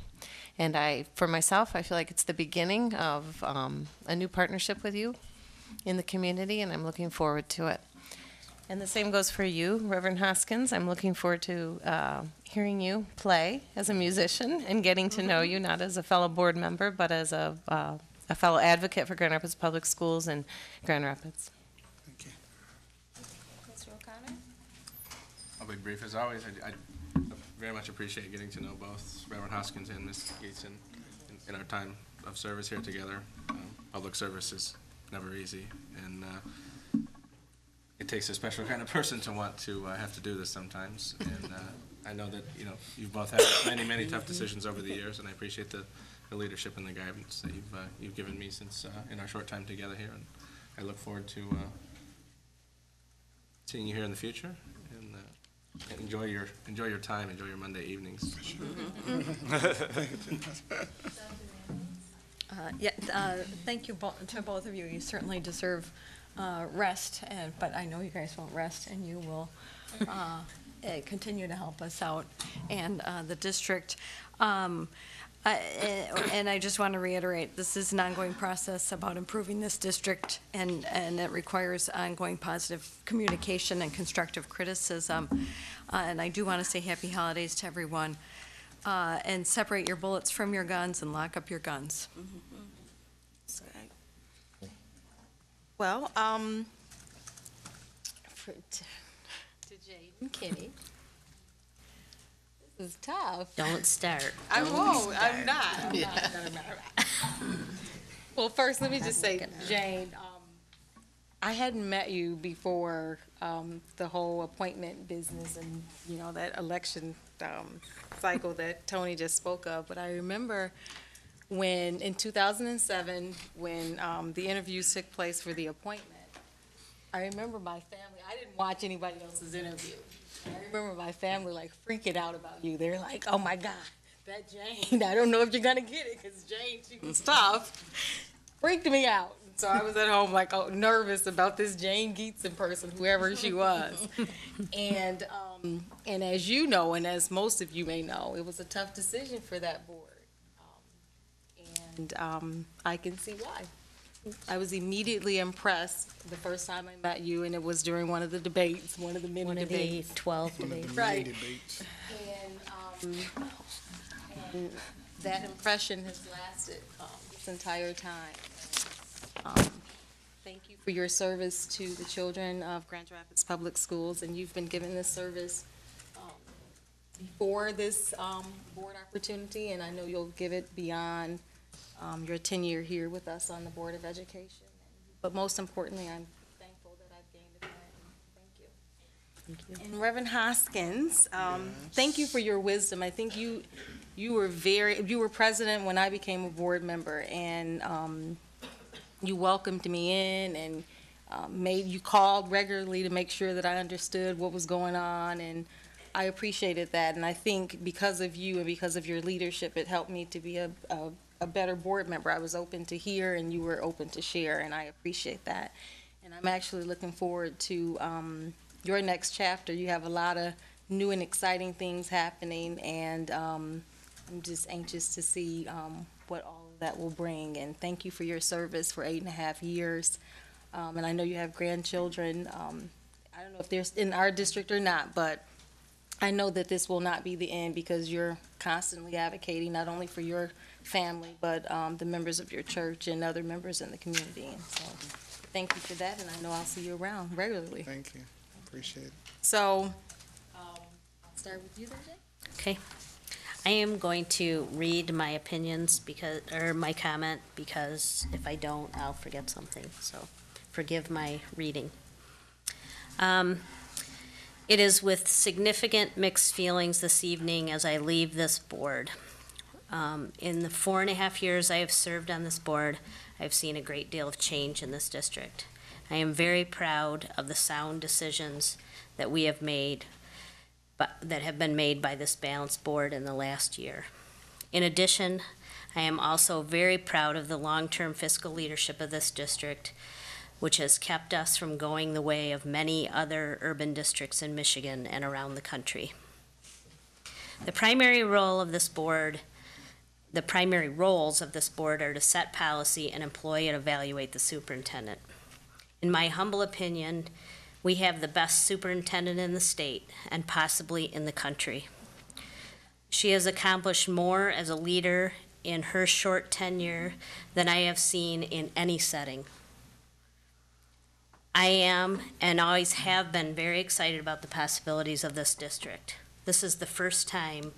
Speaker 13: And for myself, I feel like it's the beginning of a new partnership with you in the community, and I'm looking forward to it. And the same goes for you, Reverend Hoskins. I'm looking forward to hearing you play as a musician and getting to know you, not as a fellow board member, but as a fellow advocate for Grand Rapids Public Schools and Grand Rapids.
Speaker 3: Thank you.
Speaker 19: Mr. O'Connor?
Speaker 10: I'll be brief as always. I very much appreciate getting to know both Reverend Hoskins and Ms. Gates in our time of service here together. Public service is never easy, and it takes a special kind of person to want to have to do this sometimes. And I know that you've both had many tough decisions over the years, and I appreciate the leadership and the guidance that you've given me since in our short time together here. And I look forward to seeing you here in the future. And enjoy your time. Enjoy your Monday evenings.
Speaker 9: Thank you to both of you. You certainly deserve rest, but I know you guys won't rest, and you will continue to help us out and the district. And I just want to reiterate, this is an ongoing process about improving this district, and it requires ongoing positive communication and constructive criticism. And I do want to say happy holidays to everyone, and separate your bullets from your guns and lock up your guns.
Speaker 2: Well, to Jade and Kenny, this is tough.
Speaker 1: Don't start.
Speaker 2: I won't. I'm not. Well, first, let me just say, Jane, I hadn't met you before the whole appointment business and, that election cycle that Tony just spoke of. But I remember when, in 2007, when the interviews took place for the appointment, I remember my family, I didn't watch anybody else's interview. I remember my family freaking out about you. They're like, oh my God, that Jane, I don't know if you're gonna get it, because Jane, she was tough. Freaked me out. So I was at home nervous about this Jane Geetson person, whoever she was. And as you know, and as most of you may know, it was a tough decision for that board. And and I can see why. I was immediately impressed the first time I met you, and it was during one of the debates, one of the many debates.
Speaker 1: 12 debates.
Speaker 2: Right.
Speaker 3: Debates.
Speaker 2: And that impression has lasted this entire time. Thank you for your service to the children of Grand Rapids Public Schools, and you've been given this service before this board opportunity, and I know you'll give it beyond your tenure here with us on the Board of Education. But most importantly, I'm thankful that I've gained a friend. Thank you. And Reverend Hoskins, thank you for your wisdom. I think you were president when I became a board member, and you welcomed me in, and you called regularly to make sure that I understood what was going on, and I appreciated that. And I think because of you and because of your leadership, it helped me to be a better board member. I was open to hear, and you were open to share, and I appreciate that. And I'm actually looking forward to your next chapter. You have a lot of new and exciting things happening, and I'm just anxious to see what all of that will bring. And thank you for your service for 8.5 years. And I know you have grandchildren. I don't know if they're in our district or not, but I know that this will not be the end, because you're constantly advocating not only for your family, but the members of your church and other members in the community. And so thank you for that, and I know I'll see you around regularly.
Speaker 3: Thank you. Appreciate it.
Speaker 2: So I'll start with you then, Jay.
Speaker 1: Okay. I am going to read my opinions or my comment, because if I don't, I'll forget something. So forgive my reading. It is with significant mixed feelings this evening as I leave this board. In the 4.5 years I have served on this board, I've seen a great deal of change in this district. I am very proud of the sound decisions that we have made, that have been made by this balanced board in the last year. In addition, I am also very proud of the long-term fiscal leadership of this district, which has kept us from going the way of many other urban districts in Michigan and around the country. The primary roles of this board are to set policy and employ and evaluate the superintendent. In my humble opinion, we have the best superintendent in the state and possibly in the country. She has accomplished more as a leader in her short tenure than I have seen in any setting. I am and always have been very excited about the possibilities of this district. This is the first time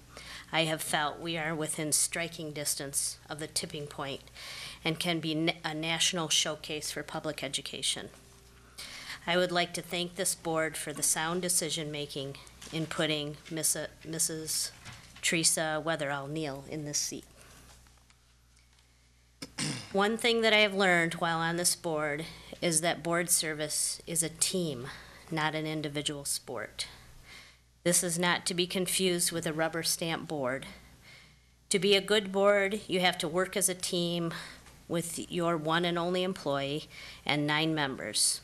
Speaker 1: I have felt we are within striking distance of the tipping point and can be a national showcase for public education. I would like to thank this board for the sound decision-making in putting Mrs. Teresa Weatherall Neal in this seat. One thing that I have learned while on this board is that board service is a team, not an individual sport. This is not to be confused with a rubber stamp board. To be a good board, you have to work as a team with your one and only employee and 9 members.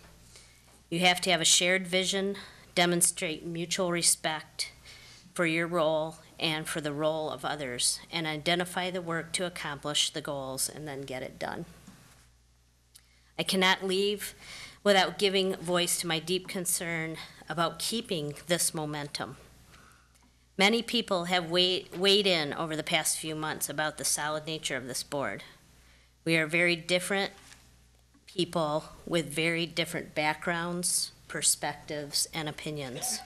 Speaker 1: You have to have a shared vision, demonstrate mutual respect for your role and for the role of others, and identify the work to accomplish the goals and then get it done. I cannot leave without giving voice to my deep concern about keeping this momentum. Many people have weighed in over the past few months about the solid nature of this board. We are very different people with very different backgrounds, perspectives, and opinions.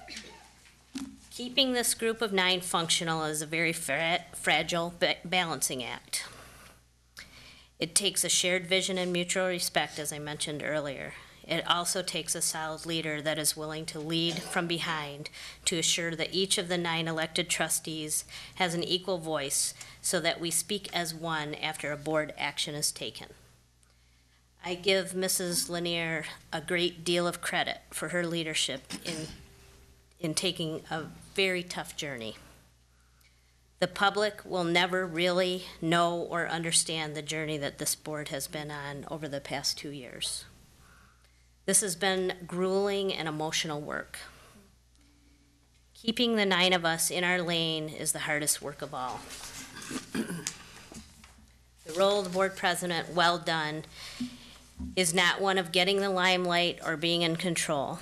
Speaker 1: Keeping this group of 9 functional is a very fragile balancing act. It takes a shared vision and mutual respect, as I mentioned earlier. It also takes a solid leader that is willing to lead from behind to assure that each of the 9 elected trustees has an equal voice so that we speak as one after a board action is taken. I give Mrs. Lanier a great deal of credit for her leadership in taking a very tough journey. The public will never really know or understand the journey that this board has been on over the past 2 years. This has been grueling and emotional work. Keeping the 9 of us in our lane is the hardest work of all. The The role of the board president, well done, is not one of getting the limelight or being in control.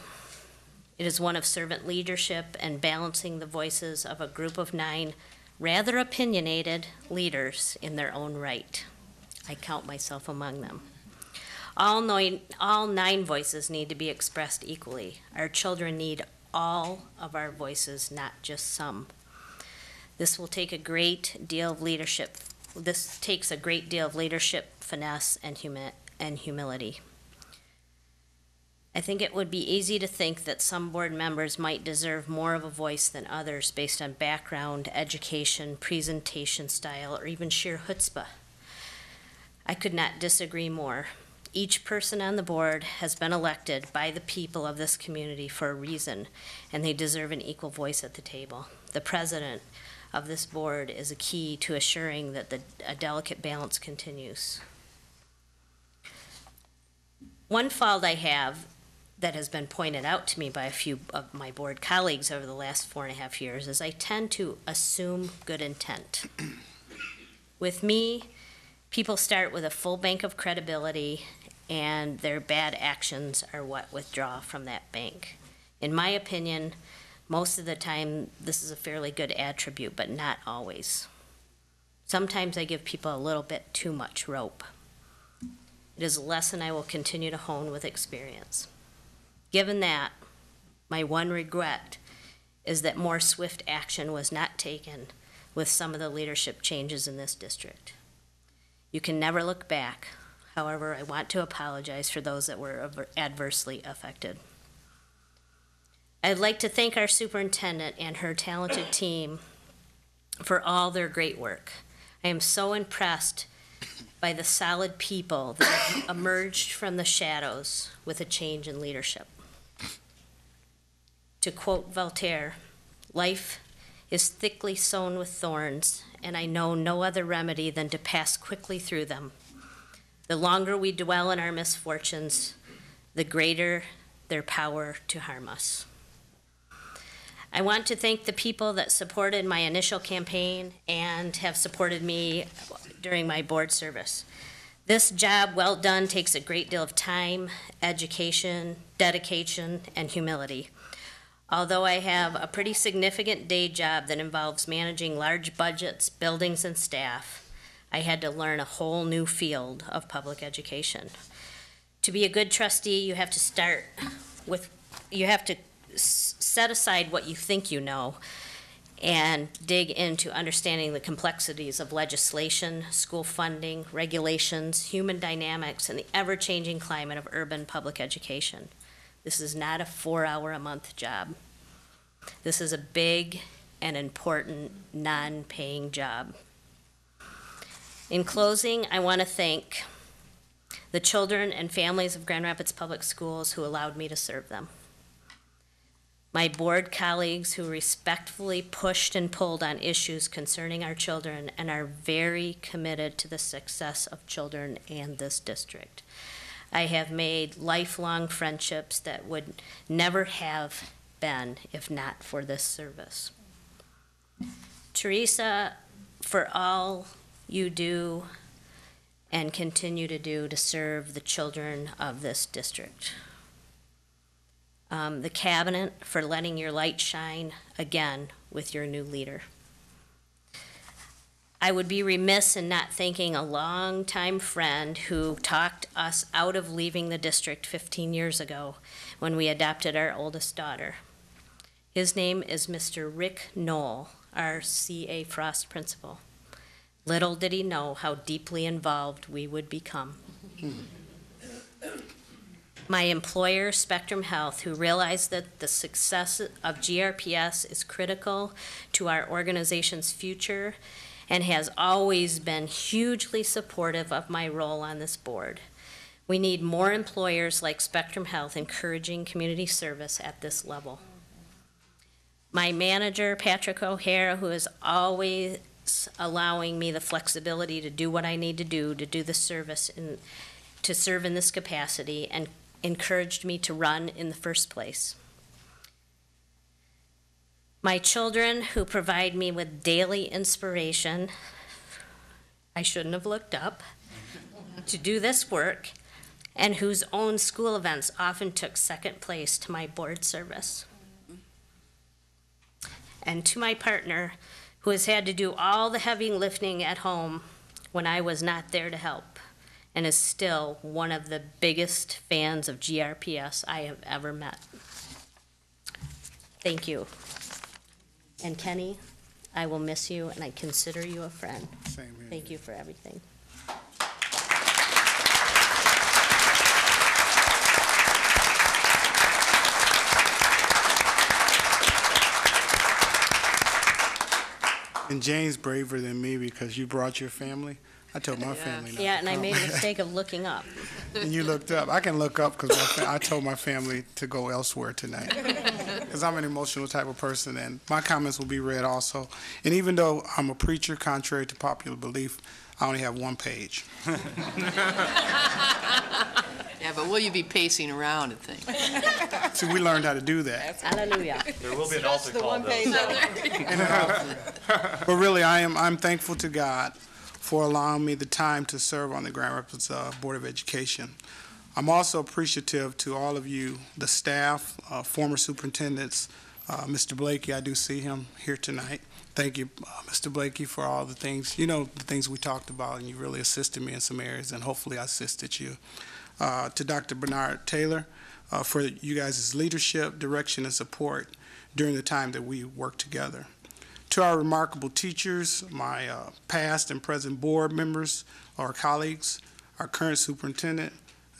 Speaker 1: It is one of servant leadership and balancing the voices of a group of 9 rather opinionated leaders in their own right. I count myself among them. All 9 voices need to be expressed equally. Our children need all of our voices, not just some. This will take a great deal of leadership. This takes a great deal of leadership, finesse, and humility. I think it would be easy to think that some board members might deserve more of a voice than others based on background, education, presentation style, or even sheer chutzpah. I could not disagree more. Each person on the board has been elected by the people of this community for a reason, and they deserve an equal voice at the table. The president of this board is a key to assuring that a delicate balance continues. One fault I have that has been pointed out to me by a few of my board colleagues over the last 4.5 years is I tend to assume good intent. With me, people start with a full bank of credibility, and their bad actions are what withdraw from that bank. In my opinion, most of the time, this is a fairly good attribute, but not always. Sometimes I give people a little bit too much rope. It is a lesson I will continue to hone with experience. Given that, my one regret is that more swift action was not taken with some of the leadership changes in this district. You can never look back. However, I want to apologize for those that were adversely affected. I'd like to thank our superintendent and her talented team for all their great work. I am so impressed by the solid people that have emerged from the shadows with a change in leadership. To quote Voltaire, "Life is thickly sown with thorns, and I know no other remedy than to pass quickly through them. The longer we dwell in our misfortunes, the greater their power to harm us." I want to thank the people that supported my initial campaign and have supported me during my board service. This job well done takes a great deal of time, education, dedication, and humility. Although I have a pretty significant day job that involves managing large budgets, buildings, and staff, I had to learn a whole new field of public education. To be a good trustee, you have to set aside what you think you know and dig into understanding the complexities of legislation, school funding, regulations, human dynamics, and the ever-changing climate of urban public education. This is not a 4-hour-a-month job. This is a big and important non-paying job. In closing, I want to thank the children and families of Grand Rapids Public Schools who allowed me to serve them. My board colleagues who respectfully pushed and pulled on issues concerning our children and are very committed to the success of children and this district. I have made lifelong friendships that would never have been if not for this service. Teresa, for all you do and continue to do to serve the children of this district. The cabinet for letting your light shine again with your new leader. I would be remiss in not thanking a longtime friend who talked us out of leaving the district 15 years ago when we adopted our oldest daughter. His name is Mr. Rick Knoll, our C.A. Frost principal. Little did he know how deeply involved we would become. My employer, Spectrum Health, who realized that the success of GRPS is critical to our organization's future and has always been hugely supportive of my role on this board. We need more employers like Spectrum Health encouraging community service at this level. My manager, Patrick O'Hara, who is always allowing me the flexibility to do what I need to do the service to serve in this capacity and encouraged me to run in the first place. My children who provide me with daily inspiration I shouldn't have looked up to do this work, and whose own school events often took second place to my board service. And to my partner, who has had to do all the heavy lifting at home when I was not there to help, and is still one of the biggest fans of GRPS I have ever met. Thank you. And Kenny, I will miss you, and I consider you a friend.
Speaker 3: Same here.
Speaker 1: Thank you for everything.
Speaker 3: And Jane's braver than me because you brought your family. I told my family not
Speaker 1: Yeah,
Speaker 3: to
Speaker 1: and I
Speaker 3: come.
Speaker 1: made a mistake of looking up.
Speaker 3: And you looked up. I can look up because I told my family to go elsewhere tonight. Because I'm an emotional type of person, and my comments will be read also. And even though I'm a preacher, contrary to popular belief, I only have one page.
Speaker 8: Yeah, but will you be pacing around and things?
Speaker 3: See, we learned how to do that.
Speaker 1: Hallelujah.
Speaker 4: There will be an altar call,
Speaker 3: But really, I'm thankful to God for allowing me the time to serve on the Grand Rapids Board of Education. I'm also appreciative to all of you, the staff, former superintendents. Mr. Blakey, I do see him here tonight. Thank you, Mr. Blakey, for all the things, the things we talked about, and you really assisted me in some areas, and hopefully I assisted you. To Dr. Bernard Taylor, for you guys' leadership, direction, and support during the time that we worked together. To our remarkable teachers, my past and present board members, our colleagues, our current superintendent,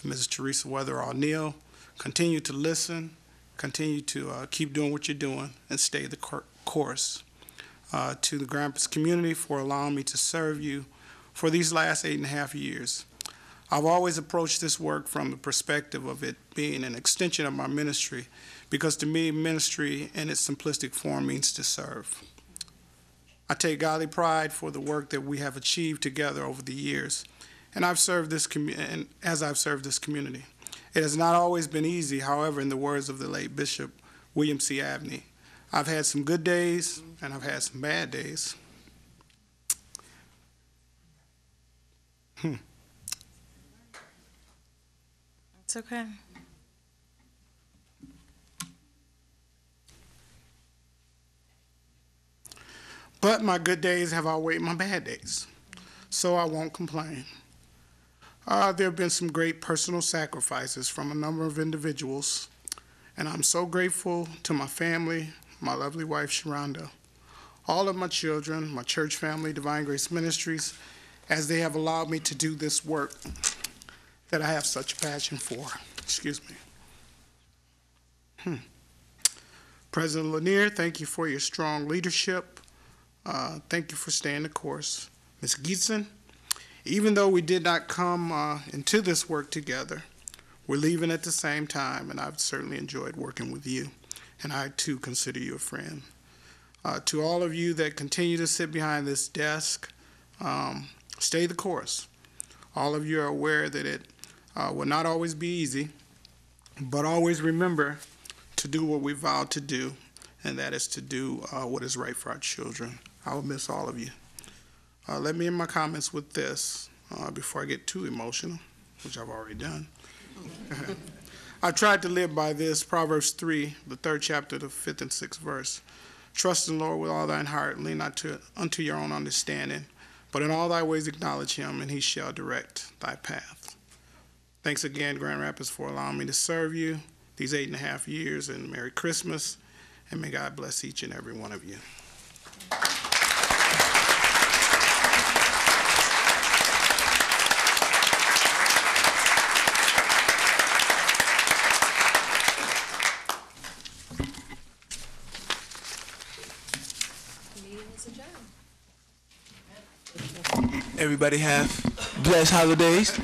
Speaker 3: Mrs. Teresa Weatherall Neal, continue to listen, continue to keep doing what you're doing, and stay the course. To the Grand Rapids community for allowing me to serve you for these last 8.5 years. I've always approached this work from the perspective of it being an extension of my ministry, because to me, ministry in its simplistic form means to serve. I take godly pride for the work that we have achieved together over the years, and as I've served this community. It has not always been easy, however, in the words of the late Bishop William C. Abney, I've had some good days and I've had some bad days.
Speaker 2: It's okay.
Speaker 3: But my good days have outweighed my bad days, so I won't complain. There have been some great personal sacrifices from a number of individuals, and I'm so grateful to my family, my lovely wife, Sharonda, all of my children, my church family, Divine Grace Ministries, as they have allowed me to do this work that I have such a passion for. Excuse me. President Lanier, thank you for your strong leadership. Thank you for staying the course. Ms. Gietzen, even though we did not come into this work together, we're leaving at the same time, and I've certainly enjoyed working with you, and I too consider you a friend. To all of you that continue to sit behind this desk, stay the course. All of you are aware that it will not always be easy, but always remember to do what we vowed to do, and that is to do what is right for our children. I will miss all of you. Let me end my comments with this before I get too emotional, which I've already done. I've tried to live by this, Proverbs 3, the 3rd chapter, the 5th and 6th verse. Trust in the Lord with all thine heart, and lean not unto your own understanding, but in all thy ways acknowledge him, and he shall direct thy path. Thanks again, Grand Rapids, for allowing me to serve you these 8.5 years, and Merry Christmas, and may God bless each and every one of you.
Speaker 11: Everybody have blessed holidays.